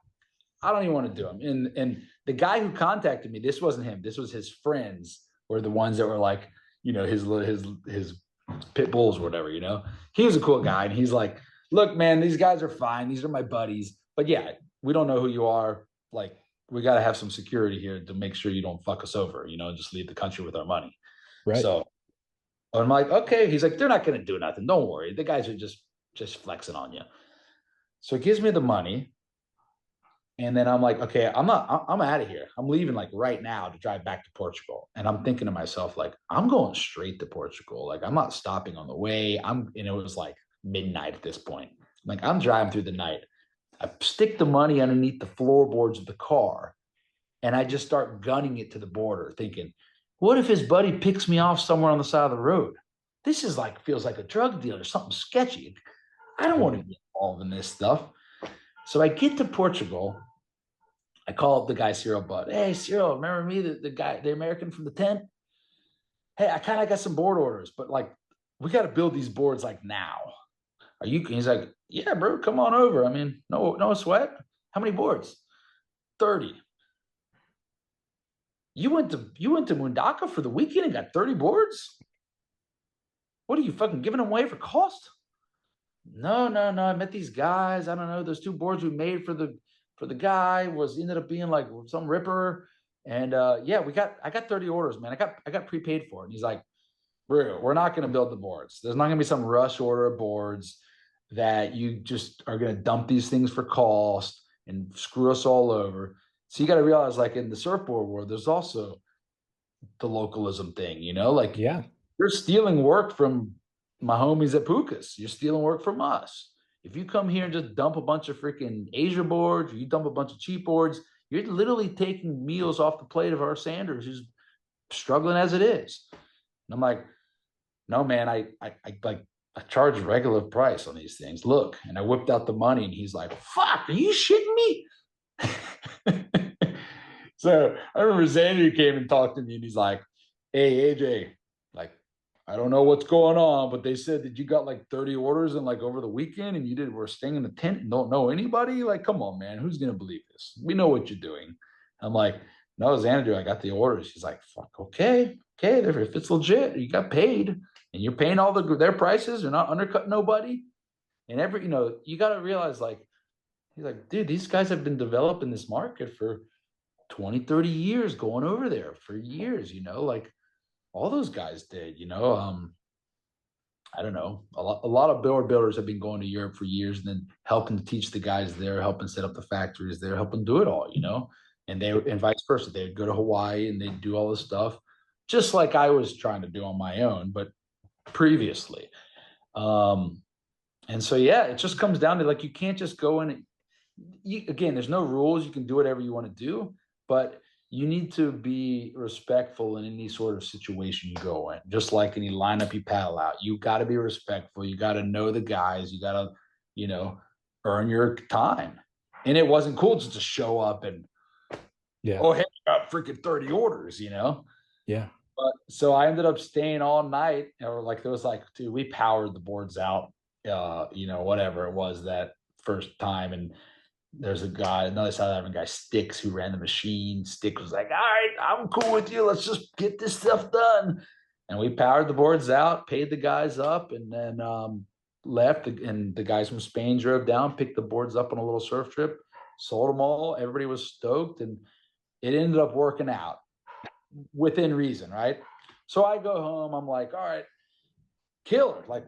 don't even want to do them. And the guy who contacted me, this wasn't him. This was his friends, were the ones that were like, his pit bulls or whatever, He was a cool guy. And he's like, look, man, these guys are fine. These are my buddies. But yeah, we don't know who you are. Like, we got to have some security here to make sure you don't fuck us over, just leave the country with our money. Right. So I'm like, okay. He's like, they're not going to do nothing. Don't worry. The guys are just flexing on you. So he gives me the money. And then I'm like, okay, I'm out of here. I'm leaving like right now to drive back to Portugal. And I'm thinking to myself, like, I'm going straight to Portugal. Like, I'm not stopping on the way. And it was like midnight at this point. Like, I'm driving through the night. I stick the money underneath the floorboards of the car. And I just start gunning it to the border, thinking, what if his buddy picks me off somewhere on the side of the road? This is like, feels like a drug deal or something sketchy. I don't want to get involved in this stuff. So I get to Portugal. I call up the guy Cyril Butt. Hey, Cyril, remember me, the guy, the American from the tent? Hey, I kind of got some board orders, but like, we got to build these boards like now. Are you? He's like, yeah, bro, come on over. I mean, no sweat. How many boards? 30. You went to Mundaka for the weekend and got 30 boards? What are you fucking giving them away for cost? No. I met these guys. I don't know. Those 2 boards we made for the guy ended up being like some ripper. And yeah, I got 30 orders, man. I got prepaid for it. And he's like, bro, we're not going to build the boards. There's not going to be some rush order of boards that you just are going to dump these things for cost and screw us all over. So you got to realize, like, in the surfboard world, there's also the localism thing, like, Yeah. you're stealing work from my homies at Pukas. You're stealing work from us. If you come here and just dump a bunch of freaking Asia boards, or you dump a bunch of cheap boards, you're literally taking meals off the plate of our Sanders, who's struggling as it is. And I'm like, no, man, I charge a regular price on these things. Look, and I whipped out the money, and he's like, fuck, are you shitting me? So I remember Xander came and talked to me, and he's like, hey, AJ, like, I don't know what's going on, but they said that you got like 30 orders and like over the weekend, and we're staying in the tent and don't know anybody. Like, come on, man, who's going to believe this? We know what you're doing. I'm like, no, Xander, I got the orders. He's like, fuck, okay. If it's legit, you got paid and you're paying all their prices. You're not undercutting nobody. And you got to realize, like, he's like, dude, these guys have been developing this market for 20, 30 years, going over there for years, like all those guys did, I don't know. A lot of board builders have been going to Europe for years and then helping to teach the guys there, helping set up the factories there, helping do it all, and vice versa. They would go to Hawaii and they'd do all this stuff, just like I was trying to do on my own, but previously. And so, yeah, it just comes down to, like, you can't just go in. Again, there's no rules. You can do whatever you want to do, but you need to be respectful in any sort of situation you go in. Just like any lineup you paddle out, you got to be respectful. You got to know the guys. You got to, earn your time. And it wasn't cool just to show up and, hey, I got freaking 30 orders, Yeah. But so I ended up staying all night, or like, there was like, dude, we powered the boards out, whatever it was that first time. And there's another South African guy, Sticks, who ran the machine. Sticks was like, all right, I'm cool with you. Let's just get this stuff done. And we powered the boards out, paid the guys up, and then left. And the guys from Spain drove down, picked the boards up on a little surf trip, sold them all. Everybody was stoked, and it ended up working out within reason, right? So I go home. I'm like, all right, killer. Like,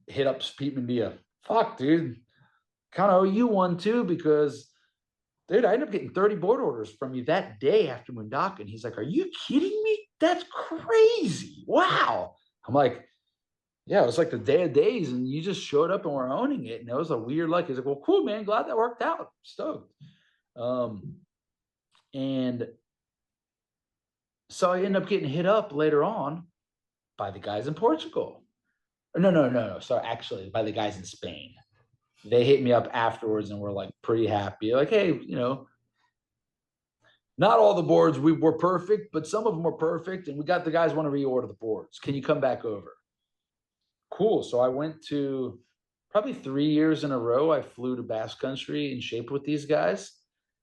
hit up Pete Mendia. Fuck, dude. Kind of owe you one too, because, dude, I ended up getting 30 board orders from you that day after Mundaka. And he's like, are you kidding me? That's crazy. Wow. I'm like, Yeah, it was like the day of days, and you just showed up and we're owning it. And it was a weird luck. He's like, well, cool, man. Glad that worked out. Stoked. Um, and so I ended up getting hit up later on by the guys in Portugal. No. Sorry, actually, by the guys in Spain. They hit me up afterwards and were like pretty happy. Like, hey, not all the boards we were perfect, but some of them were perfect. And we got the guys want to reorder the boards. Can you come back over? Cool. So I went to probably 3 years in a row. I flew to Basque Country and shaped with these guys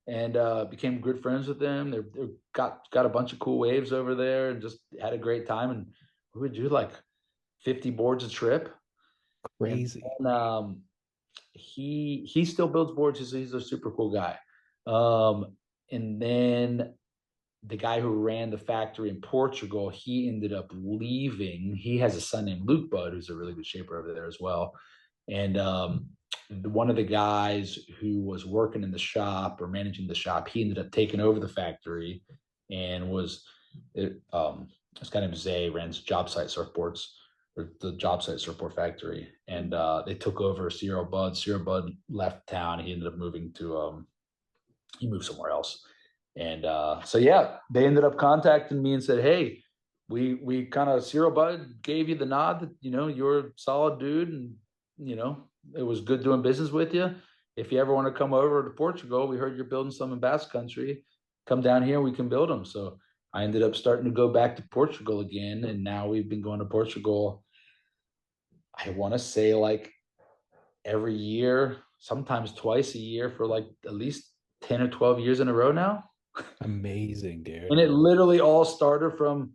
and became good friends with them. They're got a bunch of cool waves over there and just had a great time. And we would do like 50 boards a trip. Crazy. And he still builds boards. He's a super cool guy. And then the guy who ran the factory in Portugal, he ended up leaving. He has a son named Luke Budd, who's a really good shaper over there as well. And one of the guys who was working in the shop or managing the shop, he ended up taking over the factory and this guy named Zay ran Job Site Surfboards, or the Job Site Surfboard factory. And they took over Cyril Budd. Cyril Budd left town. He ended up moving to, he moved somewhere else. And so, yeah, they ended up contacting me and said, hey, we kind of, Cyril Budd gave you the nod that, you're a solid dude. And, it was good doing business with you. If you ever want to come over to Portugal, we heard you're building some in Basque Country. Come down here, we can build them. So I ended up starting to go back to Portugal again. And now we've been going to Portugal, I want to say like every year, sometimes twice a year for like at least 10 or 12 years in a row now. Amazing, dude. And it literally all started from,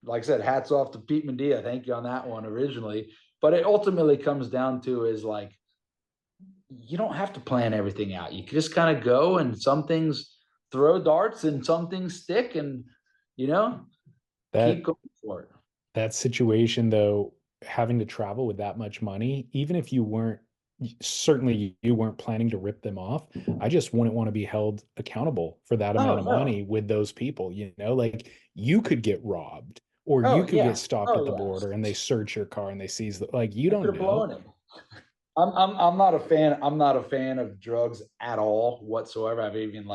like I said, hats off to Pete Mendia. Thank you on that one originally. But it ultimately comes down to is like, you don't have to plan everything out. You can just kind of go, and some things throw darts and some things stick, and, keep going for it. That situation though, having to travel with that much money, even if you weren't, certainly you weren't planning to rip them off, I just wouldn't want to be held accountable for that amount of money with those people. Like you could get robbed, or you could get stopped at the border and they search your car and they seize you don't know. I'm not a fan. I'm not a fan of drugs at all whatsoever. I've even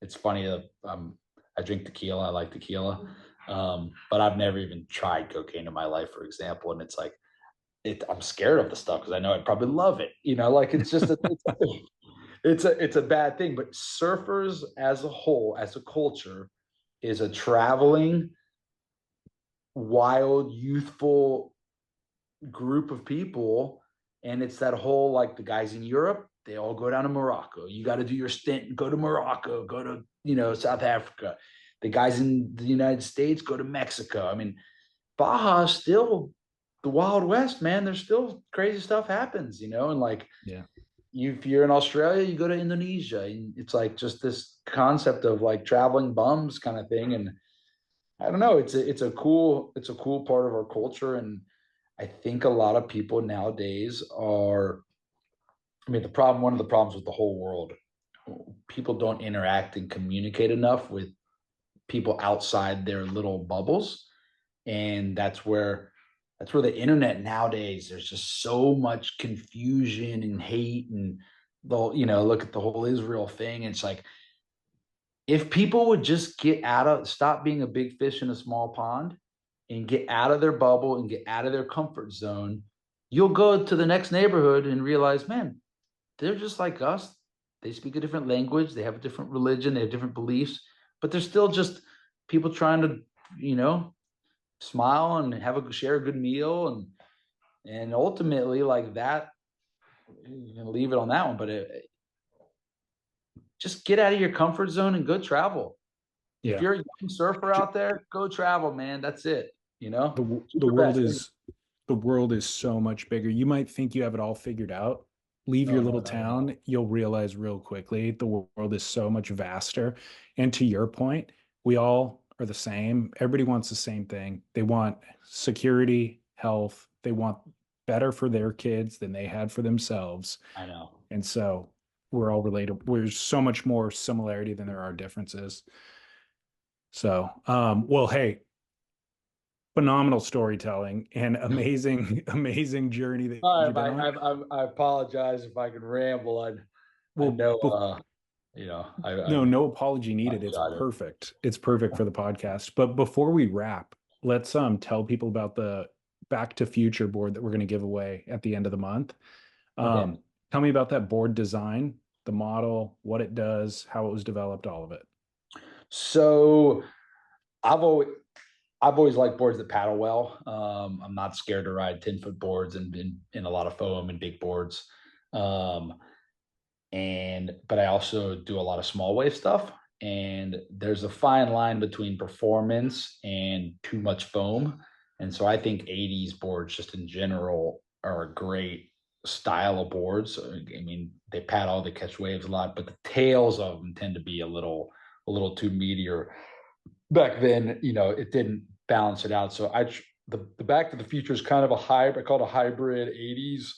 it's funny. I drink tequila. I like tequila. But I've never even tried cocaine in my life, for example. And it's like, I'm scared of the stuff because I know I'd probably love it. It's just it's a bad thing. But surfers as a whole, as a culture, is a traveling, wild, youthful group of people. And it's that whole, like the guys in Europe, they all go down to Morocco. You got to do your stint, go to Morocco, go to, South Africa. The guys in the United States go to Mexico. I mean, Baja is still the Wild West, man. There's still crazy stuff happens, and if you're in Australia, you go to Indonesia, and it's like just this concept of like traveling bums kind of thing. And I don't know, it's a cool part of our culture. And I think a lot of people nowadays are, one of the problems with the whole world, people don't interact and communicate enough with people outside their little bubbles. And that's where the internet nowadays, there's just so much confusion and hate, and look at the whole Israel thing. It's like, if people would just stop being a big fish in a small pond and get out of their bubble and get out of their comfort zone, you'll go to the next neighborhood and realize, man, they're just like us. They speak a different language. They have a different religion. They have different beliefs, but they're still just people trying to, smile and share a good meal. And ultimately, like that, you can leave it on that one, but just get out of your comfort zone and go travel. Yeah. If you're a young surfer out there, go travel, man. That's it. The world is so much bigger. You might think you have it all figured out. Leave your little town, you'll realize real quickly the world is so much vaster. And to your point, we all are the same. Everybody wants the same thing. They want security, health. They want better for their kids than they had for themselves. I know. And so we're all related. There's so much more similarity than there are differences. So, well, hey, phenomenal storytelling and amazing journey that All you've been right, on. I apologize if I can ramble. I Well, know, bef- no, I'm no apology needed. It's shot it. perfect. It's perfect for the podcast. But before we wrap, let's tell people about the Back to Future board that we're going to give away at the end of the month. Okay. Tell me about that board design, the model, what it does, how it was developed, all of it. So I've always I've always liked boards that paddle well. I'm not scared to ride 10-foot boards and in a lot of foam and big boards. Um, but I also do a lot of small wave stuff. And there's a fine line between performance and too much foam. And so I think 80s boards just in general are a great style of boards. I mean, they paddle, they catch waves a lot, but the tails of them tend to be a little too meatier. Back then, it didn't balance it out. So the Back to the Future is kind of a hybrid. I call it a hybrid 80s,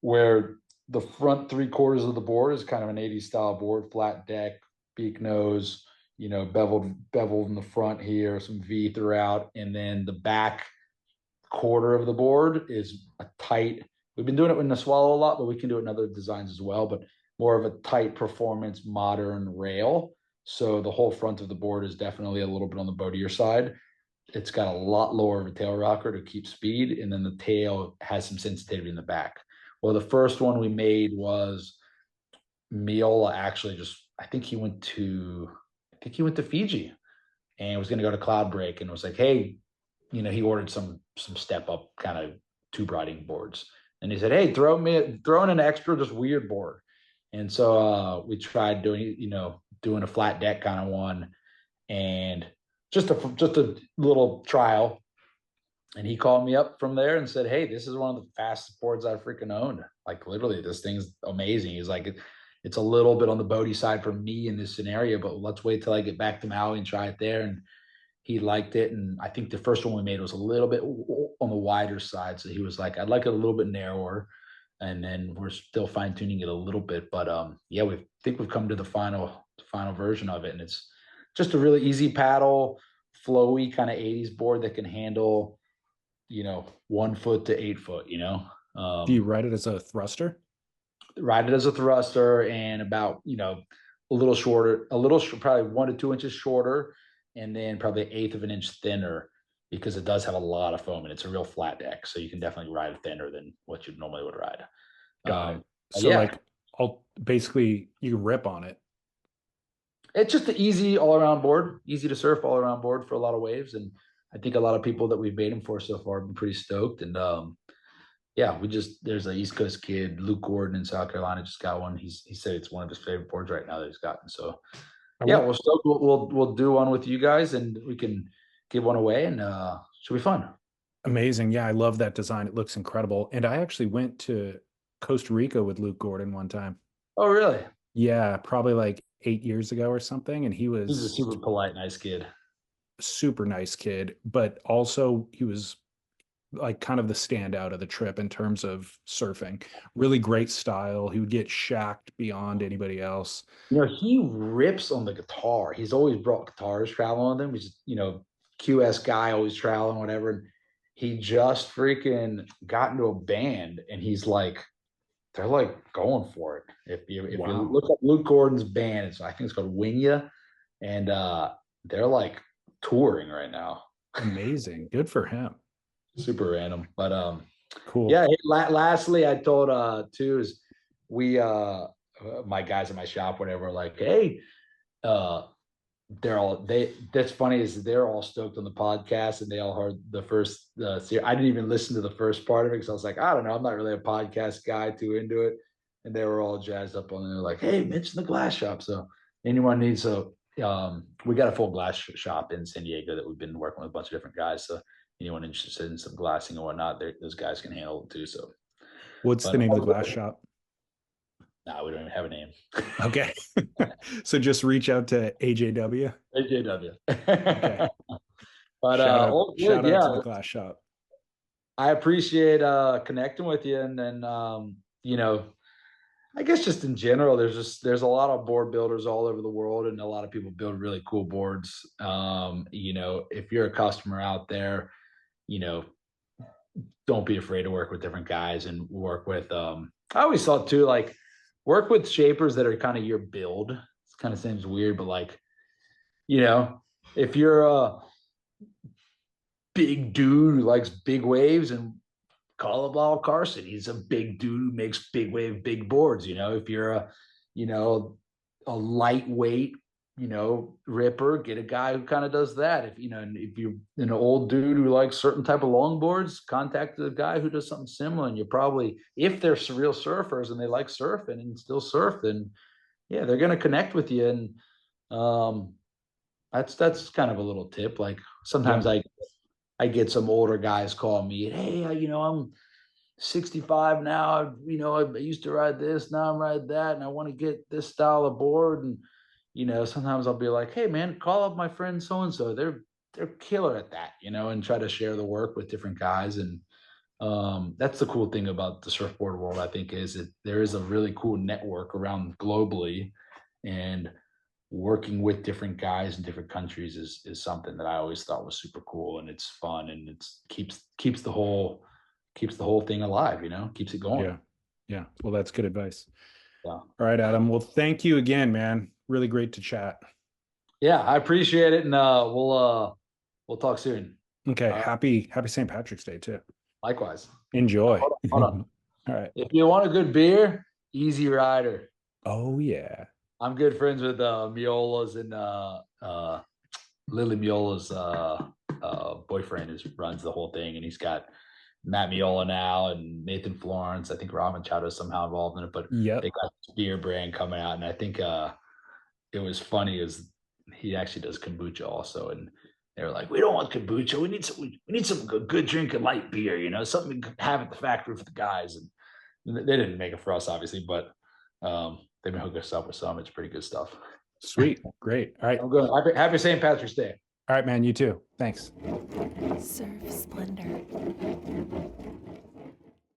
where the front 3/4 of the board is kind of an 80s style board, flat deck, beak nose, beveled in the front here, some V throughout, and then the back quarter of the board is a tight. We've been doing it in the Swallow a lot, but we can do it in other designs as well. But more of a tight performance, modern rail. So the whole front of the board is definitely a little bit on the boatier side. It's got a lot lower of a tail rocker to keep speed, and then the tail has some sensitivity in the back. Well, the first one we made was Miola. Actually, I think he went to Fiji and was going to go to Cloud Break, and was like, hey, he ordered some step up kind of tube riding boards, and he said, hey, throw in an extra just weird board. And so we tried doing a flat deck kind of one, and just a little trial. And he called me up from there and said, hey, this is one of the fastest boards I've freaking owned. Like, literally, this thing's amazing. He's like, it's a little bit on the boaty side for me in this scenario, but let's wait till I get back to Maui and try it there. And he liked it. And I think the first one we made was a little bit on the wider side. So he was like, I'd like it a little bit narrower. And then we're still fine tuning it a little bit. But yeah, we think we've come to the final version of it. And it's just a really easy paddle, flowy kind of 80s board that can handle 1 foot to 8 foot, Do you ride it as a thruster? ride it as a thruster, and about, a little shorter, probably 1 to 2 inches shorter, and then probably an eighth of an inch thinner, because it does have a lot of foam and it's a real flat deck. So you can definitely ride it thinner than what you normally would ride. Got it. So Yeah, like I'll basically you can rip on it. it's just an easy all around board, easy to surf all around board for a lot of waves. And I think a lot of people that we've made them for so far have been pretty stoked. And yeah, there's an East Coast kid, Luke Warden in South Carolina, just got one. He said it's one of his favorite boards right now that he's gotten. So I yeah, want we'll do one with you guys, and we can give one away, and should be fun. Amazing. Yeah, I love that design. It looks incredible. And I actually went to Costa Rica with Luke Gordon one time. Oh, really? Yeah, probably like 8 years ago or something. And he He's a was super polite, nice kid. super nice kid, but also he was like kind of the standout of the trip in terms of surfing. Really great style. He would get shacked beyond anybody else. He rips on the guitar. He's always brought guitars traveling with him. He's, QS guy, always traveling, whatever. And he just freaking got into a band, and he's like, they're like going for it. If you Wow. look up Luke Gordon's band, I think it's called Winya, and they're like touring right now. Amazing. Good for him. Super random, but Cool. yeah. Hey, lastly, I told too is we my guys at my shop, whatever, like, hey, uh that's funny is they're all stoked on the podcast, and they all heard the first series. I didn't even listen to the first part of it because I was like, I don't know, I'm not really a podcast guy, too into it. And they were all jazzed up on it. They're like, hey, mention the glass shop. So anyone needs we got a full glass shop in San Diego that we've been working with a bunch of different guys. So anyone interested in some glassing or whatnot, those guys can handle it too. So What's the but name of the glass shop? no, we don't even have a name. Okay. So just reach out to AJW. AJW. Okay. But Shout out, all shout good, out to yeah. the glass shop. I appreciate connecting with you, and then I guess just in general, there's a lot of board builders all over the world, and a lot of people build really cool boards. If you're a customer out there, don't be afraid to work with different guys and work with, I always thought too, like work with shapers that are kind of your build. It kind of seems weird, but like, if you're a big dude who likes big waves, and call up Carson, he's a big dude who makes big wave, big boards. If you're a lightweight, ripper, get a guy who kind of does that. If you're an old dude who likes certain type of longboards, contact the guy who does something similar. And you're probably, if they're real surfers and they like surfing and still surf, then yeah, they're going to connect with you. And that's kind of a little tip. Like sometimes I get some older guys call me, hey, I'm 65 now. I used to ride this, now I'm riding that, and I want to get this style of board. And sometimes I'll be like, hey man, call up my friend so and so. They're killer at that, and try to share the work with different guys. And that's the cool thing about the surfboard world, I think, is that there is a really cool network around globally, and working with different guys in different countries is something that I always thought was super cool, and it's fun, and it's keeps the whole thing alive, keeps it going. Yeah. Well, that's good advice. Yeah. All right, Adam. Well, thank you again, man. Really great to chat. Yeah, I appreciate it, and we'll talk soon. Okay. Happy St. Patrick's Day too. Likewise. Enjoy. Hold on. All right. If you want a good beer, Easy Rider. Oh yeah. I'm good friends with Miola's, and Lily Miola's boyfriend runs the whole thing, and he's got Matt Miola now and Nathan Florence. I think Robin Chowder is somehow involved in it, but they got this beer brand coming out, and I think it was funny is he actually does kombucha also, and they were like, we don't want kombucha, we need some good drinking light beer, something we could have at the factory for the guys. And they didn't make it for us, obviously, but they've been hooking us up with some. It's pretty good stuff. Sweet. Great. All right. I'm good. Happy St. Patrick's Day. All right, man. You too. Thanks. Surf Splendor.